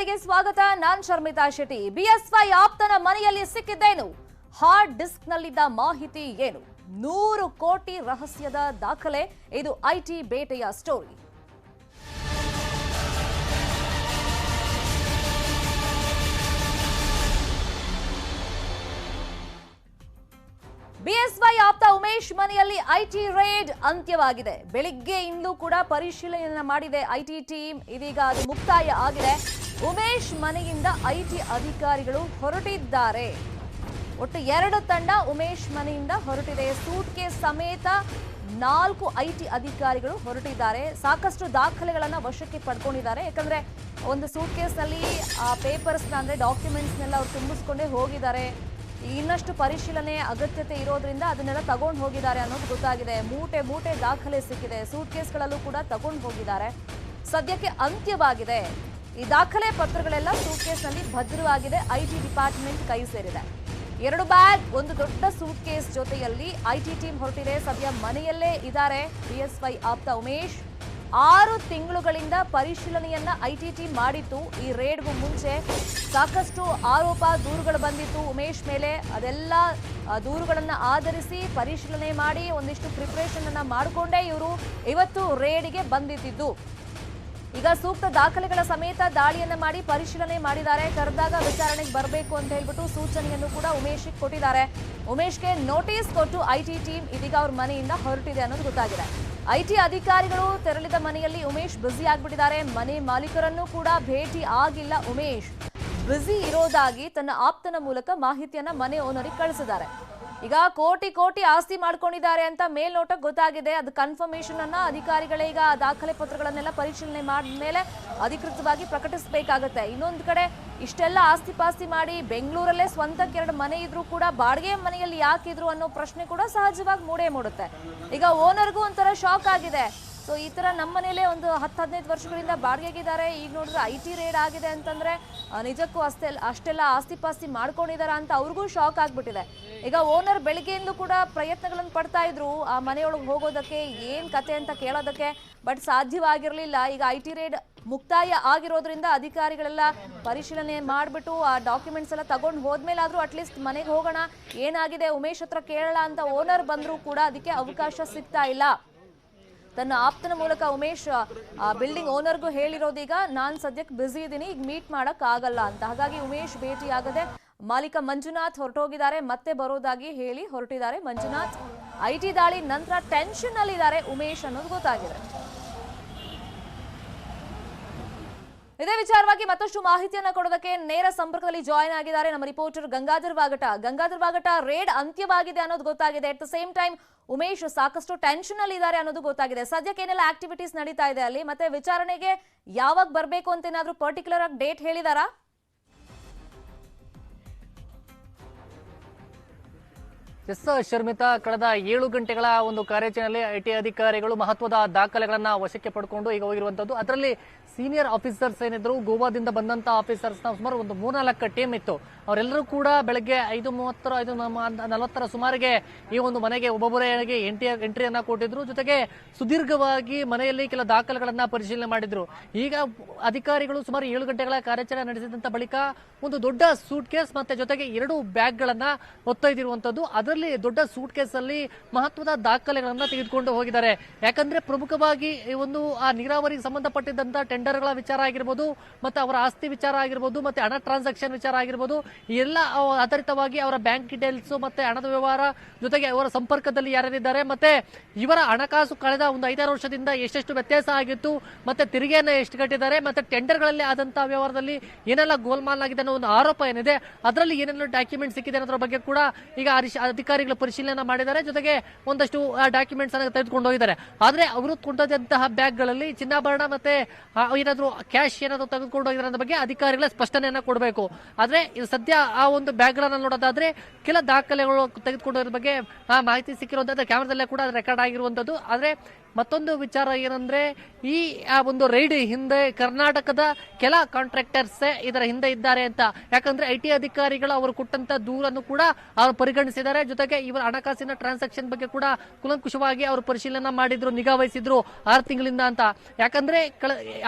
ವಾರ್ತೆಗಳಿಗೆ ಸ್ವಾಗತ. ನಾನ್ ಶರ್ಮಿತಾ ಶೆಟ್ಟಿ. ಬಿಎಸ್ವೈ ಆಪ್ತನ ಮನೆಯಲ್ಲಿ ಸಿಕ್ಕಿದ್ದೇನು? Hard disk ನಲ್ಲಿದ್ದ ಮಾಹಿತಿ ಏನು? 100 ಕೋಟಿ ರಹಸ್ಯದ ದಾಖಲೆ. ಇದು ಐಟಿ ಬೇಟೆಯ ಸ್ಟೋರಿ. ಬಿಎಸ್ವೈ ಆಪ್ತ ಉಮೇಶ್ ಮನೆಯಲ್ಲಿ ಐಟಿ ರೇಡ್ ಅಂತ್ಯವಾಗಿದೆ. ಬೆಳಿಗ್ಗೆಯಿಂದಲೂ ಕೂಡ ಪರಿಶೀಲನೆ ಮಾಡಿದೆ ಐಟಿ ಟೀಮ್. ಇದೀಗ ಅದು ಮುಕ್ತಾಯ ಆಗಿದೆ. ಉಮೇಶ್ ಮನೆಯಿಂದ ಐಟಿ ಅಧಿಕಾರಿಗಳು ಹೊರಟಿದ್ದಾರೆ. ಒಟ್ಟು 2 ತಂಡ ಉಮೇಶ್ ಮನೆಯಿಂದ ಹೊರಟಿದೆ. ಸೂಟ್ ಕೇಸ್ ಸಮೇತ 4 ಐಟಿ ಅಧಿಕಾರಿಗಳು ಹೊರಟಿದ್ದಾರೆ. ಸಾಕಷ್ಟು ದಾಖಲೆಗಳನ್ನ ವಶಕ್ಕೆ ಪಡ್ಕೊಂಡಿದ್ದಾರೆ. ಯಾಕಂದ್ರೆ ಒಂದು ಸೂಟ್ ಕೇಸ್ ನಲ್ಲಿ ಆ ಪೇಪರ್ಸ್ ಅಂದ್ರೆ ಡಾಕ್ಯುಮೆಂಟ್ಸ್ ನೆಲ್ಲ ಅವ್ರು ತುಂಬಿಸ್ಕೊಂಡೇ ಹೋಗಿದ್ದಾರೆ. ಇನ್ನಷ್ಟು ಪರಿಶೀಲನೆ ಅಗತ್ಯತೆ ಇರೋದ್ರಿಂದ ಅದನ್ನೆಲ್ಲ ತಗೊಂಡು ಹೋಗಿದ್ದಾರೆ ಅನ್ನೋದು ಗೊತ್ತಾಗಿದೆ. ಮೂಟೆ ಮೂಟೆ ದಾಖಲೆ ಸಿಕ್ಕಿದೆ. ಸೂಟ್ ಕೇಸ್ಗಳಲ್ಲೂ ಕೂಡ ತಗೊಂಡು ಹೋಗಿದ್ದಾರೆ. ಸದ್ಯಕ್ಕೆ ಅಂತ್ಯವಾಗಿದೆ. ಈ ದಾಖಲೆ ಪತ್ರಗಳೆಲ್ಲ ಸೂಟ್ ಕೇಸ್ನಲ್ಲಿ ಭದ್ರವಾಗಿದೆ. ಐಟಿ ಡಿಪಾರ್ಟ್ಮೆಂಟ್ ಕೈ ಸೇರಿದೆ. 2 ಬ್ಯಾಗ್, ಒಂದು ದೊಡ್ಡ ಸೂಟ್ ಕೇಸ್ ಜೊತೆಯಲ್ಲಿ ಐಟಿ ಟೀಮ್ ಹೊರಟಿದೆ. ಸದ್ಯ ಮನೆಯಲ್ಲೇ ಇದ್ದಾರೆ ಬಿಎಸ್ವೈ ಆಪ್ತ ಉಮೇಶ್. 6 ತಿಂಗಳುಗಳಿಂದ ಪರಿಶೀಲನೆಯನ್ನ ಐಟಿ ಟೀಮ್ ಮಾಡಿತ್ತು. ಈ ರೇಡ್ಗೂ ಮುಂಚೆ ಸಾಕಷ್ಟು ಆರೋಪ ದೂರುಗಳು ಬಂದಿತ್ತು ಉಮೇಶ್ ಮೇಲೆ. ಅದೆಲ್ಲ ದೂರುಗಳನ್ನ ಆಧರಿಸಿ ಪರಿಶೀಲನೆ ಮಾಡಿ ಒಂದಿಷ್ಟು ಪ್ರಿಪರೇಷನ್ ಅನ್ನ ಮಾಡಿಕೊಂಡೇ ಇವರು ಇವತ್ತು ರೇಡ್ಗೆ ಬಂದಿದ್ದು. ಈಗ ಸೂಕ್ತ ದಾಖಲೆಗಳ ಸಮೇತ ದಾಳಿಯನ್ನ ಮಾಡಿ ಪರಿಶೀಲನೆ ಮಾಡಿದ್ದಾರೆ. ಕರೆದಾಗ ವಿಚಾರಣೆಗೆ ಬರಬೇಕು ಅಂತ ಹೇಳ್ಬಿಟ್ಟು ಸೂಚನೆಯನ್ನು ಕೂಡ ಉಮೇಶ್ಗೆ ಕೊಟ್ಟಿದ್ದಾರೆ. ಉಮೇಶ್ಗೆ ನೋಟಿಸ್ ಕೊಟ್ಟು ಐಟಿ ಟೀಮ್ ಇದೀಗ ಅವ್ರ ಮನೆಯಿಂದ ಹೊರಟಿದೆ ಅನ್ನೋದು ಗೊತ್ತಾಗಿದೆ. ಐಟಿ ಅಧಿಕಾರಿಗಳು ತೆರಳಿದ ಮನೆಯಲ್ಲಿ ಉಮೇಶ್ ಬ್ಯುಸಿ ಆಗ್ಬಿಟ್ಟಿದ್ದಾರೆ. ಮನೆ ಮಾಲೀಕರನ್ನು ಕೂಡ ಭೇಟಿ ಆಗಿಲ್ಲ ಉಮೇಶ್. ಬ್ಯುಸಿ ಇರೋದಾಗಿ ತನ್ನ ಆಪ್ತನ ಮೂಲಕ ಮಾಹಿತಿಯನ್ನ ಮನೆ ಓನರಿಗೆ ಕಳಿಸಿದ್ದಾರೆ. ಈಗ ಕೋಟಿ ಆಸ್ತಿ ಮಾಡ್ಕೊಂಡಿದ್ದಾರೆ ಅಂತ ಮೇಲ್ನೋಟಕ್ಕೆ ಗೊತ್ತಾಗಿದೆ. ಅದು ಕನ್ಫರ್ಮೇಶನ್ ಅನ್ನ ಅಧಿಕಾರಿಗಳೇ ಈಗ ದಾಖಲೆ ಪತ್ರಗಳನ್ನೆಲ್ಲ ಪರಿಶೀಲನೆ ಮಾಡಿದ್ಮೇಲೆ ಅಧಿಕೃತವಾಗಿ ಪ್ರಕಟಿಸಬೇಕಾಗತ್ತೆ. ಇನ್ನೊಂದು ಕಡೆ ಇಷ್ಟೆಲ್ಲ ಆಸ್ತಿ ಪಾಸ್ತಿ ಮಾಡಿ ಬೆಂಗಳೂರಲ್ಲೇ ಸ್ವಂತಕ್ಕೆ 2 ಮನೆ ಇದ್ರೂ ಕೂಡ ಬಾಡಿಗೆ ಮನೆಯಲ್ಲಿ ಯಾಕಿದ್ರು ಅನ್ನೋ ಪ್ರಶ್ನೆ ಕೂಡ ಸಹಜವಾಗಿ ಮೂಡುತ್ತೆ. ಈಗ ಓನರ್ಗೂ ಒಂಥರ ಶಾಕ್ ಆಗಿದೆ. ಸೊ ಈ ತರ ನಮ್ಮ ಮನೇಲೆ ಒಂದು 10-15 ವರ್ಷಗಳಿಂದ ಬಾಡಿಗೆಗಿದ್ದಾರೆ. ಈಗ ನೋಡಿದ್ರೆ ಐಟಿ ರೇಡ್ ಆಗಿದೆ ಅಂತಂದ್ರೆ ನಿಜಕ್ಕೂ ಅಷ್ಟೆಲ್ಲ ಆಸ್ತಿ ಪಾಸ್ತಿ ಮಾಡ್ಕೊಂಡಿದಾರ ಅಂತ ಅವ್ರಿಗೂ ಶಾಕ್ ಆಗ್ಬಿಟ್ಟಿದೆ. ಈಗ ಓನರ್ ಬೆಳಿಗ್ಗೆಯಿಂದಲೂ ಕೂಡ ಪ್ರಯತ್ನಗಳನ್ನು ಪಡ್ತಾ ಇದ್ರು ಆ ಮನೆಯೊಳಗೆ ಹೋಗೋದಕ್ಕೆ, ಏನ್ ಕತೆ ಅಂತ ಕೇಳೋದಕ್ಕೆ. ಬಟ್ ಸಾಧ್ಯವಾಗಿರ್ಲಿಲ್ಲ. ಈಗ ಐಟಿ ರೇಡ್ ಮುಕ್ತಾಯ ಆಗಿರೋದ್ರಿಂದ ಅಧಿಕಾರಿಗಳೆಲ್ಲ ಪರಿಶೀಲನೆ ಮಾಡಿಬಿಟ್ಟು ಆ ಡಾಕ್ಯುಮೆಂಟ್ಸ್ ಎಲ್ಲ ತಗೊಂಡು ಹೋದ್ಮೇಲಾದ್ರೂ ಅಟ್ಲೀಸ್ಟ್ ಮನೆಗೆ ಹೋಗೋಣ, ಏನಾಗಿದೆ ಉಮೇಶ್ ಹತ್ರ ಕೇಳೋಣ ಅಂತ ಓನರ್ ಬಂದರೂ ಕೂಡ ಅದಕ್ಕೆ ಅವಕಾಶ ಸಿಗ್ತಾ ಇಲ್ಲ. ತನ್ನ ಆಪ್ತನ ಮೂಲಕ ಉಮೇಶ್ ಬಿಲ್ಡಿಂಗ್ ಓನರ್ಗೂ ಹೇಳಿರೋದೀಗ ನಾನು ಸದ್ಯಕ್ಕೆ ಬ್ಯುಸಿ ಇದ್ದೀನಿ, ಈಗ ಮೀಟ್ ಮಾಡಕ್ ಆಗಲ್ಲ ಅಂತ. ಹಾಗಾಗಿ ಉಮೇಶ್ ಭೇಟಿ ಆಗದೆ ಮಾಲೀಕ ಮಂಜುನಾಥ್ ಹೊರಟೋಗಿದ್ದಾರೆ. ಮತ್ತೆ ಬರೋದಾಗಿ ಹೇಳಿ ಹೊರಟಿದ್ದಾರೆ ಮಂಜುನಾಥ್. ಐಟಿ ದಾಳಿ ನಂತರ ಟೆನ್ಷನ್ ನಲ್ಲಿದ್ದಾರೆ ಉಮೇಶ್ ಅನ್ನೋದು ಗೊತ್ತಾಗಿದೆ. ಇದೇ ವಿಚಾರವಾಗಿ ಮತ್ತಷ್ಟು ಮಾಹಿತಿಯನ್ನ ಕೊಡೋದಕ್ಕೆ ನೇರ ಸಂಪರ್ಕದಲ್ಲಿ ಜಾಯಿನ್ ಆಗಿದ್ದಾರೆ ನಮ್ಮ ರಿಪೋರ್ಟರ್ ಗಂಗಾಧರ್ ವಾಗಟ. ರೇಡ್ ಅಂತ್ಯವಾಗಿದೆ ಅನ್ನೋದು ಗೊತ್ತಾಗಿದೆ. At the same time Umesh ಸಾಕಷ್ಟು ಟೆನ್ಷನ್ ಅಲ್ಲಿ ಇದ್ದಾರೆ ಅನ್ನೋದು ಗೊತ್ತಾಗಿದೆ. ಸದ್ಯಕ್ಕೆ ಏನೆಲ್ಲ ಆಕ್ಟಿವಿಟೀಸ್ ನಡೀತಾ ಇದೆ ಅಲ್ಲಿ, ಮತ್ತೆ ವಿಚಾರಣೆಗೆ ಯಾವಾಗ ಬರಬೇಕು ಅಂತ ಏನಾದ್ರೂ ಪರ್ಟಿಕ್ಯುಲರ್ ಆಗಿ ಡೇಟ್ ಹೇಳಿದಾರಾ? ಎಸ್ ಶರ್ಮಿತಾ, ಕಳೆದ 7 ಗಂಟೆಗಳ ಒಂದು ಕಾರ್ಯಾಚರಣೆಯಲ್ಲಿ ಐಟಿ ಅಧಿಕಾರಿಗಳು ಮಹತ್ವದ ದಾಖಲೆಗಳನ್ನ ವಶಕ್ಕೆ ಪಡ್ಕೊಂಡು ಈಗ ಹೋಗಿರುವಂತದ್ದು. ಅದರಲ್ಲಿ ಸೀನಿಯರ್ ಆಫೀಸರ್ಸ್ ಏನಿದ್ರು, ಗೋವಾದಿಂದ ಬಂದಂತ ಆಫೀಸರ್ಸ್ ಸುಮಾರು ಒಂದು 3-4 ಟೀಮ್ ಇತ್ತು. ಅವರೆಲ್ಲರೂ ಕೂಡ ಬೆಳಗ್ಗೆ 5:30, 5:40 ಸುಮಾರಿಗೆ ಈ ಒಂದು ಮನೆಗೆ ಒಬ್ಬೊಬ್ಬರಿಗೆ ಎಂಟ್ರಿಯನ್ನ ಕೊಟ್ಟಿದ್ರು. ಜೊತೆಗೆ ಸುದೀರ್ಘವಾಗಿ ಮನೆಯಲ್ಲಿ ಕೆಲ ದಾಖಲೆಗಳನ್ನ ಪರಿಶೀಲನೆ ಮಾಡಿದ್ರು. ಈಗ ಅಧಿಕಾರಿಗಳು ಸುಮಾರು 7 ಗಂಟೆಗಳ ಕಾರ್ಯಾಚರಣೆ ನಡೆಸಿದಂತ ಬಳಿಕ ಒಂದು ದೊಡ್ಡ ಸೂಟ್ ಕೇಸ್ ಮತ್ತೆ ಜೊತೆಗೆ 2 ಬ್ಯಾಗ್ಗಳನ್ನ ಹೊತ್ತೊಯ್ದಿರುವಂತದ್ದು. ಅದರಲ್ಲಿ ದೊಡ್ಡ ಸೂಟ್ ಕೇಸ್ ಅಲ್ಲಿ ಮಹತ್ವದ ದಾಖಲೆಗಳನ್ನ ತೆಗೆದುಕೊಂಡು ಹೋಗಿದ್ದಾರೆ. ಯಾಕಂದ್ರೆ ಪ್ರಮುಖವಾಗಿ ಈ ಒಂದು ಆ ನೀರಾವರಿಗೆ ಸಂಬಂಧಪಟ್ಟಿದ್ದಂತ ಟೆಂಡರ್ಗಳ ವಿಚಾರ ಆಗಿರ್ಬೋದು, ಮತ್ತೆ ಅವರ ಆಸ್ತಿ ವಿಚಾರ ಆಗಿರ್ಬೋದು, ಮತ್ತೆ ಹಣ ಟ್ರಾನ್ಸಾಕ್ಷನ್ ವಿಚಾರ ಆಗಿರ್ಬೋದು, ಎಲ್ಲ ಆಧಾರಿತವಾಗಿ ಅವರ ಬ್ಯಾಂಕ್ ಡೀಟೇಲ್ಸ್ ಮತ್ತೆ ಹಣದ ವ್ಯವಹಾರ ಜೊತೆಗೆ ಅವರ ಸಂಪರ್ಕದಲ್ಲಿ ಯಾರ್ಯಾರಿದ್ದಾರೆ, ಮತ್ತೆ ಇವರ ಹಣಕಾಸು ಕಳೆದ ಒಂದು 5-6 ವರ್ಷದಿಂದ ಎಷ್ಟೆಷ್ಟು ವ್ಯತ್ಯಾಸ ಆಗಿತ್ತು, ಮತ್ತೆ ತೆರಿಗೆಯನ್ನು ಎಷ್ಟು ಕಟ್ಟಿದ್ದಾರೆ, ಮತ್ತೆ ಟೆಂಡರ್ಗಳಲ್ಲಿ ಆದಂತಹ ವ್ಯವಹಾರದಲ್ಲಿ ಏನೆಲ್ಲ ಗೋಲ್ಮಾಲ್ ಆಗಿದೆ ಅನ್ನೋ ಒಂದು ಆರೋಪ ಏನಿದೆ, ಅದರಲ್ಲಿ ಏನೆಲ್ಲ ಡಾಕ್ಯುಮೆಂಟ್ ಸಿಕ್ಕಿದೆ ಅನ್ನೋದ್ರ ಬಗ್ಗೆ ಕೂಡ ಈಗ ಅಧಿಕಾರಿಗಳು ಪರಿಶೀಲನೆ ಮಾಡಿದ್ದಾರೆ. ಜೊತೆಗೆ ಒಂದಷ್ಟು ಡಾಕ್ಯುಮೆಂಟ್ಸ್ ಅನ್ನು ತೆಗೆದುಕೊಂಡು ಹೋಗಿದ್ದಾರೆ. ಆದ್ರೆ ಅವರು ಕೊಂಡಂತಹ ಬ್ಯಾಗ್ಗಳಲ್ಲಿ ಚಿನ್ನಾಭರಣ ಮತ್ತೆ ಏನಾದ್ರು ಕ್ಯಾಶ್ ಏನಾದ್ರು ತೆಗೆದುಕೊಂಡು ಹೋಗಿದ್ದಾರೆ ಅನ್ನೋ ಬಗ್ಗೆ ಅಧಿಕಾರಿಗಳ ಸ್ಪಷ್ಟನೆಯನ್ನ ಕೊಡಬೇಕು. ಆದ್ರೆ ಸದ್ಯ ಆ ಒಂದು ಬ್ಯಾಗ್ಗಳನ್ನ ನೋಡೋದಾದ್ರೆ ಕೆಲ ದಾಖಲೆಗಳು ತೆಗೆದುಕೊಂಡು ಹೋಗಿರೋ ಬಗ್ಗೆ ಮಾಹಿತಿ ಸಿಕ್ಕಿರುವಂತದ್ದು ಕ್ಯಾಮೆರಾದಲ್ಲೇ ಕೂಡ ರೆಕಾರ್ಡ್ ಆಗಿರುವಂತದ್ದು. ಆದ್ರೆ ಮತ್ತೊಂದು ವಿಚಾರ ಏನಂದ್ರೆ ಈ ಒಂದು ರೈಡ್ ಹಿಂದೆ ಕರ್ನಾಟಕದ ಕೆಲ ಕಾಂಟ್ರಾಕ್ಟರ್ಸ್ ಇದರ ಹಿಂದೆ ಇದ್ದಾರೆ ಅಂತ. ಯಾಕಂದ್ರೆ IT ಅಧಿಕಾರಿಗಳು ಅವರು ಕೊಟ್ಟಂತ ದೂರನ್ನು ಕೂಡ ಅವರು ಪರಿಗಣಿಸಿದ್ದಾರೆ. ಜೊತೆಗೆ ಇವರ ಹಣಕಾಸಿನ ಟ್ರಾನ್ಸಾಕ್ಷನ್ ಬಗ್ಗೆ ಕೂಡ ಕುಲಂಕುಷವಾಗಿ ಅವರು ಪರಿಶೀಲನೆ ಮಾಡಿದ್ರು, ನಿಗಾ ವಹಿಸಿದ್ರು 6 ತಿಂಗಳಿಂದ ಅಂತ. ಯಾಕಂದ್ರೆ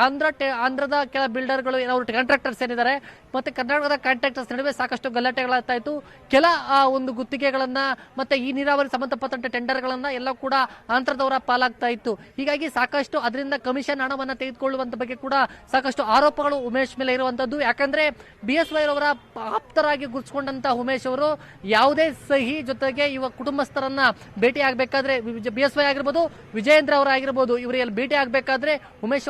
ಆಂಧ್ರದ ಕೆಲ ಬಿಲ್ಡರ್ಗಳು ಅವರು ಕಾಂಟ್ರಾಕ್ಟರ್ಸ್ ಏನಿದ್ದಾರೆ ಮತ್ತೆ ಕರ್ನಾಟಕದ ಕಾಂಟ್ರಾಕ್ಟರ್ಸ್ ನಡುವೆ ಸಾಕಷ್ಟು ಗಲಾಟೆಗಳಾಗ್ತಾ ಇತ್ತು. ಕೆಲ ಒಂದು ಗುತ್ತಿಗೆಗಳನ್ನ ಮತ್ತೆ ಈ ನೀರಾವರಿ ಸಂಬಂಧಪಟ್ಟಂತೆ ಟೆಂಡರ್ಗಳನ್ನ ಎಲ್ಲ ಕೂಡ ಆಂಧ್ರದವರ ಪಾಲಾಗ್ತಾ ಇತ್ತು. ಹೀಗಾಗಿ ಸಾಕಷ್ಟು ಅದರಿಂದ ಕಮಿಷನ್ ಹಣವನ್ನ ತೆಗೆದುಕೊಳ್ಳುವಂತ ಬಗ್ಗೆ ಕೂಡ ಸಾಕಷ್ಟು ಆರೋಪಗಳು ಉಮೇಶ್ ಮೇಲೆ ಇರುವಂತದ್ದು. ಯಾಕಂದ್ರೆ BSY ಅವರ ಆಪ್ತರಾಗಿ ಗುರುತಿಸಿಕೊಂಡಂತ ಉಮೇಶ್ ಅವರು ಯಾವುದೇ ಸಹಿ ಜೊತೆಗೆ ಇವ ಕುಟುಂಬಸ್ಥರನ್ನ ಭೇಟಿ ಆಗ್ಬೇಕಾದ್ರೆ BSY ಆಗಿರ್ಬೋದು, ವಿಜಯೇಂದ್ರ ಅವರಾಗಿರ್ಬೋದು, ಇವರೆಲ್ಲ ಭೇಟಿ ಆಗ್ಬೇಕಾದ್ರೆ ಉಮೇಶ್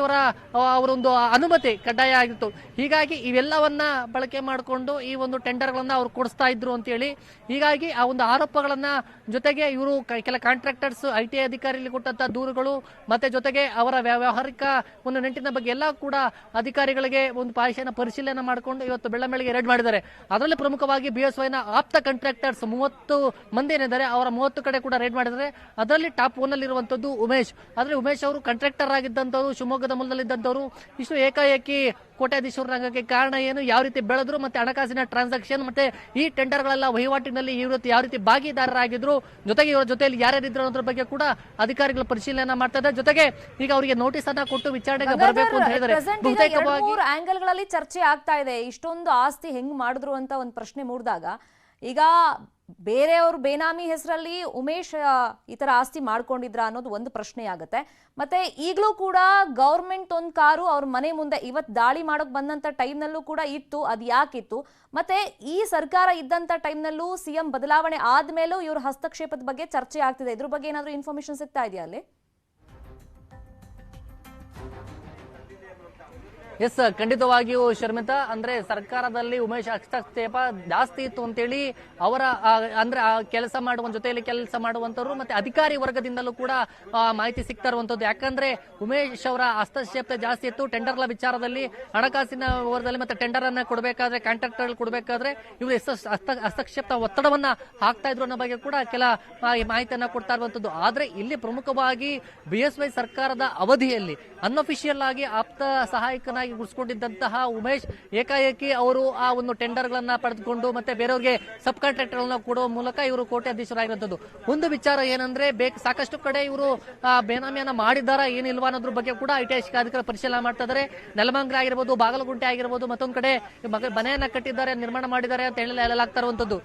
ಅವರೊಂದು ಅನುಮತಿ ಕಡ್ಡಾಯ ಆಗಿತ್ತು. ಹೀಗಾಗಿ ಇವೆಲ್ಲವನ್ನ ಬಳಕೆ ಮಾಡಿಕೊಂಡು ಈ ಒಂದು ಟೆಂಡರ್ಗಳನ್ನ ಅವ್ರು ಕೊಡಿಸ್ತಾ ಇದ್ರು ಅಂತ ಹೇಳಿ, ಹೀಗಾಗಿ ಆ ಒಂದು ಆರೋಪಗಳನ್ನ ಜೊತೆಗೆ ಇವರು ಕೆಲ ಕಾಂಟ್ರಾಕ್ಟರ್ಸ್ IT ಅಧಿಕಾರಿಗಳಿಗೆ ಕೊಟ್ಟಂತ ದೂರುಗಳು ಮತ್ತೆ ಜೊತೆಗೆ ಅವರ ವ್ಯಾವಹಾರಿಕ ಒಂದು ನೆಂಟಿನ ಬಗ್ಗೆ ಎಲ್ಲ ಕೂಡ ಅಧಿಕಾರಿಗಳಿಗೆ ಒಂದು ಪರಿಶೀಲನೆ ಮಾಡಿಕೊಂಡು ಇವತ್ತು ಬೆಳ್ಳಂಬೆಳಗ್ಗೆ ರೇಡ್ ಮಾಡಿದ್ದಾರೆ. ಅದರಲ್ಲಿ ಪ್ರಮುಖವಾಗಿ BSY ಆಪ್ತ ಕಾಂಟ್ರಾಕ್ಟರ್ಸ್ 30 ಮಂದಿ ಏನಿದ್ದಾರೆ ಅವರ 30 ಕಡೆ ಕೂಡ ರೇಡ್ ಮಾಡಿದ್ದಾರೆ. ಅದರಲ್ಲಿ ಟಾಪ್ 1 ಅಲ್ಲಿ ಇರುವಂತದ್ದು ಉಮೇಶ್. ಆದ್ರೆ ಉಮೇಶ್ ಅವರು ಕಾಂಟ್ರಾಕ್ಟರ್ ಆಗಿದ್ದಂತವರು, ಶಿವಮೊಗ್ಗದ ಮೂಲದಲ್ಲಿದ್ದಂತವರು ಇಷ್ಟು ಏಕಾಏಕಿ ಕೋಟ್ಯಾಧೀಶ್ವರನಾಗಕ್ಕೆ ಕಾರಣ ಏನು, ಯಾವ ರೀತಿ ಬೆಳೆದ್ರು, ಮತ್ತೆ ಹಣಕಾಸಿನ ಟ್ರಾನ್ಸಾಕ್ಷನ್ ಮತ್ತೆ ಈ ಟೆಂಡರ್ಗಳೆಲ್ಲ ವಹಿವಾಟಿನಲ್ಲಿ ಯಾವ ರೀತಿ ಭಾಗಿದಾರರಾಗಿದ್ರು, ಜೊತೆಗೆ ಇವರ ಜೊತೆಯಲ್ಲಿ ಯಾರ್ಯಾರಿದ್ರು ಅನ್ನೋದ್ರ ಬಗ್ಗೆ ಕೂಡ ಅಧಿಕಾರಿಗಳು ಪರಿಶೀಲನೆ ಮಾಡ್ತಾ ಇದ್ದಾರೆ. ಜೊತೆಗೆ ಈಗ ಅವರಿಗೆ ನೋಟಿಸ್ ಅನ್ನ ಕೊಟ್ಟು ವಿಚಾರಣೆಗೆ ಬರಬೇಕು ಅಂತ ಹೇಳಿದರೆ ಬಹುತೇಕವಾಗಿ ಆಂಗಲ್ಗಳಲ್ಲಿ ಚರ್ಚೆ ಆಗ್ತಾ ಇದೆ. ಇಷ್ಟೊಂದು ಆಸ್ತಿ ಹೆಂಗ್ ಮಾಡಿದ್ರು ಅಂತ ಒಂದು ಪ್ರಶ್ನೆ ಮೂಡಿದಾಗ ಈಗ ಬೇರೆಯವರು ಬೇನಾಮಿ ಹೆಸರಲ್ಲಿ ಉಮೇಶ್ ಈ ತರ ಆಸ್ತಿ ಮಾಡ್ಕೊಂಡಿದ್ರ ಅನ್ನೋದು ಒಂದು ಪ್ರಶ್ನೆ ಆಗುತ್ತೆ. ಮತ್ತೆ ಈಗಲೂ ಕೂಡ ಗೌರ್ಮೆಂಟ್ ಒಂದು ಕಾರು ಅವ್ರ ಮನೆ ಮುಂದೆ ಇವತ್ತು ದಾಳಿ ಮಾಡೋಕ್ ಬಂದಂತ ಟೈಮ್ನಲ್ಲೂ ಕೂಡ ಇತ್ತು. ಅದು ಯಾಕಿತ್ತು? ಮತ್ತೆ ಈ ಸರ್ಕಾರ ಇದ್ದಂತ ಟೈಮ್ನಲ್ಲೂ CM ಬದಲಾವಣೆ ಆದ್ಮೇಲೂ ಇವ್ರ ಹಸ್ತಕ್ಷೇಪದ ಬಗ್ಗೆ ಚರ್ಚೆ ಆಗ್ತಿದೆ. ಇದ್ರ ಬಗ್ಗೆ ಏನಾದ್ರು ಇನ್ಫಾರ್ಮೇಶನ್ ಸಿಗ್ತಾ ಇದೆಯಾ ಅಲ್ಲಿ? ಎಸ್, ಖಂಡಿತವಾಗಿಯೂ ಶರ್ಮಿತಾ. ಅಂದ್ರೆ ಸರ್ಕಾರದಲ್ಲಿ ಉಮೇಶ್ ಹಸ್ತಕ್ಷೇಪ ಜಾಸ್ತಿ ಇತ್ತು ಅಂತೇಳಿ ಅವರ ಅಂದ್ರೆ ಕೆಲಸ ಮಾಡುವ ಜೊತೆಯಲ್ಲಿ ಕೆಲಸ ಮಾಡುವಂತವ್ರು ಮತ್ತೆ ಅಧಿಕಾರಿ ವರ್ಗದಿಂದಲೂ ಕೂಡ ಮಾಹಿತಿ ಸಿಗ್ತಾ ಇರುವಂತದ್ದು. ಯಾಕಂದ್ರೆ ಉಮೇಶ್ ಅವರ ಹಸ್ತಕ್ಷೇಪ ಜಾಸ್ತಿ ಇತ್ತು ಟೆಂಡರ್ಗಳ ವಿಚಾರದಲ್ಲಿ, ಹಣಕಾಸಿನ ವ್ಯವಹಾರದಲ್ಲಿ ಮತ್ತೆ ಟೆಂಡರ್ ಅನ್ನ ಕೊಡಬೇಕಾದ್ರೆ, ಕಾಂಟ್ರಾಕ್ಟರ್ ಕೊಡಬೇಕಾದ್ರೆ ಇವರು ಹಸ್ತಕ್ಷೇಪ ಒತ್ತಡವನ್ನ ಹಾಕ್ತಾ ಇದ್ರು ಅನ್ನೋ ಬಗ್ಗೆ ಕೂಡ ಕೆಲ ಮಾಹಿತಿಯನ್ನ ಕೊಡ್ತಾ ಇರುವಂತದ್ದು. ಆದ್ರೆ ಇಲ್ಲಿ ಪ್ರಮುಖವಾಗಿ BSY ಸರ್ಕಾರದ ಅವಧಿಯಲ್ಲಿ ಅನ್ಅಫಿಷಿಯಲ್ ಆಗಿ ಆಪ್ತ ಸಹಾಯಕನಾಗಿ ಗುರುತಿಸಿಕೊಂಡಿದ್ದಂತಹ ಉಮೇಶ್ ಏಕಾಏಕಿ ಅವರು ಆ ಒಂದು ಟೆಂಡರ್ ಗಳನ್ನ ಪಡೆದುಕೊಂಡು ಮತ್ತೆ ಬೇರೆಯವರಿಗೆ ಸಬ್ ಕಾಂಟ್ರಾಕ್ಟರ್ ಗಳನ್ನ ಕೊಡುವ ಮೂಲಕ ಇವರು ಕೋಟ್ಯಾಧೀಶರಾಗಿರುವಂತದ್ದು. ಒಂದು ವಿಚಾರ ಏನಂದ್ರೆ ಸಾಕಷ್ಟು ಕಡೆ ಇವರು ಬೇನಾಮಿಯನ್ನ ಮಾಡಿದಾರಾ ಏನಿಲ್ವಾ ಅನ್ನೋದ್ರ ಬಗ್ಗೆ ಕೂಡ IT ಅಧಿಕಾರಿಗಳು ಪರಿಶೀಲನೆ ಮಾಡ್ತಾ ಇದ್ದಾರೆ. ನೆಲಮಂಗಲ ಆಗಿರ್ಬೋದು, ಬಾಗಲಗುಂಟೆ ಆಗಿರ್ಬೋದು, ಮತ್ತೊಂದು ಕಡೆ ಮನೆಯನ್ನ ಕಟ್ಟಿದ್ದಾರೆ, ನಿರ್ಮಾಣ ಮಾಡಿದ್ದಾರೆ ಅಂತ ಹೇಳಲಾಗ್ತಾ ಇರುವಂತದ್ದು.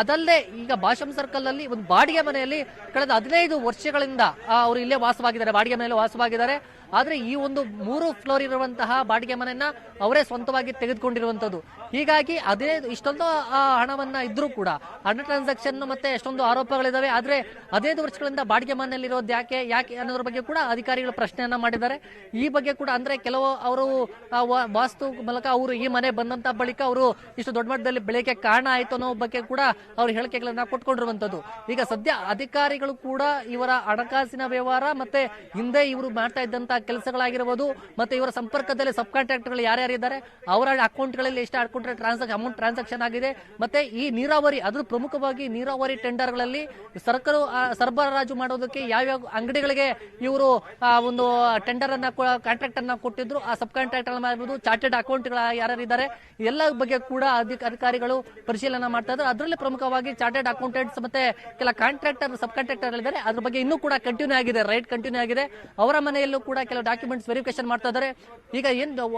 ಅದಲ್ಲದೆ ಈಗ ಭಾಷಂ ಸರ್ಕಲ್ ನಲ್ಲಿ ಒಂದು ಬಾಡಿಗೆ ಮನೆಯಲ್ಲಿ ಕಳೆದ 15 ವರ್ಷಗಳಿಂದ ಅವರು ಇಲ್ಲೇ ವಾಸವಾಗಿದ್ದಾರೆ, ಬಾಡಿಗೆ ಮನೆಯಲ್ಲಿ ವಾಸವಾಗಿದ್ದಾರೆ. ಆದ್ರೆ ಈ ಒಂದು 3 ಫ್ಲೋರ್ ಇರುವಂತಹ ಬಾಡಿಗೆ ಮನೆಯನ್ನ ಅವರೇ ಸ್ವಂತವಾಗಿ ತೆಗೆದುಕೊಂಡಿರುವಂತದ್ದು. ಹೀಗಾಗಿ ಅದೇ ಇಷ್ಟೊಂದು ಹಣವನ್ನ ಇದ್ರೂ ಕೂಡ ಹಣ ಟ್ರಾನ್ಸಾಕ್ಷನ್ ಮತ್ತೆ ಎಷ್ಟೊಂದು ಆರೋಪಗಳಿದಾವೆ. ಆದ್ರೆ 15 ವರ್ಷಗಳಿಂದ ಬಾಡಿಗೆ ಮನೆಯಲ್ಲಿ ಇರೋದು ಯಾಕೆ ಅನ್ನೋದ್ರ ಬಗ್ಗೆ ಕೂಡ ಅಧಿಕಾರಿಗಳು ಪ್ರಶ್ನೆಯನ್ನ ಮಾಡಿದ್ದಾರೆ. ಈ ಬಗ್ಗೆ ಕೂಡ ಅಂದ್ರೆ ಕೆಲವು ಅವರು ವಾಸ್ತು ಮೂಲಕ ಅವರು ಈ ಮನೆ ಬಂದಂತ ಬಳಿಕ ಅವರು ಇಷ್ಟು ದೊಡ್ಡ ಮಟ್ಟದಲ್ಲಿ ಬೆಳೆಯಕ್ಕೆ ಕಾರಣ ಆಯ್ತು ಅನ್ನೋ ಬಗ್ಗೆ ಕೂಡ ಅವ್ರ ಹೇಳಿಕೆಗಳನ್ನ ಕೊಟ್ಕೊಂಡಿರುವಂತದ್ದು. ಈಗ ಸದ್ಯ ಅಧಿಕಾರಿಗಳು ಕೂಡ ಇವರ ಹಣಕಾಸಿನ ವ್ಯವಹಾರ ಮತ್ತೆ ಹಿಂದೆ ಇವರು ಮಾಡ್ತಾ ಇದ್ದಂತ ಕೆಲಸಗಳಾಗಿರಬಹುದು ಮತ್ತೆ ಇವರ ಸಂಪರ್ಕದಲ್ಲಿ ಸಬ್ ಕಾಂಟ್ರಾಕ್ಟರ್ಗಳು ಯಾರ್ಯಾರಿದ್ದಾರೆ ಅವರ ಅಕೌಂಟ್ಗಳಲ್ಲಿ ಎಷ್ಟು ಅಮೌಂಟ್ ಟ್ರಾನ್ಸಾಕ್ಷನ್ ಆಗಿದೆ, ಮತ್ತೆ ಈ ನೀರಾವರಿ ಅದು ಪ್ರಮುಖವಾಗಿ ನೀರಾವರಿ ಟೆಂಡರ್ಗಳಲ್ಲಿ ಸರ್ಕಾರ ಸರಬರಾಜು ಮಾಡೋದಕ್ಕೆ ಯಾವ್ಯಾವ ಅಂಗಡಿಗಳಿಗೆ ಇವರು ಒಂದು ಟೆಂಡರ್ ಅನ್ನ ಕಾಂಟ್ರಾಕ್ಟ್ ಅನ್ನ ಕೊಟ್ಟಿದ್ರು, ಆ ಸಬ್ ಕಾಂಟ್ರಾಕ್ಟರ್ ಮಾಡಬಹುದು, ಚಾರ್ಟೆಡ್ ಅಕೌಂಟ್ಗಳು ಯಾರ್ಯಾರಿದ್ದಾರೆ ಎಲ್ಲ ಬಗ್ಗೆ ಕೂಡ ಅಧಿಕಾರಿಗಳು ಪರಿಶೀಲನೆ ಮಾಡ್ತಾ ಇದ್ದಾರೆ. ಅದರಲ್ಲಿ ಪ್ರಮುಖವಾಗಿ ಚಾರ್ಟೆಡ್ ಅಕೌಂಟೆಂಟ್ಸ್ ಮತ್ತೆ ಕೆಲ ಕಾಂಟ್ರಾಕ್ಟರ್ ಸಬ್ ಕಾಂಟ್ರಾಕ್ಟರ್ ಇದ್ದಾರೆ. ಅದ್ರ ಬಗ್ಗೆ ಇನ್ನೂ ಕೂಡ ಕಂಟಿನ್ಯೂ ಆಗಿದೆ, ರೈಟ್ ಕಂಟಿನ್ಯೂ ಆಗಿದೆ. ಅವರ ಮನೆಯಲ್ಲೂ ಕೂಡ ಕೆಲವು ಡಾಕ್ಯುಮೆಂಟ್ಸ್ ವೆರಿಫಿಕೇಶನ್ ಮಾಡ್ತಾ ಇದ್ದಾರೆ. ಈಗ ಏನು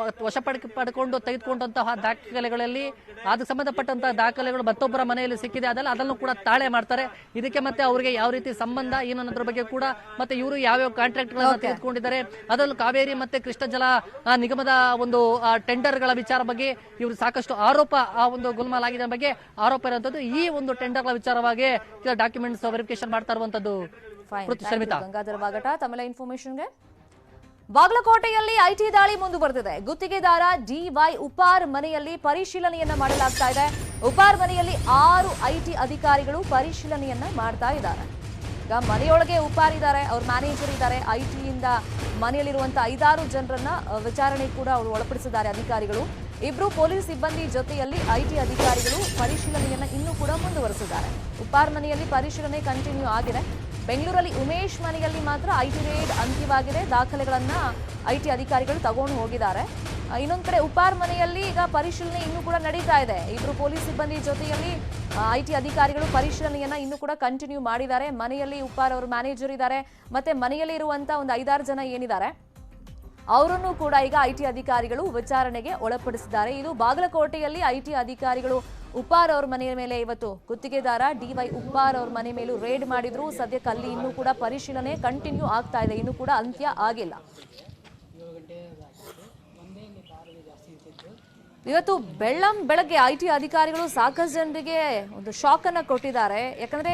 ಪಡ್ಕೊಂಡು ತೆಗೆದುಕೊಂಡಂತಹ ದಾಖಲೆಗಳಲ್ಲಿ ಅದಕ್ಕೆ ಸಂಬಂಧಪಟ್ಟಂತಹ ದಾಖಲೆಗಳು ಮತ್ತೊಬ್ಬರ ಮನೆಯಲ್ಲಿ ಸಿಕ್ಕಿದೆ ಅದನ್ನು ಕೂಡ ತಾಳೆ ಮಾಡ್ತಾರೆ. ಇದಕ್ಕೆ ಮತ್ತೆ ಅವರಿಗೆ ಯಾವ ರೀತಿ ಸಂಬಂಧ ಏನು ಅನ್ನೋದ್ರ ಬಗ್ಗೆ ಕೂಡ ಮತ್ತೆ ಇವರು ಯಾವ್ಯಾವ ಕಾಂಟ್ರಾಕ್ಟ್ ಗಳನ್ನ ತೆಗೆದುಕೊಂಡಿದ್ದಾರೆ, ಅದರಲ್ಲೂ ಕಾವೇರಿ ಮತ್ತೆ ಕೃಷ್ಣ ಜಲ ನಿಗಮದ ಒಂದು ಟೆಂಡರ್ ಗಳ ವಿಚಾರ ಬಗ್ಗೆ ಇವರು ಸಾಕಷ್ಟು ಆರೋಪ ಒಂದು ಗುಲ್ಮಾಲ್ ಆಗಿದೆ ಬಗ್ಗೆ ಆರೋಪ ಇರುವಂತದ್ದು. ಈ ಒಂದು ಟೆಂಡರ್ ಗಳ ವಿಚಾರವಾಗಿ ಡಾಕ್ಯುಮೆಂಟ್ಸ್ ವೆರಿಫಿಕೇಶನ್ ಮಾಡ್ತಾ ಇರುವಂತದ್ದು. ಗಂಗಾಧರ ಬಾಗಟ ತಮಿಳ ಇನ್ಫಾರ್ಮೇಶನ್ಗೆ. ಬಾಗಲಕೋಟೆಯಲ್ಲಿ IT ದಾಳಿ ಮುಂದುವರೆದಿದೆ. ಗುತ್ತಿಗೆದಾರ DY ಉಪಾರ್ ಮನೆಯಲ್ಲಿ ಪರಿಶೀಲನೆಯನ್ನ ಮಾಡಲಾಗ್ತಾ ಇದೆ. ಉಪಾರ್ ಮನೆಯಲ್ಲಿ 6 IT ಅಧಿಕಾರಿಗಳು ಪರಿಶೀಲನೆಯನ್ನ ಮಾಡ್ತಾ ಇದ್ದಾರೆ. ಈಗ ಮನೆಯೊಳಗೆ ಉಪಾರ್ ಇದ್ದಾರೆ, ಅವ್ರ ಮ್ಯಾನೇಜರ್ ಇದ್ದಾರೆ. IT ಇಂದ ಮನೆಯಲ್ಲಿರುವಂತಹ 5-6 ಜನರನ್ನ ವಿಚಾರಣೆ ಕೂಡ ಅವರು ಒಳಪಡಿಸಿದ್ದಾರೆ ಅಧಿಕಾರಿಗಳು. 2 ಪೊಲೀಸ್ ಸಿಬ್ಬಂದಿ ಜೊತೆಯಲ್ಲಿ IT ಅಧಿಕಾರಿಗಳು ಪರಿಶೀಲನೆಯನ್ನ ಇನ್ನೂ ಕೂಡ ಮುಂದುವರೆಸಿದ್ದಾರೆ. ಉಪಾರ್ ಮನೆಯಲ್ಲಿ ಪರಿಶೀಲನೆ ಕಂಟಿನ್ಯೂ ಆಗಿದೆ. ಬೆಂಗಳೂರಲ್ಲಿ ಉಮೇಶ್ ಮನೆಯಲ್ಲಿ ಮಾತ್ರ ಐಟಿ ರೇಡ್ ಅಂತ್ಯವಾಗಿದೆ. ದಾಖಲೆಗಳನ್ನ ಐಟಿ ಅಧಿಕಾರಿಗಳು ತಗೊಂಡು ಹೋಗಿದ್ದಾರೆ. ಇನ್ನೊಂದು ಕಡೆ ಉಪಾರ್ ಮನೆಯಲ್ಲಿ ಈಗ ಪರಿಶೀಲನೆ ಇನ್ನೂ ಕೂಡ ನಡೀತಾ ಇದೆ. ಇಬ್ರು ಪೊಲೀಸ್ ಸಿಬ್ಬಂದಿ ಜೊತೆಯಲ್ಲಿ ಐಟಿ ಅಧಿಕಾರಿಗಳು ಪರಿಶೀಲನೆಯನ್ನ ಇನ್ನೂ ಕೂಡ ಕಂಟಿನ್ಯೂ ಮಾಡಿದ್ದಾರೆ. ಮನೆಯಲ್ಲಿ ಉಪಾರ್ ಅವರು ಮ್ಯಾನೇಜರ್ ಇದ್ದಾರೆ, ಮತ್ತೆ ಮನೆಯಲ್ಲಿ ಇರುವಂತ ಒಂದು 5-6 ಜನ ಏನಿದ್ದಾರೆ ಅವರನ್ನು ಕೂಡ ಈಗ ಐಟಿ ಅಧಿಕಾರಿಗಳು ವಿಚಾರಣೆಗೆ ಒಳಪಡಿಸಿದ್ದಾರೆ. ಇದು ಬಾಗಲಕೋಟೆಯಲ್ಲಿ ಐಟಿ ಅಧಿಕಾರಿಗಳು ಉಪ್ಪಾರ್ ಅವ್ರ ಮನೆಯ ಮೇಲೆ ಇವತ್ತು ಗುತ್ತಿಗೆದಾರ DY ಉಪ್ಪಾರ್ ಅವ್ರ ಮನೆ ಮೇಲೂ ರೇಡ್ ಮಾಡಿದ್ರು. ಸದ್ಯಕ್ಕೆ ಅಲ್ಲಿ ಇನ್ನೂ ಕೂಡ ಪರಿಶೀಲನೆ ಕಂಟಿನ್ಯೂ ಆಗ್ತಾ ಇದೆ, ಇನ್ನೂ ಕೂಡ ಅಂತ್ಯ ಆಗಿಲ್ಲ. ಇವತ್ತು ಬೆಳಗ್ಗೆ ಐಟಿ ಅಧಿಕಾರಿಗಳು ಸಾಕಷ್ಟು ಜನರಿಗೆ ಒಂದು ಶಾಕ್ ಅನ್ನ ಕೊಟ್ಟಿದ್ದಾರೆ. ಯಾಕಂದ್ರೆ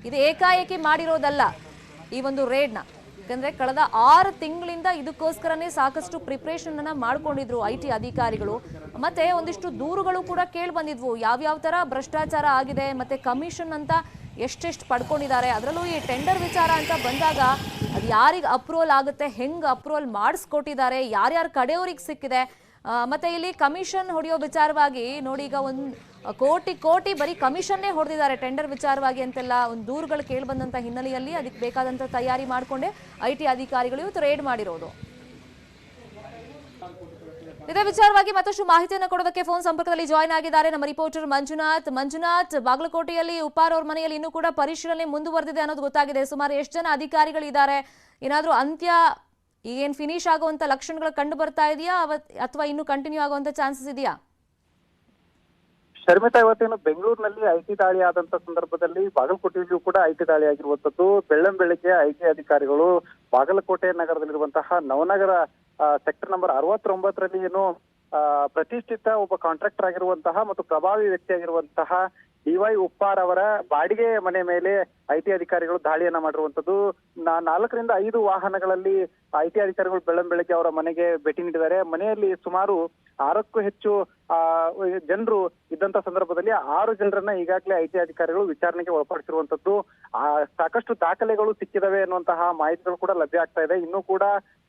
ಇದು ಏಕಾಏಕಿ ಮಾಡಿರೋದಲ್ಲ ಈ ಒಂದು ರೇಡ್ನ. ಯಾಕಂದ್ರೆ ಕಳೆದ 6 ತಿಂಗಳಿಂದ ಇದಕ್ಕೋಸ್ಕರನೇ ಸಾಕಷ್ಟು ಪ್ರಿಪರೇಷನ್ ಅನ್ನ ಮಾಡ್ಕೊಂಡಿದ್ರು ಐಟಿ ಅಧಿಕಾರಿಗಳು. ಮತ್ತೆ ಒಂದಿಷ್ಟು ದೂರುಗಳು ಕೂಡ ಕೇಳಿ ಬಂದಿದ್ವು, ಯಾವ್ಯಾವ ತರ ಭ್ರಷ್ಟಾಚಾರ ಆಗಿದೆ, ಮತ್ತೆ ಕಮಿಷನ್ ಅಂತ ಎಷ್ಟೆಷ್ಟು ಪಡ್ಕೊಂಡಿದ್ದಾರೆ. ಅದರಲ್ಲೂ ಈ ಟೆಂಡರ್ ವಿಚಾರ ಅಂತ ಬಂದಾಗ ಅದು ಯಾರಿಗೆ ಅಪ್ರೂವಲ್ ಆಗುತ್ತೆ, ಹೆಂಗ್ ಅಪ್ರೂವಲ್ ಮಾಡಿಸ್ಕೊಟ್ಟಿದ್ದಾರೆ, ಯಾರ್ಯಾರ ಕಡೆಯವ್ರಿಗೆ ಸಿಕ್ಕಿದೆ, ಮತ್ತೆ ಇಲ್ಲಿ ಕಮಿಷನ್ ಹೊಡೆಯೋ ವಿಚಾರವಾಗಿ ನೋಡಿ, ಈಗ ಒಂದು ಕೋಟಿ ಬರೀ ಕಮಿಷನ್ನೇ ಹೊಡೆದಿದ್ದಾರೆ ಟೆಂಡರ್ ವಿಚಾರವಾಗಿ ಅಂತೆಲ್ಲ ಒಂದು ದೂರುಗಳು ಕೇಳಿ ಬಂದಂತ ಹಿನ್ನೆಲೆಯಲ್ಲಿ ಅದಕ್ಕೆ ಬೇಕಾದಂತ ತಯಾರಿ ಮಾಡಿಕೊಂಡೆ ಐಟಿ ಅಧಿಕಾರಿಗಳು ಇವತ್ತು ರೇಡ್ ಮಾಡಿರೋದು. ಇದೇ ವಿಚಾರವಾಗಿ ಮತ್ತಷ್ಟು ಮಾಹಿತಿಯನ್ನು ಕೊಡೋದಕ್ಕೆ ಫೋನ್ ಸಂಪರ್ಕದಲ್ಲಿ ಜಾಯ್ನ್ ಆಗಿದ್ದಾರೆ ನಮ್ಮ ರಿಪೋರ್ಟರ್ ಮಂಜುನಾಥ್. ಬಾಗಲಕೋಟೆಯಲ್ಲಿ ಉಪ್ಪಾರ್ ಅವ್ರ ಮನೆಯಲ್ಲಿ ಇನ್ನೂ ಕೂಡ ಪರಿಶೀಲನೆ ಮುಂದುವರೆದಿದೆ ಅನ್ನೋದು ಗೊತ್ತಾಗಿದೆ. ಸುಮಾರು ಎಷ್ಟು ಜನ ಅಧಿಕಾರಿಗಳಿದ್ದಾರೆ, ಏನಾದ್ರೂ ಅಂತ್ಯ ಈಗೇನು ಫಿನಿಶ್ ಆಗುವಂತ ಲಕ್ಷಣಗಳು ಕಂಡು ಬರ್ತಾ ಇದೆಯಾ ಅಥವಾ ಇನ್ನೂ ಕಂಟಿನ್ಯೂ ಆಗುವಂತ ಚಾನ್ಸಸ್ ಇದೆಯಾ? ಶರ್ಮಿತಾ, ಇವತ್ತೇನು ಬೆಂಗಳೂರಿನಲ್ಲಿ ಐಟಿ ದಾಳಿ ಆದಂತ ಸಂದರ್ಭದಲ್ಲಿ ಬಾಗಲಕೋಟೆಯಲ್ಲಿಯೂ ಕೂಡ ಐಟಿ ದಾಳಿ ಆಗಿರುವಂತದ್ದು. ಬೆಳ್ಳಂಬೆಳಗ್ಗೆ ಐಟಿ ಅಧಿಕಾರಿಗಳು ಬಾಗಲಕೋಟೆ ನಗರದಲ್ಲಿರುವಂತಹ ನವನಗರ ಸೆಕ್ಟರ್ ನಂಬರ್ 69ರಲ್ಲಿ ಏನು ಪ್ರತಿಷ್ಠಿತ ಒಬ್ಬ ಕಾಂಟ್ರಾಕ್ಟರ್ ಆಗಿರುವಂತಹ ಮತ್ತು ಪ್ರಭಾವಿ ವ್ಯಕ್ತಿಯಾಗಿರುವಂತಹ DY ಉಪ್ಪಾರ್ ಅವರ ಬಾಡಿಗೆ ಮನೆ ಮೇಲೆ ಐಟಿ ಅಧಿಕಾರಿಗಳು ದಾಳಿಯನ್ನ ಮಾಡಿರುವಂತದ್ದು. 4ರಿಂದ 5 ವಾಹನಗಳಲ್ಲಿ ಐಟಿ ಅಧಿಕಾರಿಗಳು ಬೆಳ್ಳಂಬೆಳಗ್ಗೆ ಅವರ ಮನೆಗೆ ಭೇಟಿ ನೀಡಿದ್ದಾರೆ. ಮನೆಯಲ್ಲಿ ಸುಮಾರು 6ಕ್ಕೂ ಹೆಚ್ಚು ಜನರು ಇದ್ದಂತ ಸಂದರ್ಭದಲ್ಲಿ 6 ಜನರನ್ನ ಈಗಾಗಲೇ ಐಟಿ ಅಧಿಕಾರಿಗಳು ವಿಚಾರಣೆಗೆ ಒಳಪಡಿಸಿರುವಂತದ್ದು. ಸಾಕಷ್ಟು ದಾಖಲೆಗಳು ಸಿಕ್ಕಿದವೆ ಅನ್ನುವಂತಹ ಮಾಹಿತಿಗಳು ಕೂಡ ಲಭ್ಯ ಆಗ್ತಾ ಇದೆ. ಇನ್ನೂ ಕೂಡ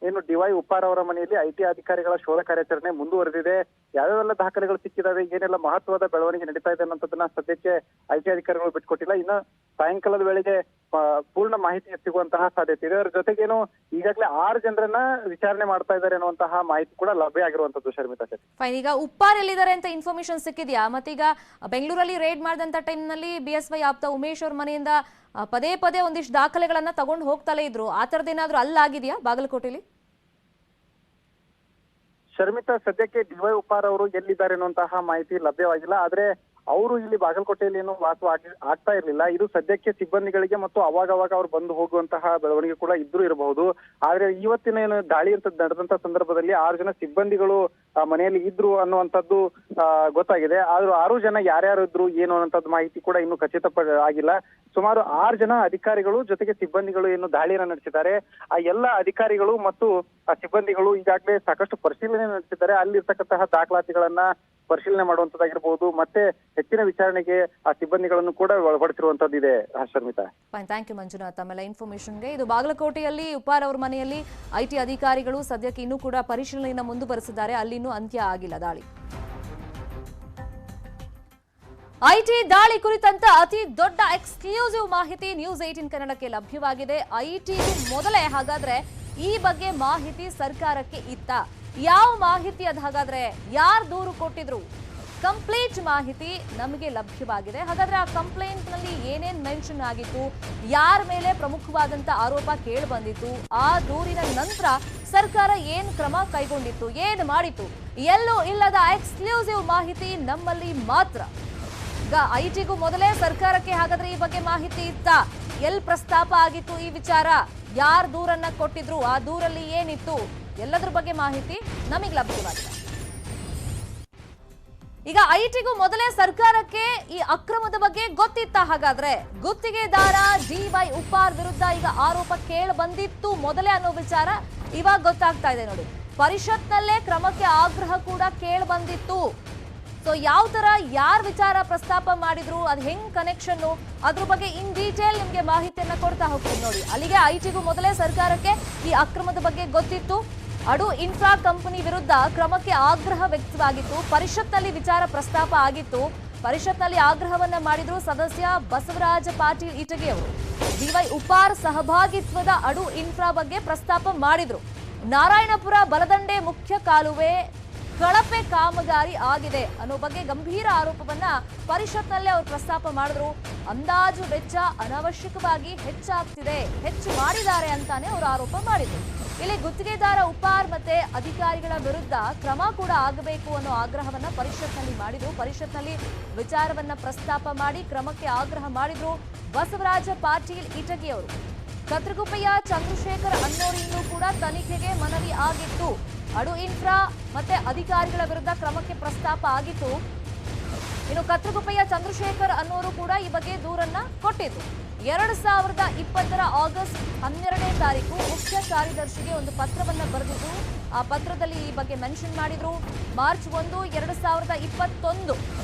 ಏನು DY ಉಪ್ಪಾರ್ ಅವರ ಮನೆಯಲ್ಲಿ ಐಟಿ ಅಧಿಕಾರಿಗಳ ಶೋಧ ಕಾರ್ಯಾಚರಣೆ ಮುಂದುವರೆದಿದೆ. ಯಾವ್ಯಾವೆಲ್ಲ ದಾಖಲೆಗಳು ಸಿಕ್ಕಿದಾವೆ, ಏನೆಲ್ಲ ಮಹತ್ವದ ಬೆಳವಣಿಗೆ ನಡೀತಾ ಇದೆ ಅನ್ನೋದನ್ನ ಸದ್ಯಕ್ಕೆ ಐಟಿ ಅಧಿಕಾರಿಗಳು ಬಿಟ್ಕೊಟ್ಟಿಲ್ಲ. ಇನ್ನು ಸಾಯಂಕಾಲದ ವೇಳೆಗೆ ಪೂರ್ಣ ಮಾಹಿತಿ ಸಿಗುವಂತಹ ಸಾಧ್ಯತೆ ಇದೆ. ಅದರ ಜೊತೆಗೇನು ಈಗಾಗಲೇ 6 ಜನರನ್ನ ವಿಚಾರಣೆ ಮಾಡ್ತಾ ಇದ್ದಾರೆ ಅನ್ನುವಂತಹ ಮಾಹಿತಿ ಕೂಡ ಲಭ್ಯ ಆಗಿರುವಂತದ್ದು. ಶರ್ಮಿತಾ, ಫೈನ್. ಈಗ ಉಪ್ಪಾರ್ ಎಲ್ಲಿದ್ದಾರೆ ಅಂತ ಇನ್ಫಾರ್ಮೇಶನ್ ಸಿಕ್ಕಿದ್ಯಾ? ಮತ್ತೀಗ ಬೆಂಗಳೂರಲ್ಲಿ ರೇಡ್ ಮಾಡಿದಂತ ಟೈಮ್ ನಲ್ಲಿ BSY ಆಪ್ತ ಉಮೇಶ್ ಅವ್ರ ಮನೆಯಿಂದ ಪದೇ ಒಂದಿಷ್ಟು ದಾಖಲೆಗಳನ್ನ ತಗೊಂಡು ಹೋಗ್ತಲೇ ಇದ್ರು. ಆ ತರದೇನಾದ್ರೂ ಅಲ್ಲಾಗಿದೆಯಾ ಬಾಗಲಕೋಟೆಯಲ್ಲಿ? ಶರ್ಮಿತಾ, ಸದ್ಯಕ್ಕೆ DY ಉಪ್ಪಾರ್ ಅವರು ಎಲ್ಲಿದ್ದಾರೆ ಅನ್ನುವಂತಹ ಮಾಹಿತಿ ಲಭ್ಯವಾಗಿಲ್ಲ. ಆದ್ರೆ ಅವರು ಇಲ್ಲಿ ಬಾಗಲಕೋಟೆಯಲ್ಲಿ ಏನು ಆಗ್ತಾ ಇರ್ಲಿಲ್ಲ. ಇದು ಸದ್ಯಕ್ಕೆ ಸಿಬ್ಬಂದಿಗಳಿಗೆ ಮತ್ತು ಅವಾಗ ಅವ್ರು ಬಂದು ಹೋಗುವಂತಹ ಬೆಳವಣಿಗೆ ಕೂಡ ಇದ್ರೂ ಇರಬಹುದು. ಆದ್ರೆ ಇವತ್ತಿನ ಏನು ದಾಳಿ ಅಂತ ನಡೆದಂತ ಸಂದರ್ಭದಲ್ಲಿ 6 ಜನ ಸಿಬ್ಬಂದಿಗಳು ಮನೆಯಲ್ಲಿ ಇದ್ರು ಅನ್ನುವಂಥದ್ದು ಗೊತ್ತಾಗಿದೆ. ಆದ್ರೂ 6 ಜನ ಯಾರ್ಯಾರು ಇದ್ರು ಏನು ಅನ್ನುವಂಥದ್ದು ಮಾಹಿತಿ ಕೂಡ ಇನ್ನು ಖಚಿತ ಆಗಿಲ್ಲ. ಸುಮಾರು 6 ಜನ ಅಧಿಕಾರಿಗಳು ಜೊತೆಗೆ ಸಿಬ್ಬಂದಿಗಳು ಏನು ದಾಳಿಯನ್ನ ನಡೆಸಿದ್ದಾರೆ. ಆ ಎಲ್ಲ ಅಧಿಕಾರಿಗಳು ಮತ್ತು ಸಿಬ್ಬಂದಿಗಳು ಈಗಾಗಲೇ ಸಾಕಷ್ಟು ಪರಿಶೀಲನೆ ನಡೆಸಿದ್ದಾರೆ. ಅಲ್ಲಿರ್ತಕ್ಕಂತಹ ದಾಖಲಾತಿಗಳನ್ನ ಪರಿಶೀಲನೆ ಮಾಡುವಂತದ್ದಾಗಿರ್ಬಹುದು, ಮತ್ತೆ ಹೆಚ್ಚಿನ ವಿಚಾರಣೆಗೆ ಆ ಸಿಬ್ಬಂದಿಗಳನ್ನು ಕೂಡ ಒಳಪಡಿಸಿರುವಂತದ್ದು ಇದೆ. ಶರ್ಮಿತಾ, ಥ್ಯಾಂಕ್ ಯು ಮಂಜುನಾಥ್ ತಮ್ಮೆಲ್ಲ ಇನ್ಫಾರ್ಮೇಶನ್ಗೆ. ಇದು ಬಾಗಲಕೋಟೆಯಲ್ಲಿ ಉಪ್ಪಾರ್ ಅವ್ರ ಮನೆಯಲ್ಲಿ ಐಟಿ ಅಧಿಕಾರಿಗಳು ಸದ್ಯಕ್ಕೆ ಇನ್ನೂ ಕೂಡ ಪರಿಶೀಲನೆಯನ್ನು ಮುಂದುವರೆಸಿದ್ದಾರೆ. ಅಲ್ಲಿನ್ನೂ ಅಂತ್ಯ ಆಗಿಲ್ಲ ದಾಳಿ. ಐಟಿ ದಾಳಿ ಕುರಿತಂತ ಅತಿ ದೊಡ್ಡ ಎಕ್ಸ್ಕ್ಲೂಸಿವ್ ಮಾಹಿತಿ ನ್ಯೂಸ್ 18 ಕನ್ನಡಕ್ಕೆ ಲಭ್ಯವಾಗಿದೆ. ಐಟಿ ಮೊದಲೇ ಹಾಗಾದ್ರೆ ಈ ಬಗ್ಗೆ ಮಾಹಿತಿ ಸರ್ಕಾರಕ್ಕೆ ಇತ್ತ? ಯಾವ ಮಾಹಿತಿ ಅದು? ಹಾಗಾದ್ರೆ ಯಾರು ದೂರು ಕೊಟ್ಟಿದ್ರು? ಕಂಪ್ಲೀಟ್ ಮಾಹಿತಿ ನಮಗೆ ಲಭ್ಯವಾಗಿದೆ. ಹಾಗಾದ್ರೆ ಆ ಕಂಪ್ಲೇಂಟ್ ನಲ್ಲಿ ಏನೇನ್ ಮೆನ್ಷನ್ ಆಗಿತ್ತು, ಯಾರ ಮೇಲೆ ಪ್ರಮುಖವಾದಂತ ಆರೋಪ ಕೇಳಿ ಬಂದಿತ್ತು, ಆ ದೂರಿನ ನಂತರ ಸರ್ಕಾರ ಏನ್ ಕ್ರಮ ಕೈಗೊಂಡಿತ್ತು, ಏನ್ ಮಾಡಿತ್ತು, ಎಲ್ಲೂ ಇಲ್ಲದ ಎಕ್ಸ್ಕ್ಲೂಸಿವ್ ಮಾಹಿತಿ ನಮ್ಮಲ್ಲಿ ಮಾತ್ರ. ಈಗ ಐಟಿಗೂ ಮೊದಲೇ ಸರ್ಕಾರಕ್ಕೆ ಹಾಗಾದ್ರೆ ಈ ಬಗ್ಗೆ ಮಾಹಿತಿ ಇತ್ತ? ಎಲ್ಲಿ ಪ್ರಸ್ತಾಪ ಆಗಿತ್ತು ಈ ವಿಚಾರ? ಯಾರು ದೂರನ್ನ ಕೊಟ್ಟಿದ್ರು, ಆ ದೂರಲ್ಲಿ ಏನಿತ್ತು, ಎಲ್ಲದ್ರ ಬಗ್ಗೆ ಮಾಹಿತಿ ನಮಗೆ ಲಭ್ಯವಾಗಿದೆ. ಈಗ ಐಟಿಗೂ ಮೊದಲೇ ಸರ್ಕಾರಕ್ಕೆ ಈ ಅಕ್ರಮದ ಬಗ್ಗೆ ಗೊತ್ತಿತ್ತ? ಹಾಗಾದ್ರೆ ಗುತ್ತಿಗೆದಾರ DY ಉಪ್ಪಾರ್ ವಿರುದ್ಧ ಈಗ ಆರೋಪ ಕೇಳಿ ಬಂದಿತ್ತು ಮೊದಲೇ ಅನ್ನೋ ವಿಚಾರ ಇವಾಗ ಗೊತ್ತಾಗ್ತಾ ಇದೆ. ನೋಡಿ, ಪರಿಷತ್ನಲ್ಲೇ ಕ್ರಮಕ್ಕೆ ಆಗ್ರಹ ಕೂಡ ಕೇಳಿ ಬಂದಿತ್ತು. ಸೊ ಯಾವ ತರ ಯಾರ ವಿಚಾರ ಪ್ರಸ್ತಾಪ ಮಾಡಿದ್ರು, ಅದು ಹೆಂಗ್ ಕನೆಕ್ಷನ್, ಅದ್ರ ಬಗ್ಗೆ ಇನ್ ಡೀಟೇಲ್ ನಿಮ್ಗೆ ಮಾಹಿತಿಯನ್ನ ಕೊಡ್ತಾ ಹೋಗ್ತೀನಿ. ನೋಡಿ, ಅಲ್ಲಿಗೆ ಐಟಿಗೂ ಮೊದಲೇ ಸರ್ಕಾರಕ್ಕೆ ಈ ಅಕ್ರಮದ ಬಗ್ಗೆ ಗೊತ್ತಿತ್ತು. ಅಡು ಇನ್ಫ್ರಾ ಕಂಪನಿ ವಿರುದ್ಧ ಕ್ರಮಕ್ಕೆ ಆಗ್ರಹ ವ್ಯಕ್ತವಾಗಿತ್ತು. ಪರಿಷತ್ನಲ್ಲಿ ವಿಚಾರ ಪ್ರಸ್ತಾಪ ಆಗಿತ್ತು. ಪರಿಷತ್ನಲ್ಲಿ ಆಗ್ರಹವನ್ನ ಮಾಡಿದ್ರು ಸದಸ್ಯ ಬಸವರಾಜ ಪಾಟೀಲ್ ಇಟಗಿ ಅವರು. ಡಿವೈ ಉಪಾರ್ ಸಹಭಾಗಿತ್ವದ ಅಡು ಇನ್ಫ್ರಾ ಬಗ್ಗೆ ಪ್ರಸ್ತಾಪ ಮಾಡಿದ್ರು. ನಾರಾಯಣಪುರ ಬಲದಂಡೆ ಮುಖ್ಯ ಕಾಲುವೆ ಕಳಪೆ ಕಾಮಗಾರಿ ಆಗಿದೆ ಅನ್ನೋ ಬಗ್ಗೆ ಗಂಭೀರ ಆರೋಪವನ್ನ ಪರಿಷತ್ನಲ್ಲೇ ಅವರು ಪ್ರಸ್ತಾಪ ಮಾಡಿದ್ರು. ಅಂದಾಜು ವೆಚ್ಚ ಅನವಶ್ಯಕವಾಗಿ ಹೆಚ್ಚು ಮಾಡಿದ್ದಾರೆ ಅಂತಾನೆ ಅವರು ಆರೋಪ ಮಾಡಿದ್ರು. ಇಲ್ಲಿ ಗುತ್ತಿಗೆದಾರ ಉಪಾರ್ ಮತ್ತೆ ಅಧಿಕಾರಿಗಳ ವಿರುದ್ಧ ಕ್ರಮ ಕೂಡ ಆಗಬೇಕು ಅನ್ನೋ ಆಗ್ರಹವನ್ನ ಪರಿಷತ್ನಲ್ಲಿ ಮಾಡಿದ್ರು. ಪರಿಷತ್ನಲ್ಲಿ ವಿಚಾರವನ್ನ ಪ್ರಸ್ತಾಪ ಮಾಡಿ ಕ್ರಮಕ್ಕೆ ಆಗ್ರಹ ಮಾಡಿದ್ರು ಬಸವರಾಜ ಪಾಟೀಲ್ ಇಟಗಿ ಅವರು. ಕತ್ರಗುಪ್ಪೆಯ ಚಂದ್ರಶೇಖರ್ ಅನ್ನೋರಿಂದಲೂ ಕೂಡ ತನಿಖೆಗೆ ಮನವಿ ಆಗಿತ್ತು. ಅಡು ಇನ್ಫ್ರಾ ಮತ್ತೆ ಅಧಿಕಾರಿಗಳ ವಿರುದ್ಧ ಕ್ರಮಕ್ಕೆ ಪ್ರಸ್ತಾಪ ಆಗಿತ್ತು. ಇನ್ನು ಕತ್ರಗುಪ್ಪೆಯ ಚಂದ್ರಶೇಖರ್ ಅನ್ನೋರು ಕೂಡ ಈ ಬಗ್ಗೆ ದೂರನ್ನ ಕೊಟ್ಟಿದ್ರು. 2020 ಆಗಸ್ಟ್ 12ನೇ ತಾರೀಕು ಮುಖ್ಯ ಕಾರ್ಯದರ್ಶಿಗೆ ಒಂದು ಪತ್ರವನ್ನ ಬರೆದಿದ್ದು ಆ ಪತ್ರದಲ್ಲಿ ಈ ಬಗ್ಗೆ ಮೆನ್ಷನ್ ಮಾಡಿದ್ರು. ಮಾರ್ಚ್ 1, 2021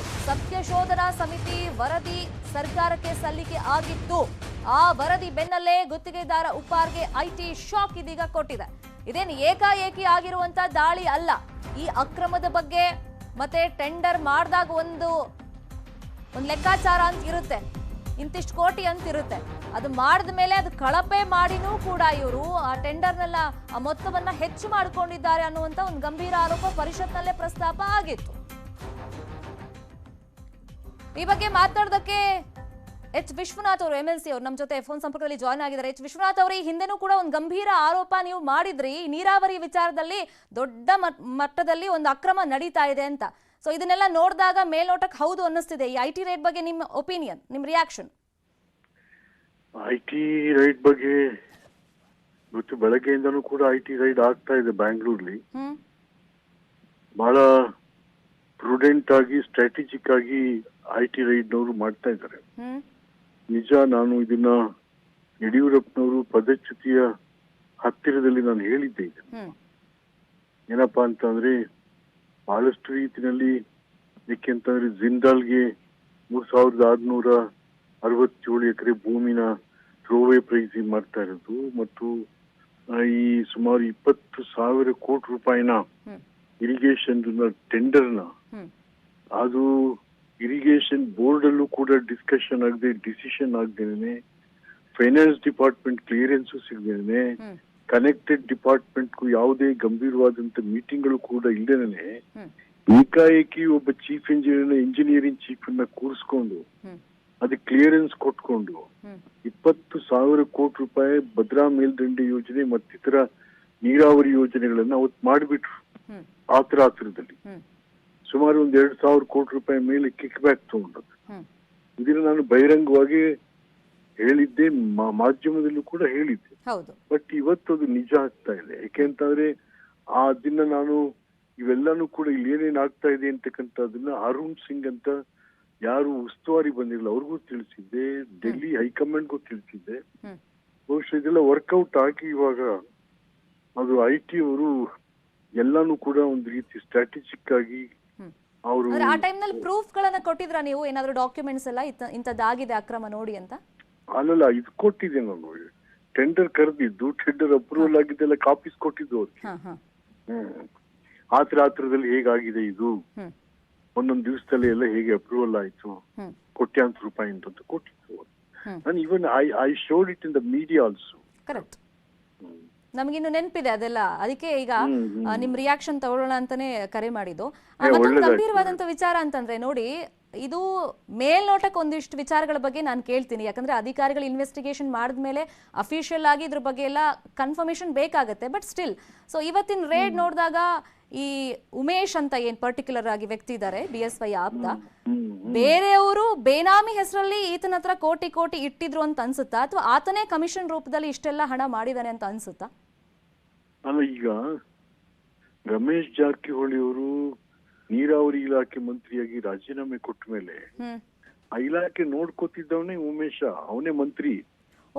ಸತ್ಯಶೋಧನಾ ಸಮಿತಿ ವರದಿ ಸರ್ಕಾರಕ್ಕೆ ಸಲ್ಲಿಕೆ ಆಗಿತ್ತು. ಆ ವರದಿ ಬೆನ್ನಲ್ಲೇ ಗುತ್ತಿಗೆದಾರ ಉಪಾರ್ಗೆ ಐಟಿ ಶಾಕ್ ಇದೀಗ ಕೊಟ್ಟಿದೆ. ಇದೇನು ಏಕಾಏಕಿ ಆಗಿರುವಂತ ದಾಳಿ ಅಲ್ಲ. ಈ ಅಕ್ರಮದ ಬಗ್ಗೆ ಮತ್ತೆ ಟೆಂಡರ್ ಮಾಡಿದಾಗ ಒಂದು ಲೆಕ್ಕಾಚಾರ ಅಂತ ಇರುತ್ತೆ, ಇಂತಿಷ್ಟು ಕೋಟಿ ಅಂತ ಇರುತ್ತೆ. ಅದು ಮಾಡಿದ ಮೇಲೆ ಅದು ಕಳಪೆ ಮಾಡಿನೂ ಕೂಡ ಇವರು ಆ ಟೆಂಡರ್ನೆಲ್ಲ ಆ ಮೊತ್ತವನ್ನ ಹೆಚ್ಚು ಮಾಡಿಕೊಂಡಿದ್ದಾರೆ ಅನ್ನುವಂತ ಒಂದು ಗಂಭೀರ ಆರೋಪ ಪರಿಷತ್ನಲ್ಲೇ ಪ್ರಸ್ತಾಪ ಆಗಿತ್ತು. ಈ ಬಗ್ಗೆ ಮಾತಾಡೋದಕ್ಕೆ ಎಚ್ ವಿಶ್ವನಾಥ್ ಅವರು MLC ಅವರು ನಮ್ಮ ಜೊತೆ ಫೋನ್ ಸಂಪರ್ಕದಲ್ಲಿ ಜಾಯ್ನ್ ಆಗಿದ್ದಾರೆ. ಎಚ್ ವಿಶ್ವನಾಥ್ ಅವರು, ಈ ಹಿಂದೆನೂ ಕೂಡ ಒಂದು ಗಂಭೀರ ಆರೋಪ ನೀವು ಮಾಡಿದ್ರಿ, ನೀರಾವರಿ ವಿಚಾರದಲ್ಲಿ ದೊಡ್ಡ ಮಟ್ಟದಲ್ಲಿ ಒಂದು ಅಕ್ರಮ ನಡೀತಾ ಇದೆ ಅಂತ. ಸೊ ಇದನ್ನೆಲ್ಲ ನೋಡಿದಾಗ ಮೇಲ್ನೋಟಕ್ಕೆ ಹೌದು ಅನ್ನಿಸ್ತಿದೆ. ಈ IT ರೇಟ್ ಬಗ್ಗೆ ನಿಮ್ಮ ಒಪಿನಿಯನ್, ನಿಮ್ಮ ರಿಯಾಕ್ಷನ್? IT ರೈಡ್ ಬಗ್ಗೆ ಇವತ್ತು ಬೆಳಗ್ಗೆಯಿಂದನೂ ಕೂಡ IT ರೈಡ್ ಆಗ್ತಾ ಇದೆ ಬ್ಯಾಂಗ್ಳೂರ್ಲಿ. ಬಹಳ ಪ್ರುಡೆಂಟ್ ಆಗಿ ಸ್ಟ್ರಾಟಜಿಕ್ ಆಗಿ IT ರೈಡ್ನವರು ಮಾಡ್ತಾ ಇದ್ದಾರೆ. ನಿಜ, ನಾನು ಇದನ್ನ ಯಡಿಯೂರಪ್ಪನವರು ಪದಚ್ಯುತಿಯ ಹತ್ತಿರದಲ್ಲಿ ನಾನು ಹೇಳಿದ್ದೆ. ಈಗ ಏನಪ್ಪಾ ಅಂತಂದ್ರೆ ಬಹಳಷ್ಟು ರೀತಿಯಲ್ಲಿ, ಏಕೆಂತಂದ್ರೆ ಜಿಂದಾಲ್ಗೆ 3667 ಎಕರೆ ಭೂಮಿನ ಥ್ರೋವೇ ಪ್ರೈಸ್ ಮಾಡ್ತಾ ಇರೋದು ಮತ್ತು ಈ ಸುಮಾರು 20,000 ಕೋಟಿ ರೂಪಾಯಿನ ಇರಿಗೇಷನ್ ಟೆಂಡರ್ನ ಅದು ಇರಿಗೇಷನ್ ಬೋರ್ಡ್ ಅಲ್ಲೂ ಕೂಡ ಡಿಸ್ಕಷನ್ ಆಗದೆ, ಡಿಸಿಷನ್ ಆಗದೇನೆ, ಫೈನಾನ್ಸ್ ಡಿಪಾರ್ಟ್ಮೆಂಟ್ ಕ್ಲಿಯರೆನ್ಸು ಸಿಗದೇನೆ, ಕನೆಕ್ಟೆಡ್ ಡಿಪಾರ್ಟ್ಮೆಂಟ್ಗೂ ಯಾವುದೇ ಗಂಭೀರವಾದಂತ ಮೀಟಿಂಗ್ಗಳು ಕೂಡ ಇಲ್ಲದೇನೆ ಏಕಾಏಕಿ ಒಬ್ಬ ಚೀಫ್ ಇಂಜಿನಿಯರಿಂಗ್ ಚೀಫ್ ಅನ್ನ ಕೂರಿಸ್ಕೊಂಡು ಅದಕ್ಕೆ ಕ್ಲಿಯರೆನ್ಸ್ ಕೊಟ್ಕೊಂಡು 20,000 ಕೋಟಿ ರೂಪಾಯಿ ಭದ್ರಾ ಮೇಲ್ದಂಡೆ ಯೋಜನೆ ಮತ್ತಿತರ ನೀರಾವರಿ ಯೋಜನೆಗಳನ್ನ ಅವತ್ತು ಮಾಡಿಬಿಟ್ರು. ಆತರದಲ್ಲಿ ಸುಮಾರು 2,000 ಕೋಟಿ ರೂಪಾಯಿ ಮೇಲೆ ಕಿಕ್ ಬ್ಯಾಕ್ ತಗೊಂಡದ್ದು. ಇದನ್ನ ನಾನು ಬಹಿರಂಗವಾಗಿ ಹೇಳಿದ್ದೆ, ಮಾಧ್ಯಮದಲ್ಲೂ ಕೂಡ ಹೇಳಿದ್ದೆ. ಬಟ್ ಇವತ್ತು ಅದು ನಿಜ ಆಗ್ತಾ ಇದೆ. ಯಾಕೆಂತಂದ್ರೆ ಆ ದಿನ ನಾನು ಇವೆಲ್ಲಾನು ಕೂಡ ಇಲ್ಲಿ ಏನೇನ್ ಆಗ್ತಾ ಇದೆ ಅಂತಕ್ಕಂಥದನ್ನ ಅರುಣ್ ಸಿಂಗ್ ಅಂತ ಯಾರು ಉಸ್ತುವಾರಿ ಬಂದಿರಲ್ಲ ಅವ್ರಿಗೂ ತಿಳಿಸಿದ್ದೆ, ಡೆಲ್ಲಿ ಹೈಕಮಾಂಡ್ಗೂ ತಿಳಿಸಿದ್ದೆ. ಬಹುಶಃ ಇದೆಲ್ಲ ವರ್ಕೌಟ್ ಆಗಿ ಇವಾಗ ಅದು IT ಅವರು ಎಲ್ಲಾನು ಕೂಡ ಒಂದು ರೀತಿ ಸ್ಟ್ರಾಟಜಿಕ್ ಆಗಿ ಅವರು ಆ ಟೈಮ್ ನಲ್ಲಿ ಪ್ರೂಫ್ ಗಳನ್ನ ಕೊಟ್ಟಿದ್ರಾ ನೀವು? ಏನಾದ್ರು ಡಾಕ್ಯುಮೆಂಟ್ಸ್ ಎಲ್ಲ ಇಂತದ್ದಾಗಿದೆ ಅಕ್ರಮ ನೋಡಿ ಅಂತ? ಅಲ್ಲಲ್ಲ, ಇದು ಕೊಟ್ಟಿದ್ದೆ ನಾನು. ಟೆಂಡರ್ ಕರೆದಿದ್ದು, ಟೆಂಡರ್ ಅಪ್ರೂವಲ್ ಆಗಿದ್ದೆಲ್ಲ ಕಾಪೀಸ್ ಕೊಟ್ಟಿದ್ದು ಅವ್ರಿಗೆ. ಆತರದಲ್ಲಿ ಹೇಗಾಗಿದೆ ಇದು, ಒಂದೊಂದು ದಿವಸದಲ್ಲಿ ಎಲ್ಲ ಹೇಗೆ ಅಪ್ರೂವಲ್ ಆಯ್ತು, ಕೋಟ್ಯಾಂತರ ರೂಪಾಯಿ ಅಂತ ಕೊಟ್ಟಿದ್ದು. ನಾನು even I showed it in the media also. Correct, ನಮಗಿನ್ನು ನೆನಪಿದೆ ಅದೆಲ್ಲ. ಅದಕ್ಕೆ ಈಗ ನಿಮ್ ರಿಯಾಕ್ಷನ್ ತಗೊಳ್ಳೋಣ ಅಂತಾನೆ ಕರೆ ಮಾಡಿದ್ದು. ಮತ್ತೊಂದು ಗಂಭೀರವಾದಂತ ವಿಚಾರ ಅಂತಂದ್ರೆ ನೋಡಿ, ಇದು ಮೇಲ್ನೋಟಕ್ಕೆ ಒಂದಿಷ್ಟು ವಿಚಾರಗಳ ಬಗ್ಗೆ ನಾನು ಕೇಳ್ತೀನಿ. ಯಾಕಂದ್ರೆ ಅಧಿಕಾರಿಗಳು ಇನ್ವೆಸ್ಟಿಗೇಷನ್ ಮಾಡಿದ್ಮೇಲೆ ಅಫಿಷಿಯಲ್ ಆಗಿ ಇದ್ರ ಬಗ್ಗೆ ಎಲ್ಲ ಕನ್ಫರ್ಮೇಶನ್ ಬೇಕಾಗತ್ತೆ. ಬಟ್ ಸ್ಟಿಲ್, ಸೊ ಇವತ್ತಿನ ರೇಡ್ ನೋಡಿದಾಗ ಈ ಉಮೇಶ್ ಅಂತ ಏನ್ ಪರ್ಟಿಕ್ಯುಲರ್ ಆಗಿ ವ್ಯಕ್ತಿ ಇದ್ದಾರೆ, BSY ಆಪ್ತ, ಬೇರೆಯವರು ಬೇನಾಮಿ ಹೆಸರಲ್ಲಿ ಈತನ ಹತ್ರ ಕೋಟಿ ಇಟ್ಟಿದ್ರು ಅಂತ ಅನ್ಸುತ್ತಾ, ಅಥವಾ ಆತನೇ ಕಮಿಷನ್ ರೂಪದಲ್ಲಿ ಇಷ್ಟೆಲ್ಲ ಹಣ ಮಾಡಿದಾನೆ ಅಂತ ಅನ್ಸುತ್ತಾ? ಅಲ್ಲ, ಈಗ ರಮೇಶ್ ಜಾರಕಿಹೊಳಿ ಅವರು ನೀರಾವರಿ ಇಲಾಖೆ ಮಂತ್ರಿಯಾಗಿ ರಾಜೀನಾಮೆ ಕೊಟ್ಟ ಮೇಲೆ ಆ ಇಲಾಖೆ ನೋಡ್ಕೋತಿದ್ದವನೇ ಉಮೇಶ, ಅವನೇ ಮಂತ್ರಿ.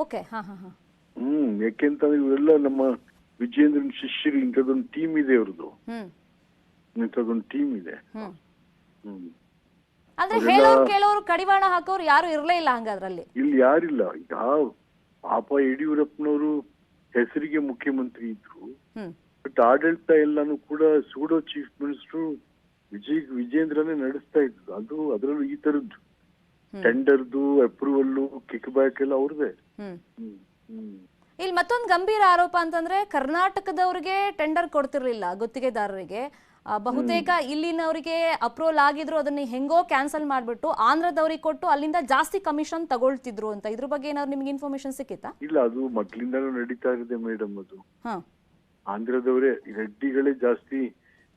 ಓಕೆ, ಯಾಕೆಂತಂದ್ರೆ ಇವರೆಲ್ಲ ನಮ್ಮ ವಿಜೇಂದ್ರನ್ ಶಿಷ್ಯರು. ಇಂಥದೊಂದು ಟೀಮ್ ಇದೆ ಅವ್ರದ್ದು, ಇಂಥದೊಂದು ಟೀಮ್ ಇದೆ. ಅಂದ್ರೆ ಹೇಳೋರು ಕೇಳೋರು ಕಡಿವಾಣ ಹಾಕೋರು ಯಾರು ಇರ್ಲೇ ಇಲ್ಲ ಹಂಗಾದ್ರಲ್ಲಿ? ಇಲ್ಲಿ ಯಾರಿಲ್ಲ. ಈಗ ಪಾಪ ಯಡಿಯೂರಪ್ಪನವರು ಹೆಸರಿಗೆ ಮುಖ್ಯಮಂತ್ರಿ ಇದ್ರು, ಬಟ್ ಆಡಳಿತ ಎಲ್ಲಾನು ಕೂಡ ಸೂಡೋ ಚೀಫ್ ಮಿನಿಸ್ಟರ್ ವಿಜೇಂದ್ರನೇ ನಡೆಸ್ತಾ ಇದ್ದು. ಅದು ಅದರಲ್ಲೂ ಈ ತರದ್ದು ಟೆಂಡರ್ದು ಅಪ್ರೂವಲ್ ಕಿಕ್ ಬ್ಯಾಕ್ ಎಲ್ಲ ಅವ್ರದೇ. ಇಲ್ಲಿ ಮತ್ತೊಂದು ಗಂಭೀರ ಆರೋಪ ಅಂತಂದ್ರೆ ಕರ್ನಾಟಕದವರಿಗೆ ಟೆಂಡರ್ ಕೊಡ್ತಿರ್ಲಿಲ್ಲ ಗುತ್ತಿಗೆದಾರರಿಗೆ. ಬಹುತೇಕ ಇಲ್ಲಿನವರಿಗೆ ಅಪ್ರೂವಲ್ ಆಗಿದ್ರು ಅದನ್ನ ಹೆಂಗೋ ಕ್ಯಾನ್ಸಲ್ ಮಾಡ್ಬಿಟ್ಟು ಆಂಧ್ರದವ್ರಿಗೆ ಕೊಟ್ಟು ಅಲ್ಲಿಂದ ಜಾಸ್ತಿ ಕಮಿಷನ್ ತಗೊಳ್ತಿದ್ರು ಅಂತ. ಇದ್ರ ಬಗ್ಗೆ ಏನಾದ್ರು ನಿಮ್ಗೆ ಇನ್ಫಾರ್ಮೇಶನ್ ಸಿಕ್ಕಿತ್ತಾ? ಇಲ್ಲ, ಅದು ಮೊದ್ಲಿಂದಾನು ನಡೀತಾ ಇದೆ ಮೇಡಮ್. ಅದು ಆಂಧ್ರದವರೇ, ರೆಡ್ಡಿಗಳೇ ಜಾಸ್ತಿ.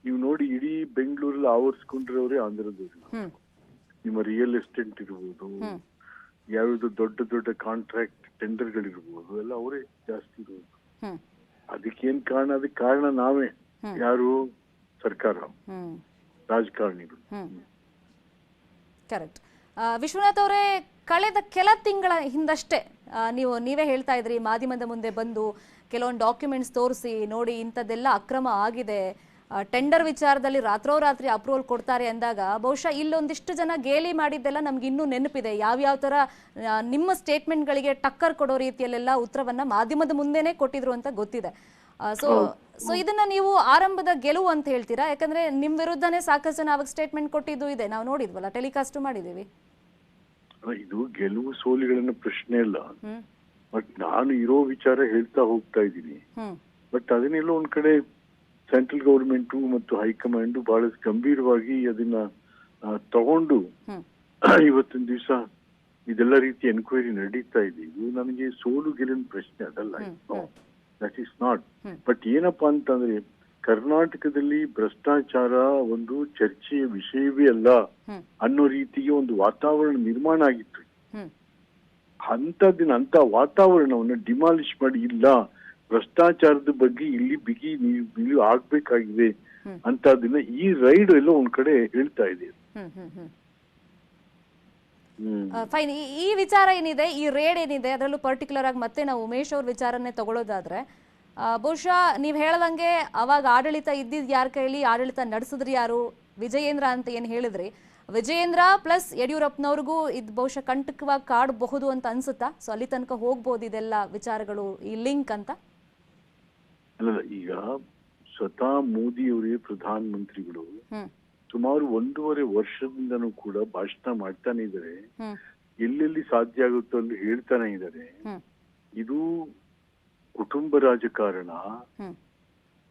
ನೀವು ನೋಡಿ, ಇಡೀ ಬೆಂಗಳೂರಲ್ಲಿ ಆವರಿಸ್ಕೊಂಡಿರೋರೇ ಆಂಧ್ರದವ್ರು. ನಿಮ್ಮ ರಿಯಲ್ ಎಸ್ಟೇಟ್ ಇರ್ಬೋದು, ಯಾವ್ದು ದೊಡ್ಡ ದೊಡ್ಡ ಕಾಂಟ್ರಾಕ್ಟ್ ಟೆಂಡರ್ಗಳಿರ್ಬೋದು, ಎಲ್ಲ ಅವರೇ ಜಾಸ್ತಿ ಇರೋದು. ಅದಕ್ಕೇನ್ ಕಾರಣ? ಅದಕ್ಕೆ ಕಾರಣ ನಾವೇ. ಯಾರು? ಸರ್ಕಾರ, ರಾಜಕಾರಣಿಗಳು. ಕರೆಕ್ಟ್. ವಿಶ್ವನಾಥ್ ಅವರೇ, ಕಳೆದ ಕೆಲ ತಿಂಗಳ ಹಿಂದಷ್ಟೇ ನೀವೇ ಹೇಳ್ತಾ ಇದ್ರಿ, ಮಾಧ್ಯಮದ ಮುಂದೆ ಬಂದು ಕೆಲವೊಂದು ಡಾಕ್ಯುಮೆಂಟ್ಸ್ ತೋರಿಸಿ, ನೋಡಿ ಇಂಥದ್ದೆಲ್ಲ ಅಕ್ರಮ ಆಗಿದೆ, ಟೆಂಡರ್ ವಿಚಾರದಲ್ಲಿ ರಾತ್ರೋರಾತ್ರಿ ಅಪ್ರೂವಲ್ ಕೊಡ್ತಾರೆ ಅಂದಾಗ ಬಹುಶಃ ಇಲ್ಲೊಂದಿಷ್ಟು ಜನ ಗೇಲಿ ಮಾಡಿದ್ದೆಲ್ಲ ನಮ್ಗೆ ಇನ್ನೂ ನೆನಪಿದೆ. ಯಾವ್ಯಾವ ಥರ ನಿಮ್ಮ ಸ್ಟೇಟ್ಮೆಂಟ್ಗಳಿಗೆ ಟಕ್ಕರ್ ಕೊಡೋ ರೀತಿಯಲ್ಲೆಲ್ಲ ಉತ್ತರವನ್ನ ಮಾಧ್ಯಮದ ಮುಂದೆನೇ ಕೊಟ್ಟಿದ್ರು ಅಂತ ಗೊತ್ತಿದೆ. ಸೊ ಇದನ್ನ ನೀವು ಆರಂಭದ ಗೆಲುವು ಅಂತ ಹೇಳ್ತೀರಾ? ಯಾಕಂದ್ರೆ ನಿಮ್ ವಿರುದ್ಧನೇ ಸಾಕಷ್ಟು ಜನ ಅವಾಗ ಸ್ಟೇಟ್ಮೆಂಟ್ ಕೊಟ್ಟಿದ್ದು ಇದೆ, ನಾವು ನೋಡಿದ್ವಲ್ಲ, ಟೆಲಿಕಾಸ್ಟ್ ಮಾಡಿದೀವಿ. ಇದು ಗೆಲುವು ಸೋಲಿಗಳನ್ನ ಪ್ರಶ್ನೆ ಇಲ್ಲ. ಬಟ್ ನಾನು ಇರೋ ವಿಚಾರ ಹೇಳ್ತಾ ಹೋಗ್ತಾ ಇದ್ದೀನಿ. ಬಟ್ ಅದನ್ನೆಲ್ಲ ಒಂದ್ ಕಡೆ ಸೆಂಟ್ರಲ್ ಗವರ್ಮೆಂಟ್ ಮತ್ತು ಹೈಕಮಾಂಡ್ ಬಹಳ ಗಂಭೀರವಾಗಿ ಅದನ್ನ ತಗೊಂಡು ಇವತ್ತಿನ ದಿವಸ ಇದೆಲ್ಲ ರೀತಿ ಎನ್ಕ್ವೈರಿ ನಡೀತಾ ಇದೆ. ಇದು ನನಗೆ ಸೋಲು ಗೆಲುವಿನ ಪ್ರಶ್ನೆ ಅದಲ್ಲ. That is not. ಬಟ್ ಏನಪ್ಪಾ ಅಂತಂದ್ರೆ, ಕರ್ನಾಟಕದಲ್ಲಿ ಭ್ರಷ್ಟಾಚಾರ ಒಂದು ಚರ್ಚೆಯ ವಿಷಯವೇ ಅಲ್ಲ ಅನ್ನೋ ರೀತಿಗೆ ಒಂದು ವಾತಾವರಣ ನಿರ್ಮಾಣ ಆಗಿತ್ತು. ಅಂತ ವಾತಾವರಣವನ್ನು ಡಿಮಾಲಿಷ್ ಮಾಡಿ, ಇಲ್ಲ ಭ್ರಷ್ಟಾಚಾರದ ಬಗ್ಗೆ ಇಲ್ಲಿ ಬಿಗಿ ನೀರು ಆಗ್ಬೇಕಾಗಿದೆ ಅಂತ ಅದನ್ನ ಈ ರೈಡ್ ಎಲ್ಲ ಒಂದ್ ಕಡೆ ಹೇಳ್ತಾ ಇದೆ. ಫೈನ್. ಈ ವಿಚಾರ ಏನಿದೆ, ಈ ರೇಡ್ ಏನಿದೆ, ಅದರಲ್ಲೂ ಪರ್ಟಿಕ್ಯುಲರ್ ಆಗಿ ಮತ್ತೆ ನಾವು ಉಮೇಶ್ ಅವ್ರ ವಿಚಾರನೇ ತಗೊಳ್ಳೋದಾದ್ರೆ, ಬಹುಶಃ ನೀವ್ ಹೇಳದಂಗೆ ಅವಾಗ ಆಡಳಿತ ಇದ್ದಿದ್ ಯಾರ ಕೈಲಿ, ಆಡಳಿತ ನಡೆಸಿದ್ರಿ ಯಾರು? ವಿಜಯೇಂದ್ರ ಅಂತ ಏನ್ ಹೇಳಿದ್ರಿ, ವಿಜಯೇಂದ್ರ ಪ್ಲಸ್ ಯಡಿಯೂರಪ್ಪನವ್ರಿಗೂ ಇದು ಬಹುಶಃ ಕಂಟಕವಾಗಿ ಕಾಡಬಹುದು ಅಂತ ಅನ್ಸುತ್ತಾ? ಸೊ ಅಲ್ಲಿ ತನಕ ಹೋಗ್ಬೋದು ಇದೆಲ್ಲ ವಿಚಾರಗಳು, ಈ ಲಿಂಕ್ ಅಂತ? ಅಲ್ಲ, ಈಗ ಸ್ವತಃ ಮೋದಿಯವರೇ ಪ್ರಧಾನ ಮಂತ್ರಿಗಳು ಸುಮಾರು 1.5 ವರ್ಷದಿಂದನೂ ಕೂಡ ಭಾಷಣ ಮಾಡ್ತಾನೆ ಇದ್ದಾರೆ. ಎಲ್ಲೆಲ್ಲಿ ಸಾಧ್ಯ ಆಗುತ್ತೋ ಅಲ್ಲಿ ಹೇಳ್ತಾನೆ ಇದ್ದಾರೆ. ಇದು ಕುಟುಂಬ ರಾಜಕಾರಣ,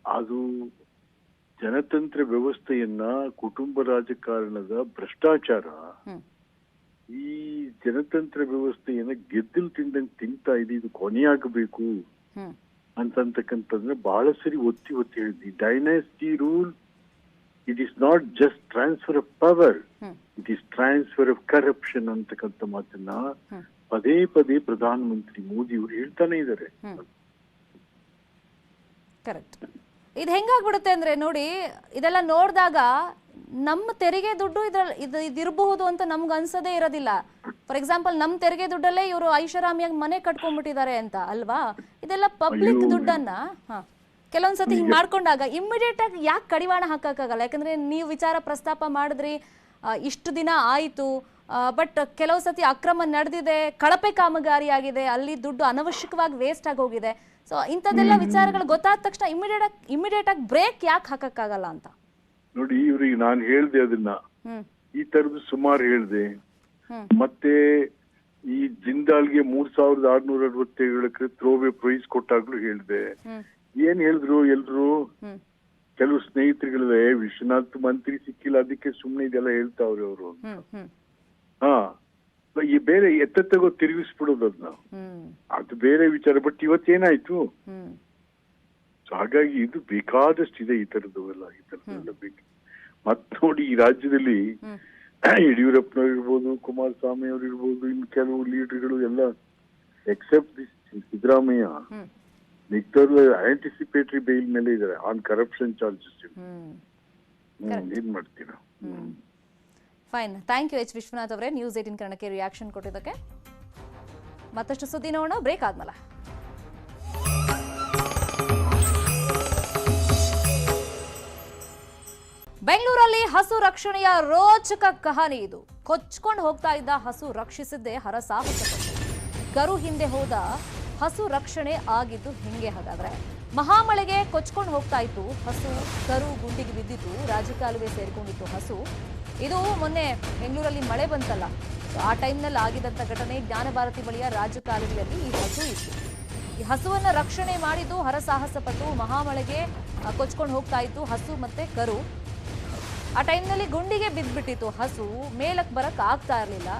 ಅದು ಜನತಂತ್ರ ವ್ಯವಸ್ಥೆಯನ್ನ, ಕುಟುಂಬ ರಾಜಕಾರಣದ ಭ್ರಷ್ಟಾಚಾರ, ಈ ಜನತಂತ್ರ ವ್ಯವಸ್ಥೆಯನ್ನ ಗೆದ್ದಲು ತಿಂದಂಗೆ ತಿಂತಾ ಇದೆ. ಇದು ಕೊನೆಯಾಗಬೇಕು ಅಂತಕ್ಕಂಥದ್ದನ್ನ ಬಹಳ ಸರಿ ಒತ್ತಿ ಹೇಳಿದ್ವಿ. Dynasty rule, it is not just transfer of power, it is transfer of corruption ಅಂತಕ್ಕಂಥ ಮಾತನ್ನ ಪದೇ ಪದೇ ಪ್ರಧಾನ ಮಂತ್ರಿ ಮೋದಿ ಅವರು ಹೇಳ್ತಾನೆ ಇದ್ದಾರೆ. ಕರೆಕ್ಟ್. ಇದು ಹೆಂಗಾಗ್ಬಿಡುತ್ತೆ ಅಂದ್ರೆ ನೋಡಿ, ಇದೆಲ್ಲ ನೋಡಿದಾಗ ನಮ್ಮ ತೆರಿಗೆ ದುಡ್ಡು ಇದಿರಬಹುದು ಅಂತ ನಮ್ಗೆ ಅನ್ಸದೇ ಇರೋದಿಲ್ಲ. ಫಾರ್ ಎಕ್ಸಾಂಪಲ್, ನಮ್ಮ ತೆರಿಗೆ ದುಡ್ಡಲ್ಲೇ ಇವರು ಐಷಾರಾಮಿಯಾಗಿ ಮನೆ ಕಟ್ಕೊಂಡ್ಬಿಟ್ಟಿದ್ದಾರೆ ಅಂತ ಅಲ್ವಾ? ಇದೆಲ್ಲ ಪಬ್ಲಿಕ್ ದುಡ್ಡನ್ನ ಕೆಲವೊಂದ್ಸತಿ ಹಿಂಗ್ ಮಾಡ್ಕೊಂಡಾಗ ಇಮ್ಮಿಡಿಯೇಟ್ ಆಗಿ ಯಾಕೆ ಕಡಿವಾಣ ಹಾಕಕ್ಕಾಗಲ್ಲ? ಯಾಕಂದ್ರೆ ನೀವು ವಿಚಾರ ಪ್ರಸ್ತಾಪ ಮಾಡಿದ್ರಿ, ಇಷ್ಟು ದಿನ ಆಯ್ತು, ಬಟ್ ಕೆಲವು ಸತಿ ಅಕ್ರಮ ನಡೆದಿದೆ, ಕಳಪೆ ಕಾಮಗಾರಿ ಆಗಿದೆ, ಅಲ್ಲಿ ದುಡ್ಡು ಅನವಶ್ಯಕವಾಗಿ ವೇಸ್ಟ್ ಆಗಿ ಹೋಗಿದೆ. ಸೊ ಇಂಥದ್ದೆಲ್ಲ ವಿಚಾರಗಳು ಗೊತ್ತಾದ ತಕ್ಷಣ ಇಮಿಡಿಯೇಟ್ ಆಗಿ ಬ್ರೇಕ್ ಯಾಕೆ ಹಾಕಕ್ಕಾಗಲ್ಲ ಅಂತ ನೋಡಿ. ಇವ್ರಿಗೆ ನಾನು ಹೇಳ್ದೆ ಅದನ್ನ, ಈ ತರದ್ದು ಸುಮಾರು ಹೇಳ್ದೆ. ಮತ್ತೆ ಈ ಜಿಂದಾಲ್ಗೆ 3667 ಥ್ರೋವೇ ಪ್ರೈಸ್ ಕೊಟ್ಟಾಗ್ಲೂ ಹೇಳ್ದೆ. ಏನ್ ಹೇಳಿದ್ರು ಎಲ್ರು? ಕೆಲವು ಸ್ನೇಹಿತರುಗಳಿವೆ, ವಿಶ್ವನಾಥ್ ಮಂತ್ರಿ ಸಿಕ್ಕಿಲ್ಲ ಅದಕ್ಕೆ ಸುಮ್ನೆ ಇದೆಲ್ಲ ಹೇಳ್ತಾವ್ರೆ ಅವರು. ಈ ಬೇರೆ ಎತ್ತಗೋ ತಿರುಗಿಸ್ಬಿಡೋದು ಅದನ್ನ, ಅದು ಬೇರೆ ವಿಚಾರ. ಬಟ್ ಇವತ್ತೇನಾಯ್ತು? ಹಾಗಾಗಿ ಇದು ಬೇಕಾದಷ್ಟು ಇದೆ ಈ ತರದವೆಲ್ಲ ಬೇಕು. ಮತ್ ನೋಡಿ, ಈ ರಾಜ್ಯದಲ್ಲಿ ಯಡಿಯೂರಪ್ಪನವ್ರು ಇರ್ಬೋದು, ಕುಮಾರಸ್ವಾಮಿ ಅವ್ರು ಇರ್ಬೋದು, ಇನ್ನು ಕೆಲವು ಲೀಡರ್ಗಳು ಎಲ್ಲ ಎಕ್ಸೆಪ್ಟ್ ಸಿದ್ದರಾಮಯ್ಯ ಮಿಕ್ದವ್ರು ಆಂಟಿಸಿಪೇಟರಿ ಬೇಲ್ ಮೇಲೆ ಇದಾರೆ ಆನ್ ಕರಪ್ಷನ್ ಚಾರ್ಜಸ್. ಏನ್ ಮಾಡ್ತೀರಾ? Fine. Thank U H Vishwanath ಅವರೇ, ನ್ಯೂಸ್ 18 ಕನ್ನಡಕ್ಕೆ ರಿಯಾಕ್ಷನ್ ಕೊಟ್ಟಿದ್ದಕ್ಕೆ. ಮತ್ತಷ್ಟು ಸುದ್ದಿ ನೋಡೋಣ ಬ್ರೇಕ್ ಆದ್ಮೇಲೆ. ಬೆಂಗಳೂರಲ್ಲಿ ಹಸು ರಕ್ಷಣೆಯ ರೋಚಕ ಕಹಾನಿ ಇದು. ಕೊಚ್ಕೊಂಡು ಹೋಗ್ತಾ ಇದ್ದ ಹಸು ರಕ್ಷಿಸಿದ್ದೇ ಹರಸಾಹಸ. ಕರು ಹಿಂದೆ ಹೋದ ಹಸು ರಕ್ಷಣೆ ಆಗಿದ್ದು ಹೆಂಗೆ ಹಾಗಾದ್ರೆ? ಮಹಾಮಳೆಗೆ ಕೊಚ್ಕೊಂಡು ಹೋಗ್ತಾ ಇತ್ತು ಹಸು, ಕರು ಗುಂಡಿಗೆ ಬಿದ್ದಿತ್ತು, ರಾಜಕಾಲುವೆ ಸೇರಿಕೊಂಡಿತ್ತು ಹಸು. ಇದು ಮೊನ್ನೆ ಬೆಂಗಳೂರಲ್ಲಿ ಮಳೆ ಬಂತಲ್ಲ, ಆ ಟೈಮ್ನಲ್ಲಿ ಆಗಿದ್ದಂಥ ಘಟನೆ. ಜ್ಞಾನಭಾರತಿ ಬಳಿಯ ರಾಜಕಾಲುವೆಯಲ್ಲಿ ಈ ಹಸು ಇತ್ತು. ಈ ಹಸುವನ್ನ ರಕ್ಷಣೆ ಮಾಡಿದ್ದು ಹರಸಾಹಸ ಪಟ್ಟು ಮಹಾಮಳೆಗೆ ಕೊಚ್ಕೊಂಡು ಹೋಗ್ತಾ ಇತ್ತು ಹಸು ಮತ್ತೆ ಕರು. ಆ ಟೈಮ್ನಲ್ಲಿ ಗುಂಡಿಗೆ ಬಿದ್ದ್ಬಿಟ್ಟಿತ್ತು ಹಸು, ಮೇಲಕ್ಕೆ ಬರಕ್ ಆಗ್ತಾ ಇರಲಿಲ್ಲ.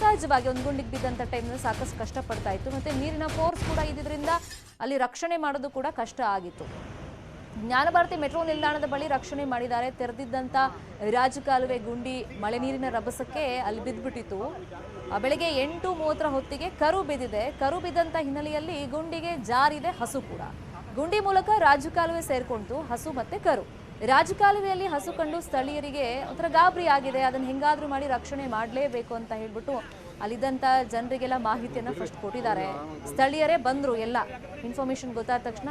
ಸಹಜವಾಗಿ ಒಂದು ಗುಂಡಿಗೆ ಬಿದ್ದಂಥ ಟೈಮ್ನಲ್ಲಿ ಸಾಕಷ್ಟು ಕಷ್ಟಪಡ್ತಾ ಇತ್ತು. ಮತ್ತೆ ನೀರಿನ ಫೋರ್ಸ್ ಕೂಡ ಇದ್ದಿದ್ರಿಂದ ಅಲ್ಲಿ ರಕ್ಷಣೆ ಮಾಡೋದು ಕೂಡ ಕಷ್ಟ ಆಗಿತ್ತು. ಜ್ಞಾನಭಾರತಿ ಮೆಟ್ರೋ ನಿಲ್ದಾಣದ ಬಳಿ ರಕ್ಷಣೆ ಮಾಡಿದ್ದಾರೆ. ತೆರೆದಿದ್ದಂಥ ರಾಜಕಾಲುವೆ ಗುಂಡಿ ಮಳೆ ನೀರಿನ ರಭಸಕ್ಕೆ ಅಲ್ಲಿ ಬಿದ್ದುಬಿಟ್ಟಿತ್ತು. ಬೆಳಗ್ಗೆ 8:30 ಹೊತ್ತಿಗೆ ಕರು ಬಿದ್ದಿದೆ. ಕರು ಬಿದ್ದಂಥ ಹಿನ್ನೆಲೆಯಲ್ಲಿ ಗುಂಡಿಗೆ ಜಾರಿದೆ ಹಸು ಕೂಡ. ಗುಂಡಿ ಮೂಲಕ ರಾಜಕಾಲುವೆ ಸೇರ್ಕೊಂತು ಹಸು ಮತ್ತೆ ಕರು. ರಾಜಕಾಲುವೆಯಲ್ಲಿ ಹಸು ಕಂಡು ಸ್ಥಳೀಯರಿಗೆ ಒಂಥರ ಗಾಬರಿ ಆಗಿದೆ. ಅದನ್ನು ಹೆಂಗಾದ್ರೂ ಮಾಡಿ ರಕ್ಷಣೆ ಮಾಡಲೇಬೇಕು ಅಂತ ಹೇಳ್ಬಿಟ್ಟು ಅಲ್ಲಿದ್ದಂಥ ಜನರಿಗೆಲ್ಲ ಮಾಹಿತಿಯನ್ನು ಫಸ್ಟ್ ಕೊಟ್ಟಿದ್ದಾರೆ. ಸ್ಥಳೀಯರೇ ಬಂದರು, ಎಲ್ಲ ಇನ್ಫಾರ್ಮೇಷನ್ ಗೊತ್ತಾದ ತಕ್ಷಣ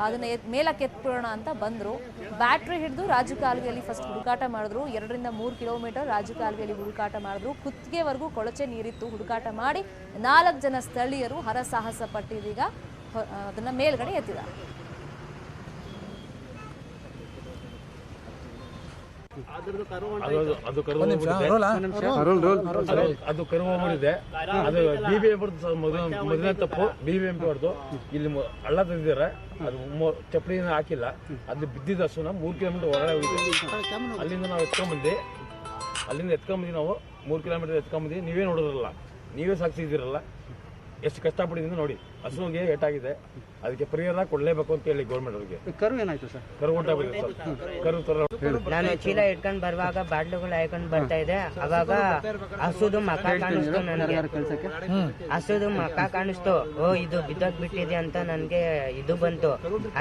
ಅದನ್ನ ಮೇಲಕ್ಕೆ ಎತ್ಬಿಡೋಣ ಅಂತ ಬಂದರು. ಬ್ಯಾಟ್ರಿ ಹಿಡಿದು ರಾಜಕಾಲುವೆಯಲ್ಲಿ ಫಸ್ಟ್ ಹುಡುಕಾಟ ಮಾಡಿದ್ರು. 2 ರಿಂದ 3 ಕಿಲೋಮೀಟರ್ ರಾಜಕಾಲುವೆಯಲ್ಲಿ ಹುಡುಕಾಟ ಮಾಡಿದ್ರು. ಕುತ್ತಿಗೆವರೆಗೂ ಕೊಳಚೆ ನೀರಿತ್ತು. ಹುಡುಕಾಟ ಮಾಡಿ 4 ಜನ ಸ್ಥಳೀಯರು ಹರಸಾಹಸ ಪಟ್ಟಿದೀಗ ಅದನ್ನ ಮೇಲ್ಗಡೆ ಎತ್ತಿದ್ದಾರೆ. ಅದು ಕರು ಹೋಗ್ಬಿಟ್ಟಿದೆ. ಅದು BBMP ಮೊದಲನೇ ತಪ್ಪು, BBMP ಹೊಡೆದು ಇಲ್ಲಿ ಹಳ್ಳ ತಂದಿದ್ದಾರೆ. ಅದು ಚಪ್ಪಡಿನ ಹಾಕಿಲ್ಲ. ಅದು ಬಿದ್ದಿದ್ದ ಹಸುನ 3 ಕಿಲೋಮೀಟರ್ ಹೊರಗಡೆ ಹೋಗಿದ್ದೆ. ಅಲ್ಲಿಂದ ನಾವು ಎತ್ಕೊಂಡ್ಬಂದು ನಾವು 3 ಕಿಲೋಮೀಟರ್ ಎತ್ಕೊಂಡ್ಬಂದು. ನೀವೇ ನೋಡೋದ್ರಲ್ಲ, ನೀವೇ ಸಾಕ್ಷಿದ್ದೀರಲ್ಲ ಎಷ್ಟು ಕಷ್ಟಪಟ್ಟಿದ್ದೀನಿ ನೋಡಿ. ಹಸುವಿಗೆ ಏಟಾಗಿದೆ, ಅದಕ್ಕೆ ಪರಿಹಾರ ಕೊಡಲೇಬೇಕು ಅಂತ ಹೇಳಿ ಗೌರ್ಮೆಂಟ್ ಅವ್ರಿಗೆ. ಕರು ಏನಾಯ್ತು ಸರ್? ಕರು ಹೊಂಟಾಗಿದೆ ಸರ್. ಕರು ನಾನು ಚೀಲ ಇಟ್ಕೊಂಡು ಬರುವಾಗ ಬಾಟ್ಲುಗಳು ಹಾಕೊಂಡು ಬರ್ತಾ ಇದೆ. ಅವಾಗ ಹಸುದು ಮಕ ಕಾಣಿಸ್ತು ನನಗೆ. ಹಸುದು ಮಕ ಕಾಣಿಸ್ತು. ಓ ಇದು ಬಿದ್ದೋಗ್ ಬಿಟ್ಟಿದೆ ಅಂತ ನನ್ಗೆ ಇದು ಬಂತು.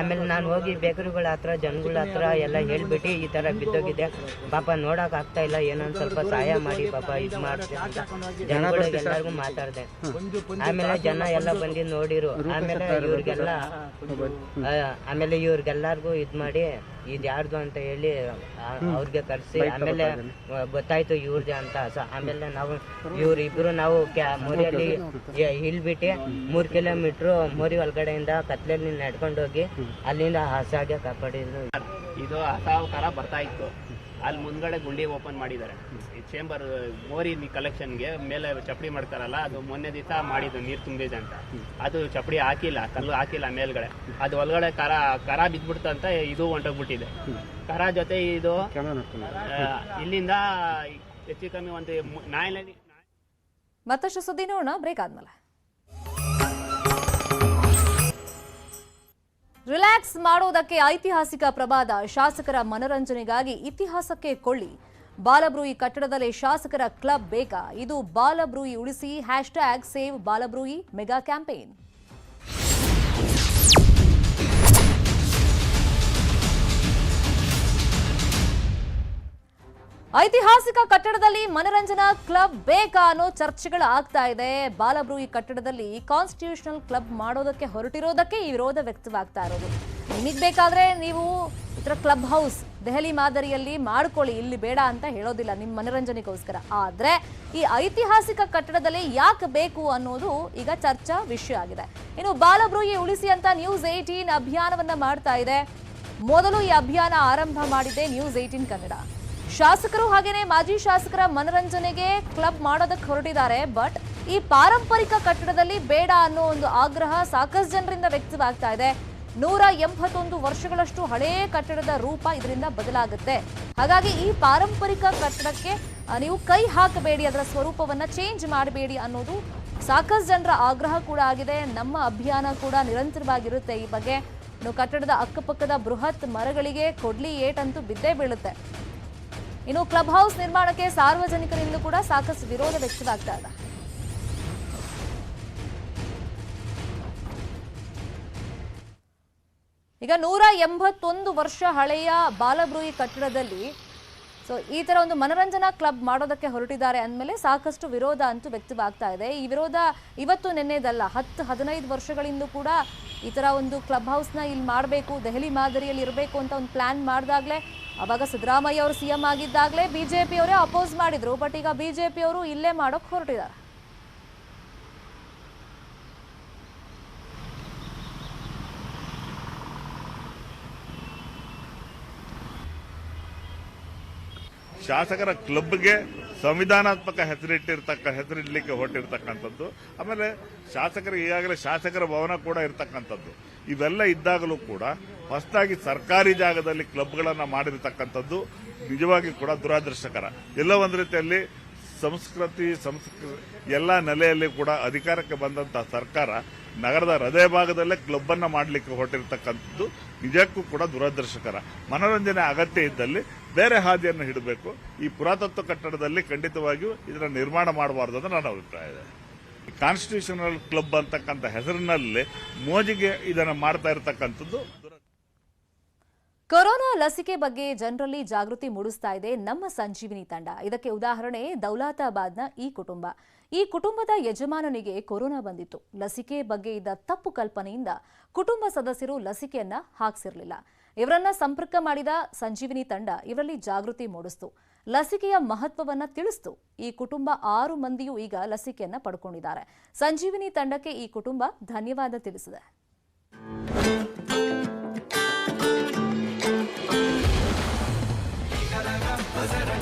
ಆಮೇಲೆ ನಾನು ಹೋಗಿ ಬೇಕರಿಗಳ ಹತ್ರ ಜನಗಳ ಹತ್ರ ಎಲ್ಲ ಹೇಳ್ಬಿಟ್ಟು ಈ ತರ ಬಿದ್ದೋಗಿದೆ ಪಾಪ, ನೋಡಕ್ ಆಗ್ತಾ ಇಲ್ಲ, ಏನೊಂದ್ ಸ್ವಲ್ಪ ಸಹಾಯ ಮಾಡಿ ಪಾಪ ಇದು ಮಾಡ್ತೀನಿ ಅಂತ ಜನಗಳಿಗೆ ಎಲ್ಲರಿಗೂ ಮಾತಾಡ್ದೆ. ಆಮೇಲೆ ಜನ ಎಲ್ಲ ಬಂದು ನೋಡಿರು. ಆಮೇಲೆ ಇವ್ರಿಗೆಲ್ಲರಿಗೂ ಇದ್ ಮಾಡಿ ಇದ್ ಯಾರ್ದು ಅಂತ ಹೇಳಿ ಅವ್ರಿಗೆ ಕರ್ಸಿ ಆಮೇಲೆ ಗೊತ್ತಾಯ್ತು ಇವ್ರದೇ ಅಂತ. ಆಮೇಲೆ ನಾವು ಇವ್ರಿಬ್ರು ನಾವು ಮೋರಿಯಲ್ಲಿ ಇಳ್ಬಿಟ್ಟು 3 ಕಿಲೋಮೀಟರ್ ಮೋರಿ ಒಳಗಡೆಯಿಂದ ಕತ್ಲಲ್ಲಿ ನಡ್ಕೊಂಡು ಹೋಗಿ ಅಲ್ಲಿಂದ ಹಸಾಗೆ ಕಾಪಾಡಿದ್ರು. ಇದು ಹಸಾವ್ ತರ ಬರ್ತಾ ಇತ್ತು. ಅಲ್ಲಿ ಮುಂದ್ಗಡೆ ಗುಂಡಿ ಓಪನ್ ಮಾಡಿದ್ದಾರೆ. ಚೇಂಬರ್ ಮೋರಿ ಕಲೆಕ್ಷನ್ಗೆ ಮೇಲೆ ಚಪ್ಪಡಿ ಮಾಡ್ತಾರಲ್ಲ, ಅದು ಮೊನ್ನೆ ದಿವಸ ಮಾಡಿದ್ದು ನೀರು ತುಂಬಿದೆ ಅಂತ. ಅದು ಚಪ್ಪಡಿ ಹಾಕಿಲ್ಲ, ಕಲ್ಲು ಹಾಕಿಲ್ಲ ಮೇಲ್ಗಡೆ. ಅದು ಒಳಗಡೆ ಕರ ಬಿದ್ದ್ಬಿಡ್ತಂತ ಇದು ಹೊಂಟೋಗ್ಬಿಟ್ಟಿದೆ. ಕರ ಜೊತೆ ಇದು ಇಲ್ಲಿಂದ ಹೆಚ್ಚು ಕಮ್ಮಿ ಒಂದು ನಾಯಿನಲ್ಲಿ. ಮತ್ತಷ್ಟು ಸುದ್ದಿ ನೋಡೋಣ ಬ್ರೇಕ್ ಆದ್ಮೇಲೆ. ರಿಲ್ಯಾಕ್ಸ್ ಮಾಡೋದಕ್ಕೆ ಐತಿಹಾಸಿಕ ಪ್ರಭಾದ, ಶಾಸಕರ ಮನರಂಜನೆಗಾಗಿ ಇತಿಹಾಸಕ್ಕೆ ಕೊಳ್ಳಿ. ಬಾಲಬ್ರೂಯಿ ಕಟ್ಟಡದಲ್ಲಿ ಶಾಸಕರ ಕ್ಲಬ್ ಬೇಕಾ? ಇದು ಬಾಲಬ್ರೂಯಿ ಉಳಿಸಿ #ಸೇವ್ ಬಾಲಬ್ರೂಯಿ ಮೆಗಾ ಕ್ಯಾಂಪೇನ್. ಐತಿಹಾಸಿಕ ಕಟ್ಟಡದಲ್ಲಿ ಮನರಂಜನಾ ಕ್ಲಬ್ ಬೇಕಾ ಅನ್ನೋ ಚರ್ಚೆಗಳು ಆಗ್ತಾ ಇದೆ. ಬಾಲಬ್ರೂಯಿ ಕಟ್ಟಡದಲ್ಲಿ ಕಾನ್ಸ್ಟಿಟ್ಯೂಷನಲ್ ಕ್ಲಬ್ ಮಾಡೋದಕ್ಕೆ ಹೊರಟಿರೋದಕ್ಕೆ ಈ ವಿರೋಧ ವ್ಯಕ್ತವಾಗ್ತಾ ಇರೋದು. ನಿಮಗೆ ಬೇಕಾದ್ರೆ ನೀವು ಇತರ ಕ್ಲಬ್ ಹೌಸ್ ದೆಹಲಿ ಮಾದರಿಯಲ್ಲಿ ಮಾಡ್ಕೊಳ್ಳಿ, ಇಲ್ಲಿ ಬೇಡ ಅಂತ ಹೇಳೋದಿಲ್ಲ ನಿಮ್ಮ ಮನರಂಜನೆಗೋಸ್ಕರ. ಆದ್ರೆ ಈ ಐತಿಹಾಸಿಕ ಕಟ್ಟಡದಲ್ಲಿ ಯಾಕೆ ಬೇಕು ಅನ್ನೋದು ಈಗ ಚರ್ಚಾ ವಿಷಯ ಆಗಿದೆ. ಇನ್ನು ಬಾಲಬ್ರೂಯಿ ಉಳಿಸಿ ಅಂತ ನ್ಯೂಸ್ 18 ಅಭಿಯಾನವನ್ನ ಮಾಡ್ತಾ ಇದೆ. ಮೊದಲು ಈ ಅಭಿಯಾನ ಆರಂಭ ಮಾಡಿದೆ ನ್ಯೂಸ್ 18 ಕನ್ನಡ. ಶಾಸಕರು ಹಾಗೇನೆ ಮಾಜಿ ಶಾಸಕರ ಮನರಂಜನೆಗೆ ಕ್ಲಬ್ ಮಾಡೋದಕ್ಕೆ ಹೊರಟಿದ್ದಾರೆ. ಬಟ್ ಈ ಪಾರಂಪರಿಕ ಕಟ್ಟಡದಲ್ಲಿ ಬೇಡ ಅನ್ನೋ ಒಂದು ಆಗ್ರಹ ಸಾಕಷ್ಟು ಜನರಿಂದ ವ್ಯಕ್ತವಾಗ್ತಾ ಇದೆ. 181 ವರ್ಷಗಳಷ್ಟು ಹಳೆಯ ಕಟ್ಟಡದ ರೂಪ ಇದರಿಂದ ಬದಲಾಗುತ್ತೆ. ಹಾಗಾಗಿ ಈ ಪಾರಂಪರಿಕ ಕಟ್ಟಡಕ್ಕೆ ನೀವು ಕೈ ಹಾಕಬೇಡಿ, ಅದರ ಸ್ವರೂಪವನ್ನ ಚೇಂಜ್ ಮಾಡಬೇಡಿ ಅನ್ನೋದು ಸಾಕಷ್ಟು ಜನರ ಆಗ್ರಹ ಕೂಡ ಆಗಿದೆ. ನಮ್ಮ ಅಭಿಯಾನ ಕೂಡ ನಿರಂತರವಾಗಿರುತ್ತೆ ಈ ಬಗ್ಗೆ. ಇನ್ನು ಕಟ್ಟಡದ ಅಕ್ಕಪಕ್ಕದ ಬೃಹತ್ ಮರಗಳಿಗೆ ಕೊಡ್ಲಿ ಏಟಂತೂ ಬಿದ್ದೇ ಬೀಳುತ್ತೆ. ಇನ್ನು ಕ್ಲಬ್ ಹೌಸ್ ನಿರ್ಮಾಣಕ್ಕೆ ಸಾರ್ವಜನಿಕರಿಂದ ಕೂಡ ಸಾಕಷ್ಟು ವಿರೋಧ ವ್ಯಕ್ತವಾಗ್ತಾ ಇದೆ. ಈಗ 181 ವರ್ಷ ಹಳೆಯ ಬಾಲಬ್ರೂಯಿ ಕಟ್ಟಡದಲ್ಲಿ ಈ ತರ ಒಂದು ಮನರಂಜನಾ ಕ್ಲಬ್ ಮಾಡೋದಕ್ಕೆ ಹೊರಟಿದ್ದಾರೆ ಅಂದಮೇಲೆ ಸಾಕಷ್ಟು ವಿರೋಧ ಅಂತೂ ವ್ಯಕ್ತವಾಗ್ತಾ ಇದೆ. ಈ ವಿರೋಧ ಇವತ್ತು ನಿನ್ನೆದಲ್ಲ, 10-15 ವರ್ಷಗಳಿಂದ ಕೂಡ ಈ ತರ ಒಂದು ಕ್ಲಬ್ ಹೌಸ್ನ ಇಲ್ಲಿ ಮಾಡಬೇಕು, ದೆಹಲಿ ಮಾದರಿಯಲ್ಲಿ ಇರಬೇಕು ಅಂತ ಒಂದು ಪ್ಲಾನ್ ಮಾಡಿದಾಗಲೇ, ಅವಾಗ ಸಿದ್ದರಾಮಯ್ಯ ಅವರು CM ಆಗಿದ್ದಾಗಲೇ ಬಿಜೆಪಿ ಅವರೇ ಅಪೋಸ್ ಮಾಡಿದ್ರು. ಬಟ್ ಈಗ ಬಿಜೆಪಿ ಅವರು ಇಲ್ಲೇ ಮಾಡೋಕೆ ಹೊರಟಿದ್ದಾರೆ. ಶಾಸಕರ ಕ್ಲಬ್ಗೆ ಸಂವಿಧಾನಾತ್ಮಕ ಹೆಸರಿಡ್ಲಿಕ್ಕೆ ಹೊರಟಿರ್ತಕ್ಕಂಥದ್ದು. ಆಮೇಲೆ ಶಾಸಕರಿಗೆ ಈಗಾಗಲೇ ಶಾಸಕರ ಭವನ ಕೂಡ ಇರತಕ್ಕಂಥದ್ದು. ಇವೆಲ್ಲ ಇದ್ದಾಗಲೂ ಕೂಡ ಹೊಸದಾಗಿ ಸರ್ಕಾರಿ ಜಾಗದಲ್ಲಿ ಕ್ಲಬ್ಗಳನ್ನು ಮಾಡಿರ್ತಕ್ಕಂಥದ್ದು ನಿಜವಾಗಿ ಕೂಡ ದುರಾದೃಷ್ಟಕರ. ಎಲ್ಲ ಒಂದು ರೀತಿಯಲ್ಲಿ ಸಂಸ್ಕೃತಿ ಎಲ್ಲ ನೆಲೆಯಲ್ಲಿ ಕೂಡ ಅಧಿಕಾರಕ್ಕೆ ಬಂದಂತಹ ಸರ್ಕಾರ ನಗರದ ಹೃದಯ ಭಾಗದಲ್ಲೇ ಕ್ಲಬ್ ಅನ್ನ ಮಾಡಲಿಕ್ಕೆ ಹೊರಟಿರ್ತಕ್ಕಂಥದ್ದು ನಿಜಕ್ಕೂ ಕೂಡ ದುರದೃಷ್ಟಕರ. ಮನೋರಂಜನೆ ಅಗತ್ಯ ಇದ್ದಲ್ಲಿ ಬೇರೆ ಹಾದಿಯನ್ನು ಹಿಡಬೇಕು. ಈ ಪುರಾತತ್ವ ಕಟ್ಟಡದಲ್ಲಿ ಖಂಡಿತವಾಗಿಯೂ ಇದರ ನಿರ್ಮಾಣ ಮಾಡಬಾರದು ಅಂತ ನನ್ನ ಅಭಿಪ್ರಾಯ ಇದೆ. ಕಾನ್ಸ್ಟಿಟ್ಯೂಷನಲ್ ಕ್ಲಬ್ ಅಂತಕ್ಕಂಥ ಹೆಸರಿನಲ್ಲಿ ಮೋಜಿಗೆ ಇದನ್ನು ಮಾಡ್ತಾ ಇರತಕ್ಕಂಥದ್ದು. ಕೊರೋನಾ ಲಸಿಕೆ ಬಗ್ಗೆ ಜನರಲ್ಲಿ ಜಾಗೃತಿ ಮೂಡಿಸ್ತಾ ಇದೆ ನಮ್ಮ ಸಂಜೀವಿನಿ ತಂಡ. ಇದಕ್ಕೆ ಉದಾಹರಣೆ ದೌಲತಾಬಾದ್ನ ಈ ಕುಟುಂಬದ ಯಜಮಾನನಿಗೆ ಕೊರೋನಾ ಬಂದಿತ್ತು. ಲಸಿಕೆ ಬಗ್ಗೆ ಇದ್ದ ತಪ್ಪು ಕಲ್ಪನೆಯಿಂದ ಕುಟುಂಬ ಸದಸ್ಯರು ಲಸಿಕೆಯನ್ನ ಹಾಕಿಸಿರಲಿಲ್ಲ. ಇವರನ್ನ ಸಂಪರ್ಕ ಮಾಡಿದ ಸಂಜೀವಿನಿ ತಂಡ ಇವರಲ್ಲಿ ಜಾಗೃತಿ ಮೂಡಿಸಿತು, ಲಸಿಕೆಯ ಮಹತ್ವವನ್ನ ತಿಳಿಸಿತು. ಈ ಕುಟುಂಬ 6 ಮಂದಿಯೂ ಈಗ ಲಸಿಕೆಯನ್ನ ಪಡ್ಕೊಂಡಿದ್ದಾರೆ. ಸಂಜೀವಿನಿ ತಂಡಕ್ಕೆ ಈ ಕುಟುಂಬ ಧನ್ಯವಾದ ತಿಳಿಸಿದೆ.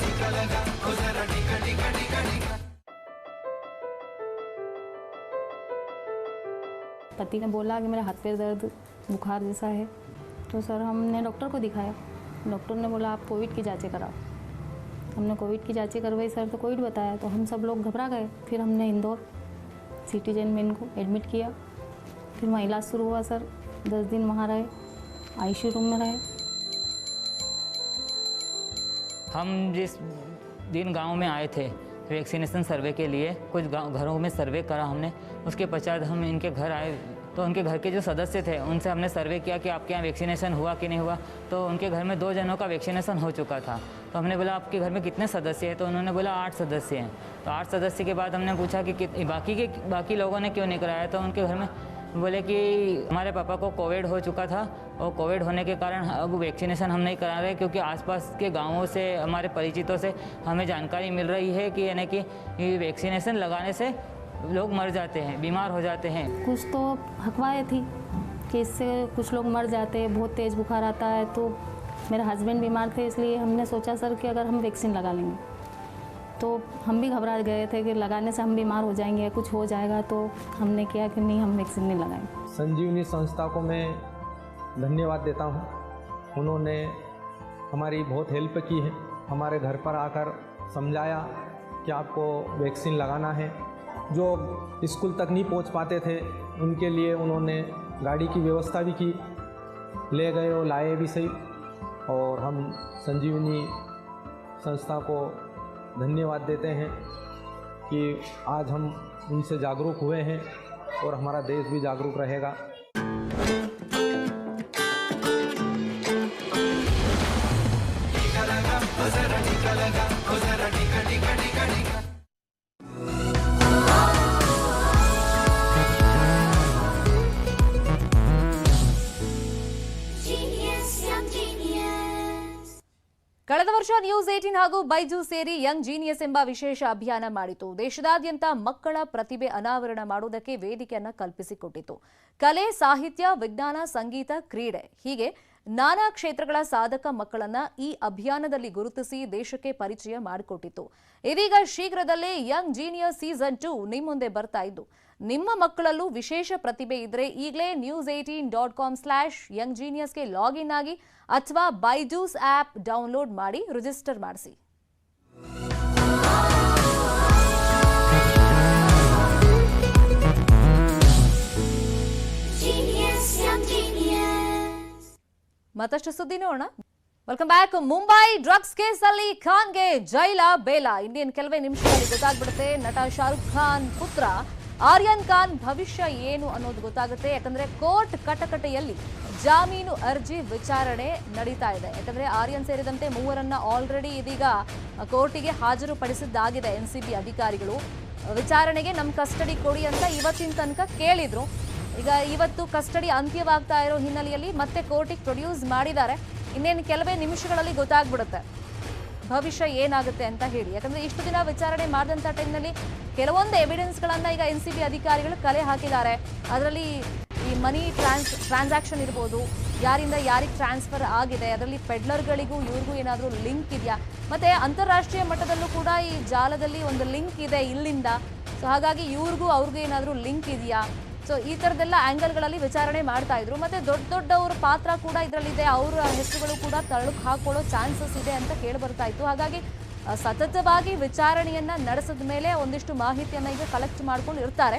पति ने बोला कि मेरा हाथ पैर दर्द बुखार जैसा है, तो सर हमने डॉक्टर को दिखाया. डॉक्टर ने बोला आप कोविड की जांचें कराओ. हमने कोविड की जांचें करवाई सर, तो कोविड बताया. तो हम सब लोग घबरा गए. फिर हमने इंदौर सिटीजन में इनको एडमिट किया. फिर वहाँ इलाज शुरू हुआ सर. 10 दिन वहाँ रहे, आईसीयू रूम में रहे. हम जिस दिन गांव में आए थे वैक्सीनेशन सर्वे के लिए, कुछ घरों में सर्वे करा हमने. उसके पश्चात हम इनके घर आए, तो उनके घर के जो सदस्य थे उनसे हमने सर्वे किया कि आपके यहाँ वैक्सीनेशन हुआ कि नहीं हुआ. तो उनके घर में 2 जनों का वैक्सीनेशन हो चुका था. तो हमने बोला आपके घर में कितने सदस्य हैं, तो उन्होंने बोला 8 सदस्य हैं. तो 8 सदस्य के बाद हमने पूछा कि बाकी लोगों ने क्यों नहीं कराया. तो उनके घर में बोले कि हमारे पापा को कोविड हो चुका था और कोविड होने के कारण अब वैक्सीनेशन हम नहीं करा रहे, क्योंकि आसपास के गांवों से हमारे परिचितों से हमें जानकारी मिल रही है कि यानी कि वैक्सीनेशन लगाने से लोग मर जाते हैं, बीमार हो जाते हैं. कुछ तो अफवाहें थी कि इससे कुछ लोग मर जाते हैं, बहुत तेज़ बुखार आता है. तो मेरे हस्बैंड बीमार थे, इसलिए हमने सोचा सर कि अगर हम वैक्सीन लगा लेंगे, तो हम भी घबरा गए थे कि लगाने से हम बीमार हो जाएंगे या कुछ हो जाएगा. तो हमने किया कि नहीं, हम वैक्सीन नहीं लगाएंगे. संजीवनी संस्था को मैं धन्यवाद देता हूँ. उन्होंने हमारी बहुत हेल्प की है. हमारे घर पर आकर समझाया कि आपको वैक्सीन लगाना है. जो स्कूल तक नहीं पहुँच पाते थे उनके लिए उन्होंने गाड़ी की व्यवस्था भी की, ले गए और लाए भी सही. और हम संजीवनी संस्था को धन्यवाद देते हैं कि आज हम उनसे जागरूक हुए हैं और हमारा देश भी जागरूक रहेगा. ಕಳೆದ ವರ್ಷ ನ್ಯೂಸ್ 18 ಹಾಗೂ ಬೈಜೂಸ್ ಸೇರಿ ಯಂಗ್ ಜೀನಿಯಸ್ ಎಂಬ ವಿಶೇಷ ಅಭಿಯಾನ ಮಾಡಿತು. ದೇಶದಾದ್ಯಂತ ಮಕ್ಕಳ ಪ್ರತಿಭೆ ಅನಾವರಣ ಮಾಡುವುದಕ್ಕೆ ವೇದಿಕೆಯನ್ನು ಕಲ್ಪಿಸಿಕೊಟ್ಟಿತು. ಕಲೆ, ಸಾಹಿತ್ಯ, ವಿಜ್ಞಾನ, ಸಂಗೀತ, ಕ್ರೀಡೆ ಹೀಗೆ ನಾನಾ ಕ್ಷೇತ್ರಗಳ ಸಾಧಕ ಮಕ್ಕಳನ್ನ ಈ ಅಭಿಯಾನದಲ್ಲಿ ಗುರುತಿಸಿ ದೇಶಕ್ಕೆ ಪರಿಚಯ ಮಾಡಿಕೊಟ್ಟಿತು. ಇದೀಗ ಶೀಘ್ರದಲ್ಲೇ ಯಂಗ್ ಜೀನಿಯಸ್ ಸೀಸನ್ 2 ನಿಮ್ಮ ಮುಂದೆ ಬರ್ತಾ ಇದ್ದು, ನಿಮ್ಮ ಮಕ್ಕಳಲ್ಲೂ ವಿಶೇಷ ಪ್ರತಿಭೆ ಇದ್ರೆ ಈಗಲೇ news18.com/younggeniusಗೆ ಲಾಗಿನ್ ಆಗಿ ಅಥವಾ ಬೈಜೂಸ್ ಆಪ್ ಡೌನ್ಲೋಡ್ ಮಾಡಿ ರಿಜಿಸ್ಟರ್ ಮಾಡಿಸಿ. ಮತ್ತಷ್ಟು ಸುದ್ದಿ ನೋಡೋಣ. Welcome back. ಮುಂಬೈ ಡ್ರಗ್ಸ್ ಕೇಸಲ್ಲಿ ಖಾನ್ಗೆ ಜೈಲ ಬೇಲ. ಇಂಡಿಯನ್ ಕೆಲವೇ ನಿಮಿಷದಲ್ಲಿ ಗೊತ್ತಾಗ್ಬಿಡುತ್ತೆ ನಟ ಶಾರುಖ್ ಖಾನ್ ಪುತ್ರ ಆರ್ಯನ್ ಖಾನ್ ಭವಿಷ್ಯ ಏನು ಅನ್ನೋದು ಗೊತ್ತಾಗುತ್ತೆ. ಯಾಕಂದ್ರೆ ಕೋರ್ಟ್ ಕಟಕಟೆಯಲ್ಲಿ ಜಾಮೀನು ಅರ್ಜಿ ವಿಚಾರಣೆ ನಡೀತಾ ಇದೆ. ಯಾಕಂದ್ರೆ ಆರ್ಯನ್ ಸೇರಿದಂತೆ 3ರನ್ನ ಆಲ್ರೆಡಿ ಇದೀಗ ಕೋರ್ಟಿಗೆ ಹಾಜರುಪಡಿಸಿದ್ದಾಗಿದೆ ಎನ್ಸಿಬಿ ಅಧಿಕಾರಿಗಳು. ವಿಚಾರಣೆಗೆ ನಮ್ಮ ಕಸ್ಟಡಿ ಕೊಡಿ ಅಂತ ಇವತ್ತಿನ ತನಕ ಕೇಳಿದ್ರು. ಈಗ ಇವತ್ತು ಕಸ್ಟಡಿ ಅಂತ್ಯವಾಗ್ತಾ ಇರೋ ಹಿನ್ನೆಲೆಯಲ್ಲಿ ಮತ್ತೆ ಕೋರ್ಟಿಗೆ ಪ್ರೊಡ್ಯೂಸ್ ಮಾಡಿದ್ದಾರೆ. ಇನ್ನೇನು ಕೆಲವೇ ನಿಮಿಷಗಳಲ್ಲಿ ಗೊತ್ತಾಗ್ಬಿಡುತ್ತೆ ಭವಿಷ್ಯ ಏನಾಗುತ್ತೆ ಅಂತ ಹೇಳಿ. ಯಾಕಂದ್ರೆ ಇಷ್ಟು ದಿನ ವಿಚಾರಣೆ ಮಾಡಿದಂಥ ಟೈಮ್ನಲ್ಲಿ ಕೆಲವೊಂದು ಎವಿಡೆನ್ಸ್ಗಳನ್ನ ಈಗ ಎನ್ಸಿಬಿ ಅಧಿಕಾರಿಗಳು ಕಲೆ ಹಾಕಿದ್ದಾರೆ. ಅದರಲ್ಲಿ ಈ ಮನಿ ಟ್ರಾನ್ಸಾಕ್ಷನ್ ಇರ್ಬೋದು, ಯಾರಿಂದ ಯಾರಿಗೆ ಟ್ರಾನ್ಸ್ಫರ್ ಆಗಿದೆ, ಅದರಲ್ಲಿ ಪೆಡ್ಲರ್ಗಳಿಗೂ ಇವ್ರಿಗೂ ಏನಾದರೂ ಲಿಂಕ್ ಇದೆಯಾ, ಮತ್ತೆ ಅಂತಾರಾಷ್ಟ್ರೀಯ ಮಟ್ಟದಲ್ಲೂ ಕೂಡ ಈ ಜಾಲದಲ್ಲಿ ಒಂದು ಲಿಂಕ್ ಇದೆ ಇಲ್ಲಿಂದ. ಸೊ ಹಾಗಾಗಿ ಇವ್ರಿಗೂ ಅವ್ರಿಗೂ ಏನಾದರೂ ಲಿಂಕ್ ಇದೆಯಾ, ಸೊ ಈ ಥರದ್ದೆಲ್ಲ ಆ್ಯಂಗಲ್ಗಳಲ್ಲಿ ವಿಚಾರಣೆ ಮಾಡ್ತಾ ಇದ್ರು. ಮತ್ತೆ ದೊಡ್ಡವರ ಪಾತ್ರ ಕೂಡ ಇದರಲ್ಲಿದೆ, ಅವರ ಹೆಸರುಗಳು ಕೂಡ ತಳಕು ಹಾಕೊಳ್ಳೋ ಚಾನ್ಸಸ್ ಇದೆ ಅಂತ ಕೇಳಿ ಬರ್ತಾ ಇತ್ತು. ಹಾಗಾಗಿ ಸತತವಾಗಿ ವಿಚಾರಣೆಯನ್ನ ನಡೆಸಿದ ಮೇಲೆ ಒಂದಿಷ್ಟು ಮಾಹಿತಿಯನ್ನ ಈಗ ಕಲೆಕ್ಟ್ ಮಾಡ್ಕೊಂಡು ಇರ್ತಾರೆ.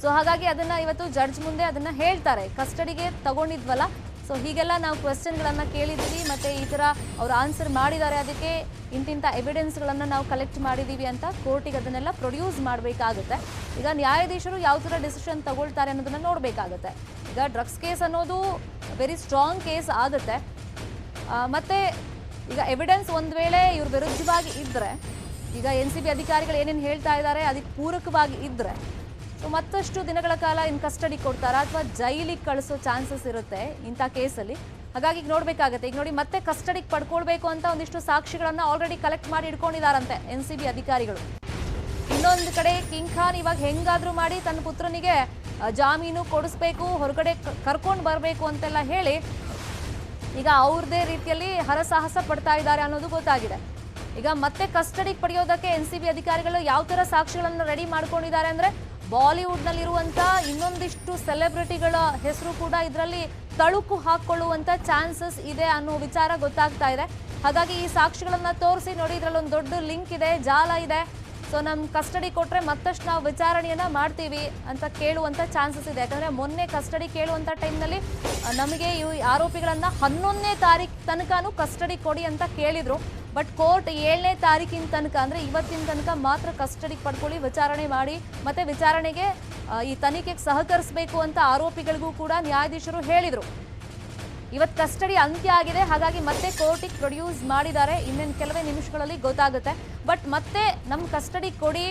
ಸೊ ಹಾಗಾಗಿ ಅದನ್ನ ಇವತ್ತು ಜಡ್ಜ್ ಮುಂದೆ ಅದನ್ನ ಹೇಳ್ತಾರೆ, ಕಸ್ಟಡಿಗೆ ತಗೊಂಡಿದ್ವಲ್ಲ, ಸೊ ಹೀಗೆಲ್ಲ ನಾವು ಕ್ವೆಶ್ಚನ್ಗಳನ್ನ ಕೇಳಿದ್ದೀವಿ, ಮತ್ತೆ ಈ ಥರ ಅವ್ರು ಆನ್ಸರ್ ಮಾಡಿದ್ದಾರೆ, ಅದಕ್ಕೆ ಇಂತಿಂಥ ಎವಿಡೆನ್ಸ್ಗಳನ್ನು ನಾವು ಕಲೆಕ್ಟ್ ಮಾಡಿದ್ದೀವಿ ಅಂತ ಕೋರ್ಟಿಗೆ ಅದನ್ನೆಲ್ಲ ಪ್ರೊಡ್ಯೂಸ್ ಮಾಡಬೇಕಾಗುತ್ತೆ. ಈಗ ನ್ಯಾಯಾಧೀಶರು ಯಾವ ಥರ ಡಿಸಿಷನ್ ತಗೊಳ್ತಾರೆ ಅನ್ನೋದನ್ನ ನೋಡಬೇಕಾಗುತ್ತೆ. ಈಗ ಡ್ರಗ್ಸ್ ಕೇಸ್ ಅನ್ನೋದು ವೆರಿ ಸ್ಟ್ರಾಂಗ್ ಕೇಸ್ ಆಗುತ್ತೆ. ಮತ್ತೆ ಈಗ ಎವಿಡೆನ್ಸ್ ಒಂದು ವೇಳೆ ಇವ್ರ ವಿರುದ್ಧವಾಗಿ ಇದ್ದರೆ, ಈಗ NCB ಅಧಿಕಾರಿಗಳು ಏನೇನು ಹೇಳ್ತಾ ಇದ್ದಾರೆ ಅದಕ್ಕೆ ಪೂರಕವಾಗಿ ಇದ್ದರೆ, ಸೊ ಮತ್ತಷ್ಟು ದಿನಗಳ ಕಾಲ ಇನ್ ಕಸ್ಟಡಿ ಕೊಡ್ತಾರಾ ಅಥವಾ ಜೈಲಿಗೆ ಕಳಿಸೋ ಚಾನ್ಸಸ್ ಇರುತ್ತೆ ಇಂಥ ಕೇಸಲ್ಲಿ. ಹಾಗಾಗಿ ಈಗ ನೋಡಬೇಕಾಗತ್ತೆ. ಈಗ ನೋಡಿ, ಮತ್ತೆ ಕಸ್ಟಡಿಗೆ ಪಡ್ಕೊಳ್ಬೇಕು ಅಂತ ಒಂದಿಷ್ಟು ಸಾಕ್ಷಿಗಳನ್ನು ಆಲ್ರೆಡಿ ಕಲೆಕ್ಟ್ ಮಾಡಿ ಇಟ್ಕೊಂಡಿದ್ದಾರಂತೆ NCB ಅಧಿಕಾರಿಗಳು. ಇನ್ನೊಂದು ಕಡೆ ಕಿಂಗ್ ಖಾನ್ ಇವಾಗ ಹೆಂಗಾದ್ರೂ ಮಾಡಿ ತನ್ನ ಪುತ್ರನಿಗೆ ಜಾಮೀನು ಕೊಡಿಸ್ಬೇಕು, ಹೊರಗಡೆ ಕರ್ಕೊಂಡು ಬರಬೇಕು ಅಂತೆಲ್ಲ ಹೇಳಿ ಈಗ ಅವ್ರದೇ ರೀತಿಯಲ್ಲಿ ಹರಸಾಹಸ ಪಡ್ತಾ ಇದ್ದಾರೆ ಅನ್ನೋದು ಗೊತ್ತಾಗಿದೆ. ಈಗ ಮತ್ತೆ ಕಸ್ಟಡಿಗೆ ಪಡೆಯೋದಕ್ಕೆ NCB ಅಧಿಕಾರಿಗಳು ಯಾವ ಥರ ಸಾಕ್ಷಿಗಳನ್ನು ರೆಡಿ ಮಾಡ್ಕೊಂಡಿದ್ದಾರೆ ಅಂದರೆ, ಬಾಲಿವುಡ್ನಲ್ಲಿರುವಂಥ ಇನ್ನೊಂದಿಷ್ಟು ಸೆಲೆಬ್ರಿಟಿಗಳ ಹೆಸರು ಕೂಡ ಇದರಲ್ಲಿ ತಳುಕು ಹಾಕ್ಕೊಳ್ಳುವಂಥ ಚಾನ್ಸಸ್ ಇದೆ ಅನ್ನೋ ವಿಚಾರ ಗೊತ್ತಾಗ್ತಾ ಇದೆ. ಹಾಗಾಗಿ ಈ ಸಾಕ್ಷಿಗಳನ್ನು ತೋರಿಸಿ ನೋಡಿ, ಇದರಲ್ಲಿ ಒಂದು ದೊಡ್ಡ ಲಿಂಕ್ ಇದೆ, ಜಾಲ ಇದೆ, ಸೊ ನಮ್ಮ ಕಸ್ಟಡಿ ಕೊಟ್ಟರೆ ಮತ್ತಷ್ಟು ನಾವು ವಿಚಾರಣೆಯನ್ನು ಮಾಡ್ತೀವಿ ಅಂತ ಕೇಳುವಂಥ ಚಾನ್ಸಸ್ ಇದೆ. ಯಾಕಂದರೆ ಮೊನ್ನೆ ಕಸ್ಟಡಿ ಕೇಳುವಂಥ ಟೈಮ್ನಲ್ಲಿ ನಮಗೆ ಈ ಆರೋಪಿಗಳನ್ನು 11ನೇ ತಾರೀಕು ತನಕನೂ ಕಸ್ಟಡಿ ಕೊಡಿ ಅಂತ ಕೇಳಿದರು. ಬಟ್ ಕೋರ್ಟ್ 7ನೇ ತಾರೀಕಿನ ತನಕ, ಅಂದರೆ ಇವತ್ತಿನ ತನಕ ಮಾತ್ರ ಕಸ್ಟಡಿಗೆ ಪಡ್ಕೊಳ್ಳಿ, ವಿಚಾರಣೆ ಮಾಡಿ, ಮತ್ತು ವಿಚಾರಣೆಗೆ ಈ ತನಿಖೆಗೆ ಸಹಕರಿಸಬೇಕು ಅಂತ ಆರೋಪಿಗಳಿಗೂ ಕೂಡ ನ್ಯಾಯಾಧೀಶರು ಹೇಳಿದರು. ಇವತ್ತು ಕಸ್ಟಡಿ ಅಂತ್ಯ ಆಗಿದೆ, ಹಾಗಾಗಿ ಮತ್ತೆ ಕೋರ್ಟಿಗೆ ಪ್ರೊಡ್ಯೂಸ್ ಮಾಡಿದ್ದಾರೆ. ಇನ್ನೇನು ಕೆಲವೇ ನಿಮಿಷಗಳಲ್ಲಿ ಗೊತ್ತಾಗುತ್ತೆ. ಬಟ್ ಮತ್ತೆ ನಮ್ಮ ಕಸ್ಟಡಿ ಕೊಡಿ,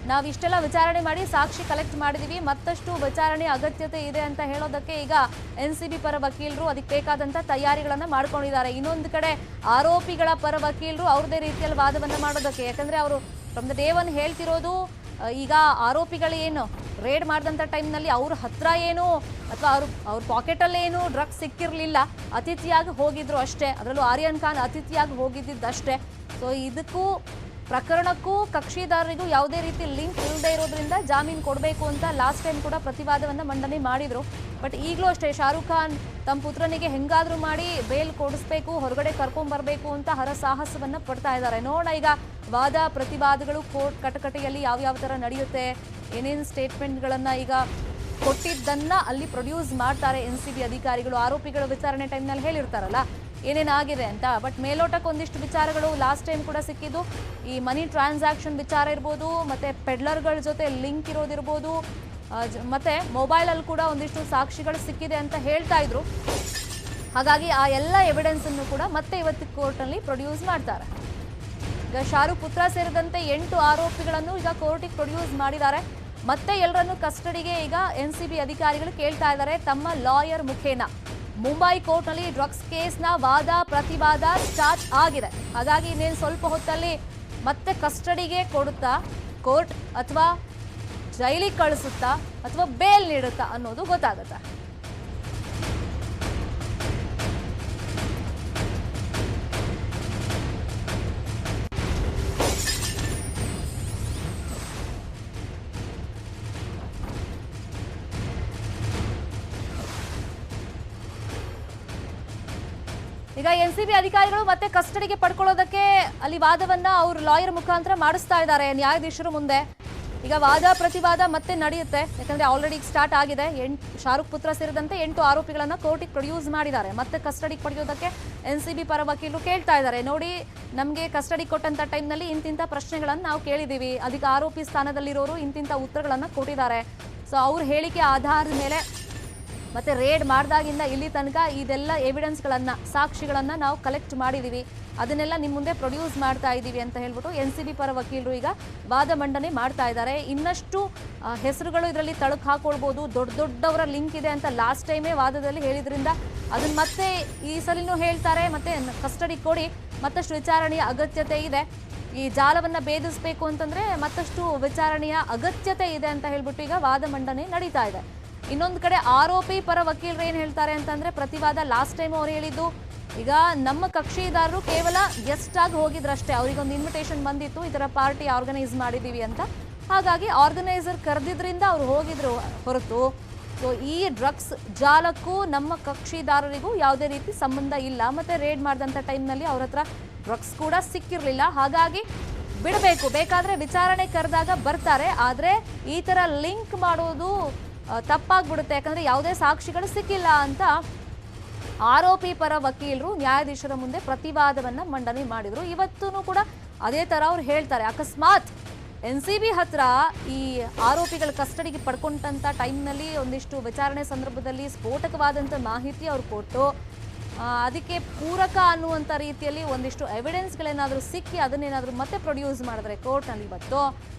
ನಾವು ಇಷ್ಟೆಲ್ಲ ವಿಚಾರಣೆ ಮಾಡಿ ಸಾಕ್ಷಿ ಕಲೆಕ್ಟ್ ಮಾಡಿದ್ದೀವಿ, ಮತ್ತಷ್ಟು ವಿಚಾರಣೆ ಅಗತ್ಯತೆ ಇದೆ ಅಂತ ಹೇಳೋದಕ್ಕೆ ಈಗ NCB ಪರ ವಕೀಲರು ಅದಕ್ಕೆ ಬೇಕಾದಂಥ ತಯಾರಿಗಳನ್ನು ಮಾಡ್ಕೊಂಡಿದ್ದಾರೆ. ಇನ್ನೊಂದು ಕಡೆ ಆರೋಪಿಗಳ ಪರ ವಕೀಲರು ಅವ್ರದೇ ರೀತಿಯಲ್ಲಿ ವಾದವನ್ನು ಮಾಡೋದಕ್ಕೆ, ಯಾಕಂದರೆ ಅವರು ಫ್ರಮ್ ದ ಡೇ ಒನ್ ಹೇಳ್ತಿರೋದು, ಈಗ ಆರೋಪಿಗಳು ಏನು ರೇಡ್ ಮಾಡಿದಂಥ ಟೈಮ್ನಲ್ಲಿ ಅವ್ರ ಹತ್ರ ಏನು ಅಥವಾ ಅವ್ರ ಪಾಕೆಟಲ್ಲೇನು ಡ್ರಗ್ಸ್ ಸಿಕ್ಕಿರಲಿಲ್ಲ, ಅತಿಥಿಯಾಗಿ ಹೋಗಿದ್ರು ಅಷ್ಟೇ. ಅದರಲ್ಲೂ ಆರ್ಯನ್ ಖಾನ್ ಅತಿಥಿಯಾಗಿ ಹೋಗಿದ್ದಷ್ಟೇ. ಸೊ ಇದಕ್ಕೂ ಪ್ರಕರಣಕ್ಕೂ ಕಕ್ಷಿದಾರರಿಗೂ ಯಾವುದೇ ರೀತಿ ಲಿಂಕ್ ಇಲ್ಲದೆ ಇರೋದ್ರಿಂದ ಜಾಮೀನು ಕೊಡಬೇಕು ಅಂತ ಲಾಸ್ಟ್ ಟೈಮ್ ಕೂಡ ಪ್ರತಿವಾದವನ್ನು ಮಂಡನೆ ಮಾಡಿದರು. ಬಟ್ ಈಗಲೂ ಅಷ್ಟೇ ಶಾರುಖ್ ಖಾನ್ ತಮ್ಮ ಪುತ್ರನಿಗೆ ಹೆಂಗಾದರೂ ಮಾಡಿ ಬೇಲ್ ಕೊಡಿಸ್ಬೇಕು, ಹೊರಗಡೆ ಕರ್ಕೊಂಡ್ಬರಬೇಕು ಅಂತ ಹರಸಾಹಸವನ್ನು ಪಡ್ತಾ ಇದ್ದಾರೆ. ನೋಡೋಣ ಈಗ ವಾದ ಪ್ರತಿವಾದಗಳು ಕೋರ್ಟ್ ಕಟಕಟೆಯಲ್ಲಿ ಯಾವ್ಯಾವ ಥರ ನಡೆಯುತ್ತೆ, ಏನೇನು ಸ್ಟೇಟ್ಮೆಂಟ್ಗಳನ್ನು ಈಗ ಕೊಟ್ಟಿದ್ದನ್ನು ಅಲ್ಲಿ ಪ್ರೊಡ್ಯೂಸ್ ಮಾಡ್ತಾರೆ NCB ಅಧಿಕಾರಿಗಳು. ಆರೋಪಿಗಳ ವಿಚಾರಣೆ ಟೈಮ್ನಲ್ಲಿ ಹೇಳಿರ್ತಾರಲ್ಲ ಏನೇನಾಗಿದೆ ಅಂತ. ಬಟ್ ಮೇಲೋಟಕ್ಕೆ ಒಂದಿಷ್ಟು ವಿಚಾರಗಳು ಲಾಸ್ಟ್ ಟೈಮ್ ಕೂಡ ಸಿಕ್ಕಿದ್ದು, ಈ ಮನಿ ಟ್ರಾನ್ಸಾಕ್ಷನ್ ವಿಚಾರ ಇರ್ಬೋದು, ಮತ್ತು ಪೆಡ್ಲರ್ಗಳ ಜೊತೆ ಲಿಂಕ್ ಇರೋದಿರ್ಬೋದು, ಮತ್ತು ಮೊಬೈಲಲ್ಲಿ ಕೂಡ ಒಂದಿಷ್ಟು ಸಾಕ್ಷಿಗಳು ಸಿಕ್ಕಿದೆ ಅಂತ ಹೇಳ್ತಾ ಇದ್ರು. ಹಾಗಾಗಿ ಆ ಎಲ್ಲ ಎವಿಡೆನ್ಸನ್ನು ಕೂಡ ಮತ್ತೆ ಇವತ್ತು ಕೋರ್ಟಲ್ಲಿ ಪ್ರೊಡ್ಯೂಸ್ ಮಾಡ್ತಾರೆ. ಈಗ ಶಾರುಖ್ ಪುತ್ರ ಸೇರಿದಂತೆ 8 ಆರೋಪಿಗಳನ್ನು ಈಗ ಕೋರ್ಟಿಗೆ ಪ್ರೊಡ್ಯೂಸ್ ಮಾಡಿದ್ದಾರೆ. ಮತ್ತೆ ಎಲ್ಲರನ್ನು ಕಸ್ಟಡಿಗೆ ಈಗ NCB ಅಧಿಕಾರಿಗಳು ಕೇಳ್ತಾ ಇದ್ದಾರೆ ತಮ್ಮ ಲಾಯರ್ ಮುಖೇನ. ಮುಂಬೈ ಕೋರ್ಟ್ನಲ್ಲಿ ಡ್ರಗ್ಸ್ ಕೇಸ್ನ ವಾದ ಪ್ರತಿವಾದ ಸ್ಟಾರ್ಟ್ ಆಗಿದೆ. ಹಾಗಾಗಿ ಇನ್ನೇನು ಸ್ವಲ್ಪ ಹೊತ್ತಲ್ಲಿ ಮತ್ತೆ ಕಸ್ಟಡಿಗೆ ಕೊಡುತ್ತಾ ಕೋರ್ಟ್, ಅಥವಾ ಜೈಲಿಗೆ ಕಳಿಸುತ್ತಾ ಅಥವಾ ಬೇಲ್ ನೀಡುತ್ತಾ ಅನ್ನೋದು ಗೊತ್ತಾಗುತ್ತೆ. ಈಗ NCB ಅಧಿಕಾರಿಗಳು ಮತ್ತೆ ಕಸ್ಟಡಿಗೆ ಪಡ್ಕೊಳ್ಳೋದಕ್ಕೆ ಅಲ್ಲಿ ವಾದವನ್ನ ಅವ್ರ ಲಾಯರ್ ಮುಖಾಂತರ ಮಾಡಿಸ್ತಾ ಇದ್ದಾರೆ ನ್ಯಾಯಾಧೀಶರು ಮುಂದೆ. ಈಗ ವಾದ ಪ್ರತಿವಾದ ಮತ್ತೆ ನಡೆಯುತ್ತೆ, ಯಾಕಂದ್ರೆ ಆಲ್ರೆಡಿ ಸ್ಟಾರ್ಟ್ ಆಗಿದೆ. ಶಾರುಖ್ ಪುತ್ರ ಸೇರಿದಂತೆ 8 ಆರೋಪಿಗಳನ್ನ ಕೋರ್ಟಿಗೆ ಪ್ರೊಡ್ಯೂಸ್ ಮಾಡಿದ್ದಾರೆ. ಮತ್ತೆ ಕಸ್ಟಡಿಗೆ ಪಡೆಯೋದಕ್ಕೆ NCB ಪರ ವಕೀಲರು ಕೇಳ್ತಾ ಇದ್ದಾರೆ, ನೋಡಿ ನಮಗೆ ಕಸ್ಟಡಿ ಕೊಟ್ಟಂತ ಟೈಮ್ನಲ್ಲಿ ಇಂತಿಂಥ ಪ್ರಶ್ನೆಗಳನ್ನು ನಾವು ಕೇಳಿದ್ದೀವಿ, ಅದಕ್ಕೆ ಆರೋಪಿ ಸ್ಥಾನದಲ್ಲಿರೋರು ಇಂತಿಂಥ ಉತ್ತರಗಳನ್ನು ಕೊಟ್ಟಿದ್ದಾರೆ. ಸೊ ಅವ್ರ ಹೇಳಿಕೆ ಆಧಾರದ ಮೇಲೆ ಮತ್ತೆ ರೇಡ್ ಮಾಡಿದಾಗಿಂದ ಇಲ್ಲಿ ತನಕ ಇದೆಲ್ಲ ಎವಿಡೆನ್ಸ್ಗಳನ್ನು, ಸಾಕ್ಷಿಗಳನ್ನು ನಾವು ಕಲೆಕ್ಟ್ ಮಾಡಿದ್ದೀವಿ, ಅದನ್ನೆಲ್ಲ ನಿಮ್ಮ ಮುಂದೆ ಪ್ರೊಡ್ಯೂಸ್ ಮಾಡ್ತಾ ಇದ್ದೀವಿ ಅಂತ ಹೇಳ್ಬಿಟ್ಟು NCB ಪರ ವಕೀಲರು ಈಗ ವಾದ ಮಂಡನೆ ಮಾಡ್ತಾ ಇದ್ದಾರೆ. ಇನ್ನಷ್ಟು ಹೆಸರುಗಳು ಇದರಲ್ಲಿ ತಳಕು ಹಾಕೊಳ್ಬೋದು, ದೊಡ್ಡವರ ಲಿಂಕ್ ಇದೆ ಅಂತ ಲಾಸ್ಟ್ ಟೈಮೇ ವಾದದಲ್ಲಿ ಹೇಳಿದ್ರಿಂದ ಅದನ್ನ ಮತ್ತೆ ಈ ಸಲಿನೂ ಹೇಳ್ತಾರೆ. ಮತ್ತೆ ಕಸ್ಟಡಿ ಕೊಡಿ, ಮತ್ತಷ್ಟು ವಿಚಾರಣೆಯ ಅಗತ್ಯತೆ ಇದೆ, ಈ ಜಾಲವನ್ನು ಭೇದಿಸಬೇಕು ಅಂತಂದ್ರೆ ಮತ್ತಷ್ಟು ವಿಚಾರಣೆಯ ಅಗತ್ಯತೆ ಇದೆ ಅಂತ ಹೇಳ್ಬಿಟ್ಟು ಈಗ ವಾದ ಮಂಡನೆ ನಡೀತಾ ಇದೆ. ಇನ್ನೊಂದು ಕಡೆ ಆರೋಪಿ ಪರ ವಕೀಲರು ಏನ್ ಹೇಳ್ತಾರೆ ಅಂತಂದ್ರೆ ಪ್ರತಿವಾದ ಲಾಸ್ಟ್ ಟೈಮ್ ಅವ್ರು ಹೇಳಿದ್ದು ಈಗ ನಮ್ಮ ಕಕ್ಷಿದಾರರು ಕೇವಲ ಗೆಸ್ಟ್ ಆಗಿ ಹೋಗಿದ್ರಷ್ಟೇ, ಅವರಿಗೊಂದು ಇನ್ವಿಟೇಷನ್ ಬಂದಿತ್ತು ಈ ತರ ಪಾರ್ಟಿ ಆರ್ಗನೈಸ್ ಮಾಡಿದೀವಿ ಅಂತ, ಹಾಗಾಗಿ ಆರ್ಗನೈಸರ್ ಕರೆದಿದ್ರಿಂದ ಅವ್ರು ಹೋಗಿದ್ರು ಹೊರತು ಸೊ ಈ ಡ್ರಗ್ಸ್ ಜಾಲಕ್ಕೂ ನಮ್ಮ ಕಕ್ಷಿದಾರರಿಗೂ ಯಾವುದೇ ರೀತಿ ಸಂಬಂಧ ಇಲ್ಲ. ಮತ್ತೆ ರೇಡ್ ಮಾಡಿದಂಥ ಟೈಮ್ನಲ್ಲಿ ಅವ್ರ ಹತ್ರ ಡ್ರಗ್ಸ್ ಕೂಡ ಸಿಕ್ಕಿರಲಿಲ್ಲ. ಹಾಗಾಗಿ ಬಿಡಬೇಕು, ಬೇಕಾದ್ರೆ ವಿಚಾರಣೆ ಕರೆದಾಗ ಬರ್ತಾರೆ, ಆದರೆ ಈ ಥರ ಲಿಂಕ್ ಮಾಡೋದು ತಪ್ಪಾಗ್ಬಿಡುತ್ತೆ, ಯಾಕಂದ್ರೆ ಯಾವುದೇ ಸಾಕ್ಷಿಗಳು ಸಿಕ್ಕಿಲ್ಲ ಅಂತ ಆರೋಪಿ ಪರ ವಕೀಲರು ನ್ಯಾಯಾಧೀಶರ ಮುಂದೆ ಪ್ರತಿವಾದವನ್ನ ಮಂಡನೆ ಮಾಡಿದ್ರು. ಇವತ್ತೂ ಕೂಡ ಅದೇ ತರ ಅವ್ರು ಹೇಳ್ತಾರೆ, ಅಕಸ್ಮಾತ್ NCB ಹತ್ರ ಈ ಆರೋಪಿಗಳ ಕಸ್ಟಡಿಗೆ ಪಡ್ಕೊಂಡಂತ ಟೈಮ್ನಲ್ಲಿ ಒಂದಿಷ್ಟು ವಿಚಾರಣೆ ಸಂದರ್ಭದಲ್ಲಿ ಸ್ಫೋಟಕವಾದಂಥ ಮಾಹಿತಿ ಅವ್ರು ಕೊಟ್ಟು ಅದಕ್ಕೆ ಪೂರಕ ಅನ್ನುವಂಥ ರೀತಿಯಲ್ಲಿ ಒಂದಿಷ್ಟು ಎವಿಡೆನ್ಸ್ಗಳೇನಾದರೂ ಸಿಕ್ಕಿ ಅದನ್ನೇನಾದರೂ ಮತ್ತೆ ಪ್ರೊಡ್ಯೂಸ್ ಮಾಡಿದ್ರೆ ಕೋರ್ಟ್ನಲ್ಲಿ ಇವತ್ತು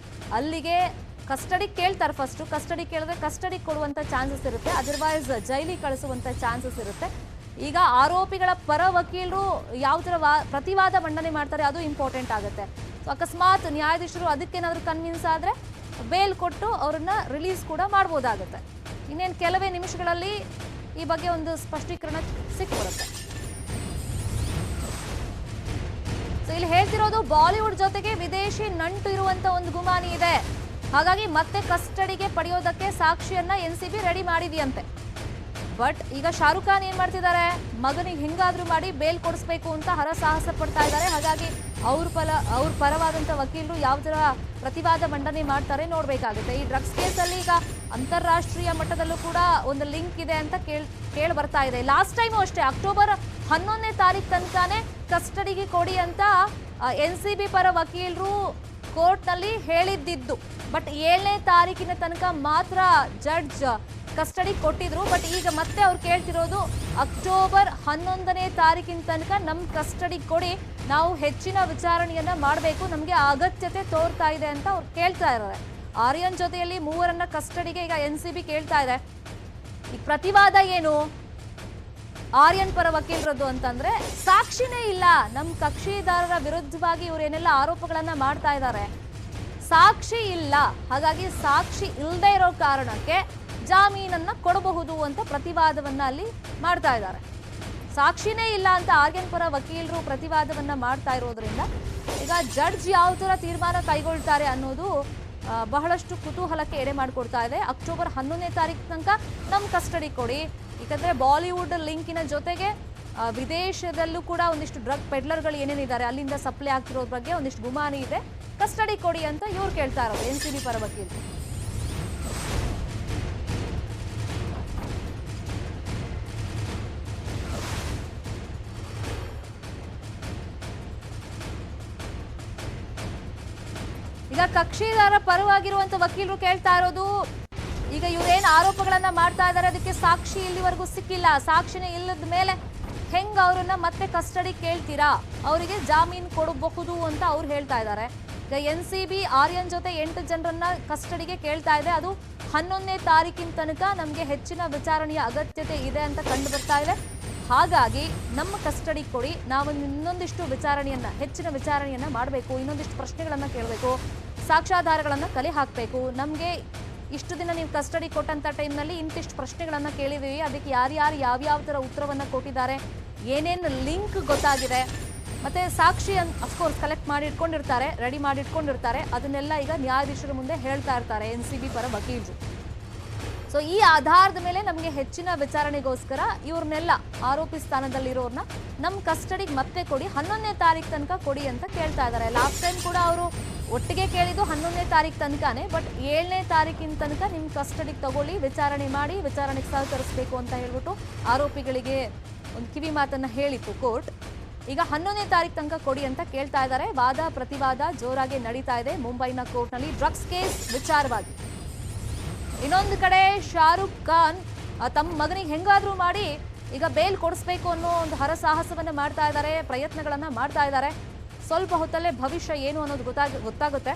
ಅಲ್ಲಿಗೆ ಕಸ್ಟಡಿ ಕೇಳ್ತಾರೆ. ಫಸ್ಟು ಕಸ್ಟಡಿ ಕೇಳಿದ್ರೆ ಕಸ್ಟಡಿ ಕೊಡುವಂಥ ಚಾನ್ಸಸ್ ಇರುತ್ತೆ, ಅದರ್ವೈಸ್ ಜೈಲಿಗೆ ಕಳಿಸುವಂಥ ಚಾನ್ಸಸ್ ಇರುತ್ತೆ. ಈಗ ಆರೋಪಿಗಳ ಪರ ವಕೀಲರು ಯಾವ ಥರ ಪ್ರತಿವಾದ ಮಂಡನೆ ಮಾಡ್ತಾರೆ ಅದು ಇಂಪಾರ್ಟೆಂಟ್ ಆಗುತ್ತೆ. ಸೊ ಅಕಸ್ಮಾತ್ ನ್ಯಾಯಾಧೀಶರು ಅದಕ್ಕೇನಾದರೂ ಕನ್ವಿನ್ಸ್ ಆದರೆ ಬೇಲ್ ಕೊಟ್ಟು ಅವ್ರನ್ನ ರಿಲೀಸ್ ಕೂಡ ಮಾಡ್ಬೋದಾಗುತ್ತೆ. ಇನ್ನೇನು ಕೆಲವೇ ನಿಮಿಷಗಳಲ್ಲಿ ಈ ಬಗ್ಗೆ ಒಂದು ಸ್ಪಷ್ಟೀಕರಣ ಸಿಕ್ಕಿಬರುತ್ತೆ. ಸೊ ಇಲ್ಲಿ ಹೇಳ್ತಿರೋದು ಬಾಲಿವುಡ್ ಜೊತೆಗೆ ವಿದೇಶಿ ನಂಟು ಇರುವಂತ ಒಂದು ಗುಮಾನಿ ಇದೆ, ಹಾಗಾಗಿ ಮತ್ತೆ ಕಸ್ಟಡಿಗೆ ಪಡೆಯೋದಕ್ಕೆ ಸಾಕ್ಷಿಯನ್ನ NCB ರೆಡಿ ಮಾಡಿದೆಯಂತೆ. ಬಟ್ ಈಗ ಶಾರುಖ್ ಖಾನ್ ಏನ್ ಮಾಡ್ತಿದ್ದಾರೆ, ಮಗನಿಗೆ ಹಿಂಗಾದ್ರೂ ಮಾಡಿ ಬೇಲ್ ಕೊಡಿಸ್ಬೇಕು ಅಂತ ಹರಸಾಹಸ ಪಡ್ತಾ ಇದ್ದಾರೆ. ಹಾಗಾಗಿ ಅವ್ರ ಪರವಾದಂಥ ವಕೀಲರು ಯಾವ ಥರ ಪ್ರತಿವಾದ ಮಂಡನೆ ಮಾಡ್ತಾರೆ ನೋಡಬೇಕಾಗುತ್ತೆ. ಈ ಡ್ರಗ್ಸ್ ಕೇಸಲ್ಲಿ ಈಗ ಅಂತಾರಾಷ್ಟ್ರೀಯ ಮಟ್ಟದಲ್ಲೂ ಕೂಡ ಒಂದು ಲಿಂಕ್ ಇದೆ ಅಂತ ಕೇಳಿ ಬರ್ತಾ ಇದೆ. ಲಾಸ್ಟ್ ಟೈಮು ಅಷ್ಟೇ ಅಕ್ಟೋಬರ್ 11ನೇ ತಾರೀಕು ತನಕನೇ ಕಸ್ಟಡಿಗೆ ಕೊಡಿ ಅಂತ NCB ಪರ ವಕೀಲರು ಕೋರ್ಟ್ನಲ್ಲಿ ಹೇಳಿದ್ದಿದ್ದು. ಬಟ್ 7ನೇ ತಾರೀಕಿನ ತನಕ ಮಾತ್ರ ಜಡ್ಜ್ ಕಸ್ಟಡಿ ಕೊಟ್ಟಿದ್ರು. ಬಟ್ ಈಗ ಮತ್ತೆ ಅವ್ರು ಕೇಳ್ತಿರೋದು ಅಕ್ಟೋಬರ್ 11ನೇ ತಾರೀಕಿನ ತನಕ ನಮ್ಮ ಕಸ್ಟಡಿ ಕೊಡಿ, ನಾವು ಹೆಚ್ಚಿನ ವಿಚಾರಣೆಯನ್ನ ಮಾಡಬೇಕು, ನಮಗೆ ಅಗತ್ಯತೆ ತೋರ್ತಾ ಇದೆ ಅಂತ ಅವ್ರು ಕೇಳ್ತಾ ಇದ್ದಾರೆ. ಆರ್ಯನ್ ಜೊತೆಯಲ್ಲಿ ಮೂವರನ್ನ ಕಸ್ಟಡಿಗೆ ಈಗ NCB ಕೇಳ್ತಾ ಇದೆ. ಈ ಪ್ರತಿವಾದ ಏನು ಆರ್ಯನ್ ಪರ ವಕೀಲರದ್ದು ಅಂತಂದ್ರೆ, ಸಾಕ್ಷಿನೇ ಇಲ್ಲ, ನಮ್ಮ ಕಕ್ಷಿದಾರರ ವಿರುದ್ಧವಾಗಿ ಇವರೇನೆಲ್ಲ ಆರೋಪಗಳನ್ನ ಮಾಡ್ತಾ ಇದ್ದಾರೆ, ಸಾಕ್ಷಿ ಇಲ್ಲ, ಹಾಗಾಗಿ ಸಾಕ್ಷಿ ಇಲ್ಲದೆ ಇರೋ ಕಾರಣಕ್ಕೆ ಜಾಮೀನನ್ನ ಕೊಡಬಹುದು ಅಂತ ಪ್ರತಿವಾದವನ್ನ ಅಲ್ಲಿ ಮಾಡ್ತಾ ಇದ್ದಾರೆ. ಸಾಕ್ಷಿನೇ ಇಲ್ಲ ಅಂತ ಆರ್ಯನ್ ಪರ ವಕೀಲರು ಪ್ರತಿವಾದವನ್ನ ಮಾಡ್ತಾ ಇರೋದ್ರಿಂದ ಈಗ ಜಡ್ಜ್ ಯಾವ ತರ ತೀರ್ಮಾನ ಕೈಗೊಳ್ತಾರೆ ಅನ್ನೋದು ಬಹಳಷ್ಟು ಕುತೂಹಲಕ್ಕೆ ಎಡೆ ಮಾಡಿಕೊಡ್ತಾ ಇದೆ. ಅಕ್ಟೋಬರ್ 11ನೇ ತಾರೀಕು ತನಕ ನಮ್ಮ ಕಸ್ಟಡಿ ಕೊಡಿ, ಯಾಕಂದ್ರೆ ಬಾಲಿವುಡ್ ಲಿಂಕಿನ ಜೊತೆಗೆ ವಿದೇಶದಲ್ಲೂ ಕೂಡ ಒಂದಿಷ್ಟು ಡ್ರಗ್ ಪೆಡ್ಲರ್ಗಳು ಏನೇನಿದ್ದಾರೆ ಅಲ್ಲಿಂದ ಸಪ್ಲೈ ಆಗ್ತಿರೋದ್ರ ಬಗ್ಗೆ ಒಂದಿಷ್ಟು ಗುಮಾನಿ ಇದೆ, ಕಸ್ಟಡಿ ಕೊಡಿ ಅಂತ ಇವ್ರು ಕೇಳ್ತಾ ಇರೋದು NCB ಪರ ವಕೀಲರು. ಈಗ ಕಕ್ಷಿದಾರ ಪರವಾಗಿರುವಂತ ವಕೀಲರು ಕೇಳ್ತಾ ಇರೋದು, ಈಗ ಇವ್ರೇನು ಆರೋಪಗಳನ್ನ ಮಾಡ್ತಾ ಇದ್ದಾರೆ ಅದಕ್ಕೆ ಸಾಕ್ಷಿ ಇಲ್ಲಿವರೆಗೂ ಸಿಕ್ಕಿಲ್ಲ, ಸಾಕ್ಷಿನೇ ಇಲ್ಲದ ಮೇಲೆ ಹೆಂಗ್ ಅವ್ರನ್ನ ಮತ್ತೆ ಕಸ್ಟಡಿ ಕೇಳ್ತೀರಾ, ಅವರಿಗೆ ಜಾಮೀನು ಕೊಡಬಹುದು ಅಂತ ಅವ್ರು ಹೇಳ್ತಾ ಇದ್ದಾರೆ. ಈಗ NCB ಆರ್ಯನ್ ಜೊತೆ 8 ಜನರನ್ನ ಕಸ್ಟಡಿಗೆ ಕೇಳ್ತಾ ಇದೆ, ಅದು 11ನೇ ತಾರೀಕಿನ ತನಕ ನಮಗೆ ಹೆಚ್ಚಿನ ವಿಚಾರಣೆಯ ಅಗತ್ಯತೆ ಇದೆ ಅಂತ ಕಂಡು ಬರ್ತಾ ಇದೆ. ಹಾಗಾಗಿ ನಮ್ಮ ಕಸ್ಟಡಿ ಕೊಡಿ, ನಾವು ಇನ್ನೊಂದಿಷ್ಟು ವಿಚಾರಣೆಯನ್ನ ಹೆಚ್ಚಿನ ವಿಚಾರಣೆಯನ್ನ ಮಾಡಬೇಕು, ಇನ್ನೊಂದಿಷ್ಟು ಪ್ರಶ್ನೆಗಳನ್ನ ಕೇಳಬೇಕು, ಸಾಕ್ಷ್ಯಾಧಾರಗಳನ್ನ ಕಲೆ ಹಾಕಬೇಕು, ನಮಗೆ ಇಷ್ಟು ದಿನ ನೀವು ಕಸ್ಟಡಿ ಕೊಟ್ಟಂತ ಟೈಮ್ನಲ್ಲಿ ಇಂತಿಷ್ಟು ಪ್ರಶ್ನೆಗಳನ್ನ ಕೇಳಿದೀವಿ, ಅದಕ್ಕೆ ಯಾರ್ಯಾರು ಯಾವ್ಯಾವ ಥರ ಉತ್ತರವನ್ನ ಕೊಟ್ಟಿದ್ದಾರೆ, ಏನೇನು ಲಿಂಕ್ ಗೊತ್ತಾಗಿದೆ, ಮತ್ತೆ ಸಾಕ್ಷಿ ಅಫ್ಕೋರ್ಸ್ ಕಲೆಕ್ಟ್ ಮಾಡಿ ಇಟ್ಕೊಂಡಿರ್ತಾರೆ, ರೆಡಿ ಮಾಡಿ ಇಟ್ಕೊಂಡಿರ್ತಾರೆ, ಅದನ್ನೆಲ್ಲ ಈಗ ನ್ಯಾಯಾಧೀಶರ ಮುಂದೆ ಹೇಳ್ತಾ ಇರ್ತಾರೆ NCB ಪರ ವಕೀಲರು. ಸೊ ಈ ಆಧಾರದ ಮೇಲೆ ನಮಗೆ ಹೆಚ್ಚಿನ ವಿಚಾರಣೆಗೋಸ್ಕರ ಇವ್ರನ್ನೆಲ್ಲ ಆರೋಪಿ ಸ್ಥಾನದಲ್ಲಿರೋರ್ನ ನಮ್ಮ ಕಸ್ಟಡಿಗೆ ಮತ್ತೆ ಕೊಡಿ, 11ನೇ ತಾರೀಕು ತನಕ ಕೊಡಿ ಅಂತ ಕೇಳ್ತಾ ಇದ್ದಾರೆ. ಲಾಸ್ಟ್ ಟೈಮ್ ಕೂಡ ಅವರು ಒಟ್ಟಿಗೆ ಕೇಳಿದ್ದು 11ನೇ ತಾರೀಕು ತನಕನೇ, ಬಟ್ 7ನೇ ತಾರೀಕಿನ ತನಕ ನಿಮ್ಮ ಕಸ್ಟಡಿಗೆ ತಗೊಳ್ಳಿ, ವಿಚಾರಣೆ ಮಾಡಿ, ವಿಚಾರಣೆಗೆ ಸಹಕರಿಸಬೇಕು ಅಂತ ಹೇಳ್ಬಿಟ್ಟು ಆರೋಪಿಗಳಿಗೆ ಒಂದು ಕಿವಿ ಮಾತನ್ನ ಹೇಳಿತ್ತು ಕೋರ್ಟ್. ಈಗ 11ನೇ ತಾರೀಕು ತನಕ ಕೊಡಿ ಅಂತ ಕೇಳ್ತಾ ಇದ್ದಾರೆ. ವಾದ ಪ್ರತಿವಾದ ಜೋರಾಗಿ ನಡೀತಾ ಇದೆ ಮುಂಬೈನ ಕೋರ್ಟ್ನಲ್ಲಿ ಡ್ರಗ್ಸ್ ಕೇಸ್ ವಿಚಾರವಾಗಿ. ಇನ್ನೊಂದು ಕಡೆ ಶಾರುಖ್ ಖಾನ್ ತಮ್ಮ ಮಗನಿಗೆ ಹೆಂಗಾದ್ರೂ ಮಾಡಿ ಈಗ ಬೇಲ್ ಕೊಡಿಸ್ಬೇಕು ಅನ್ನೋ ಒಂದು ಹರಸಾಹಸವನ್ನ ಮಾಡ್ತಾ ಇದ್ದಾರೆ, ಪ್ರಯತ್ನಗಳನ್ನ ಮಾಡ್ತಾ ಇದ್ದಾರೆ. ಸ್ವಲ್ಪ ಹೊತ್ತಲ್ಲೇ ಭವಿಷ್ಯ ಏನು ಅನ್ನೋದು ಗೊತ್ತಾಗುತ್ತೆ.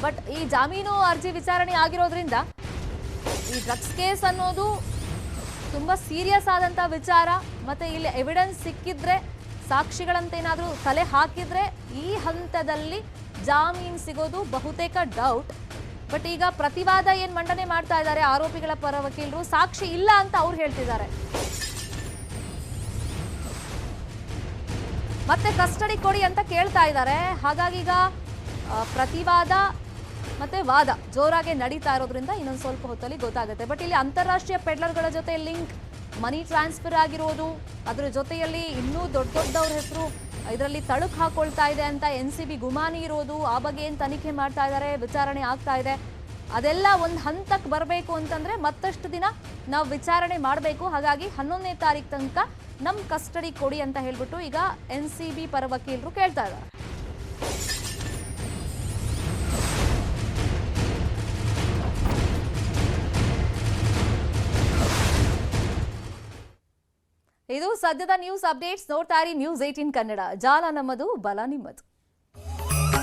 ಬಟ್ ಈ ಜಾಮೀನು ಅರ್ಜಿ ವಿಚಾರಣೆ ಆಗಿರೋದ್ರಿಂದ ಈ ಡ್ರಗ್ಸ್ ಕೇಸ್ ಅನ್ನೋದು ತುಂಬಾ ಸೀರಿಯಸ್ ಆದಂತ ವಿಚಾರ, ಮತ್ತೆ ಇಲ್ಲಿ ಎವಿಡೆನ್ಸ್ ಸಿಕ್ಕಿದ್ರೆ, ಸಾಕ್ಷಿಗಳಂತೇನಾದ್ರೂ ತಲೆ ಹಾಕಿದ್ರೆ ಈ ಹಂತದಲ್ಲಿ ಜಾಮೀನು ಸಿಗೋದು ಬಹುತೇಕ ಡೌಟ್. ಬಟ್ ಈಗ ಪ್ರತಿವಾದ ಏನ್ ಮಂಡನೆ ಮಾಡ್ತಾ ಇದ್ದಾರೆ ಆರೋಪಿಗಳ ಪರ ವಕೀಲರು, ಸಾಕ್ಷಿ ಇಲ್ಲ ಅಂತ ಅವ್ರು ಹೇಳ್ತಿದ್ದಾರೆ. ಮತ್ತೆ ಕಸ್ಟಡಿ ಕೊಡಿ ಅಂತ ಕೇಳ್ತಾ ಇದ್ದಾರೆ. ಹಾಗಾಗಿ ಈಗ ಪ್ರತಿವಾದ ಮತ್ತೆ ವಾದ ಜೋರಾಗಿ ನಡೀತಾ ಇರೋದ್ರಿಂದ ಇನ್ನೊಂದು ಸ್ವಲ್ಪ ಹೊತ್ತಲ್ಲಿ ಗೊತ್ತಾಗುತ್ತೆ. ಬಟ್ ಇಲ್ಲಿ ಅಂತಾರಾಷ್ಟ್ರೀಯ ಪೆಡ್ಲರ್ಗಳ ಜೊತೆ ಲಿಂಕ್, ಮನಿ ಟ್ರಾನ್ಸ್ಫರ್ ಆಗಿರೋದು, ಅದರ ಜೊತೆಯಲ್ಲಿ ಇನ್ನೂ ದೊಡ್ಡವ್ರ ಹೆಸರು ಇದರಲ್ಲಿ ತಳುಕು ಹಾಕೊಳ್ತಾ ಇದೆ ಅಂತ NCB ಗುಮಾನಿ ಇರೋದು, ಆ ಬಗ್ಗೆ ಏನು ತನಿಖೆ ಮಾಡ್ತಾ ಇದ್ದಾರೆ, ವಿಚಾರಣೆ ಆಗ್ತಾ ಇದೆ. ಅದೆಲ್ಲ ಒಂದು ಹಂತಕ್ಕೆ ಬರಬೇಕು ಅಂತಂದ್ರೆ ಮತ್ತಷ್ಟು ದಿನ ನಾವು ವಿಚಾರಣೆ ಮಾಡಬೇಕು. ಹಾಗಾಗಿ 11ನೇ ತಾರೀಕು ತನಕ ನಮ್ಮ ಕಸ್ಟಡಿ ಕೊಡಿ ಅಂತ ಹೇಳ್ಬಿಟ್ಟು ಈಗ NCB ಪರ ವಕೀಲರು ಕೇಳ್ತಾ ಇದ್ದಾರೆ. ಇದು ಸದ್ಯದ ನ್ಯೂಸ್ ಅಪ್ಡೇಟ್ಸ್. ನೋಡ್ತಾ ಇರಿ News 18 ಕನ್ನಡ. ಜಾಲ ನಮ್ಮದು, ಬಲ ನಿಮ್ಮದು.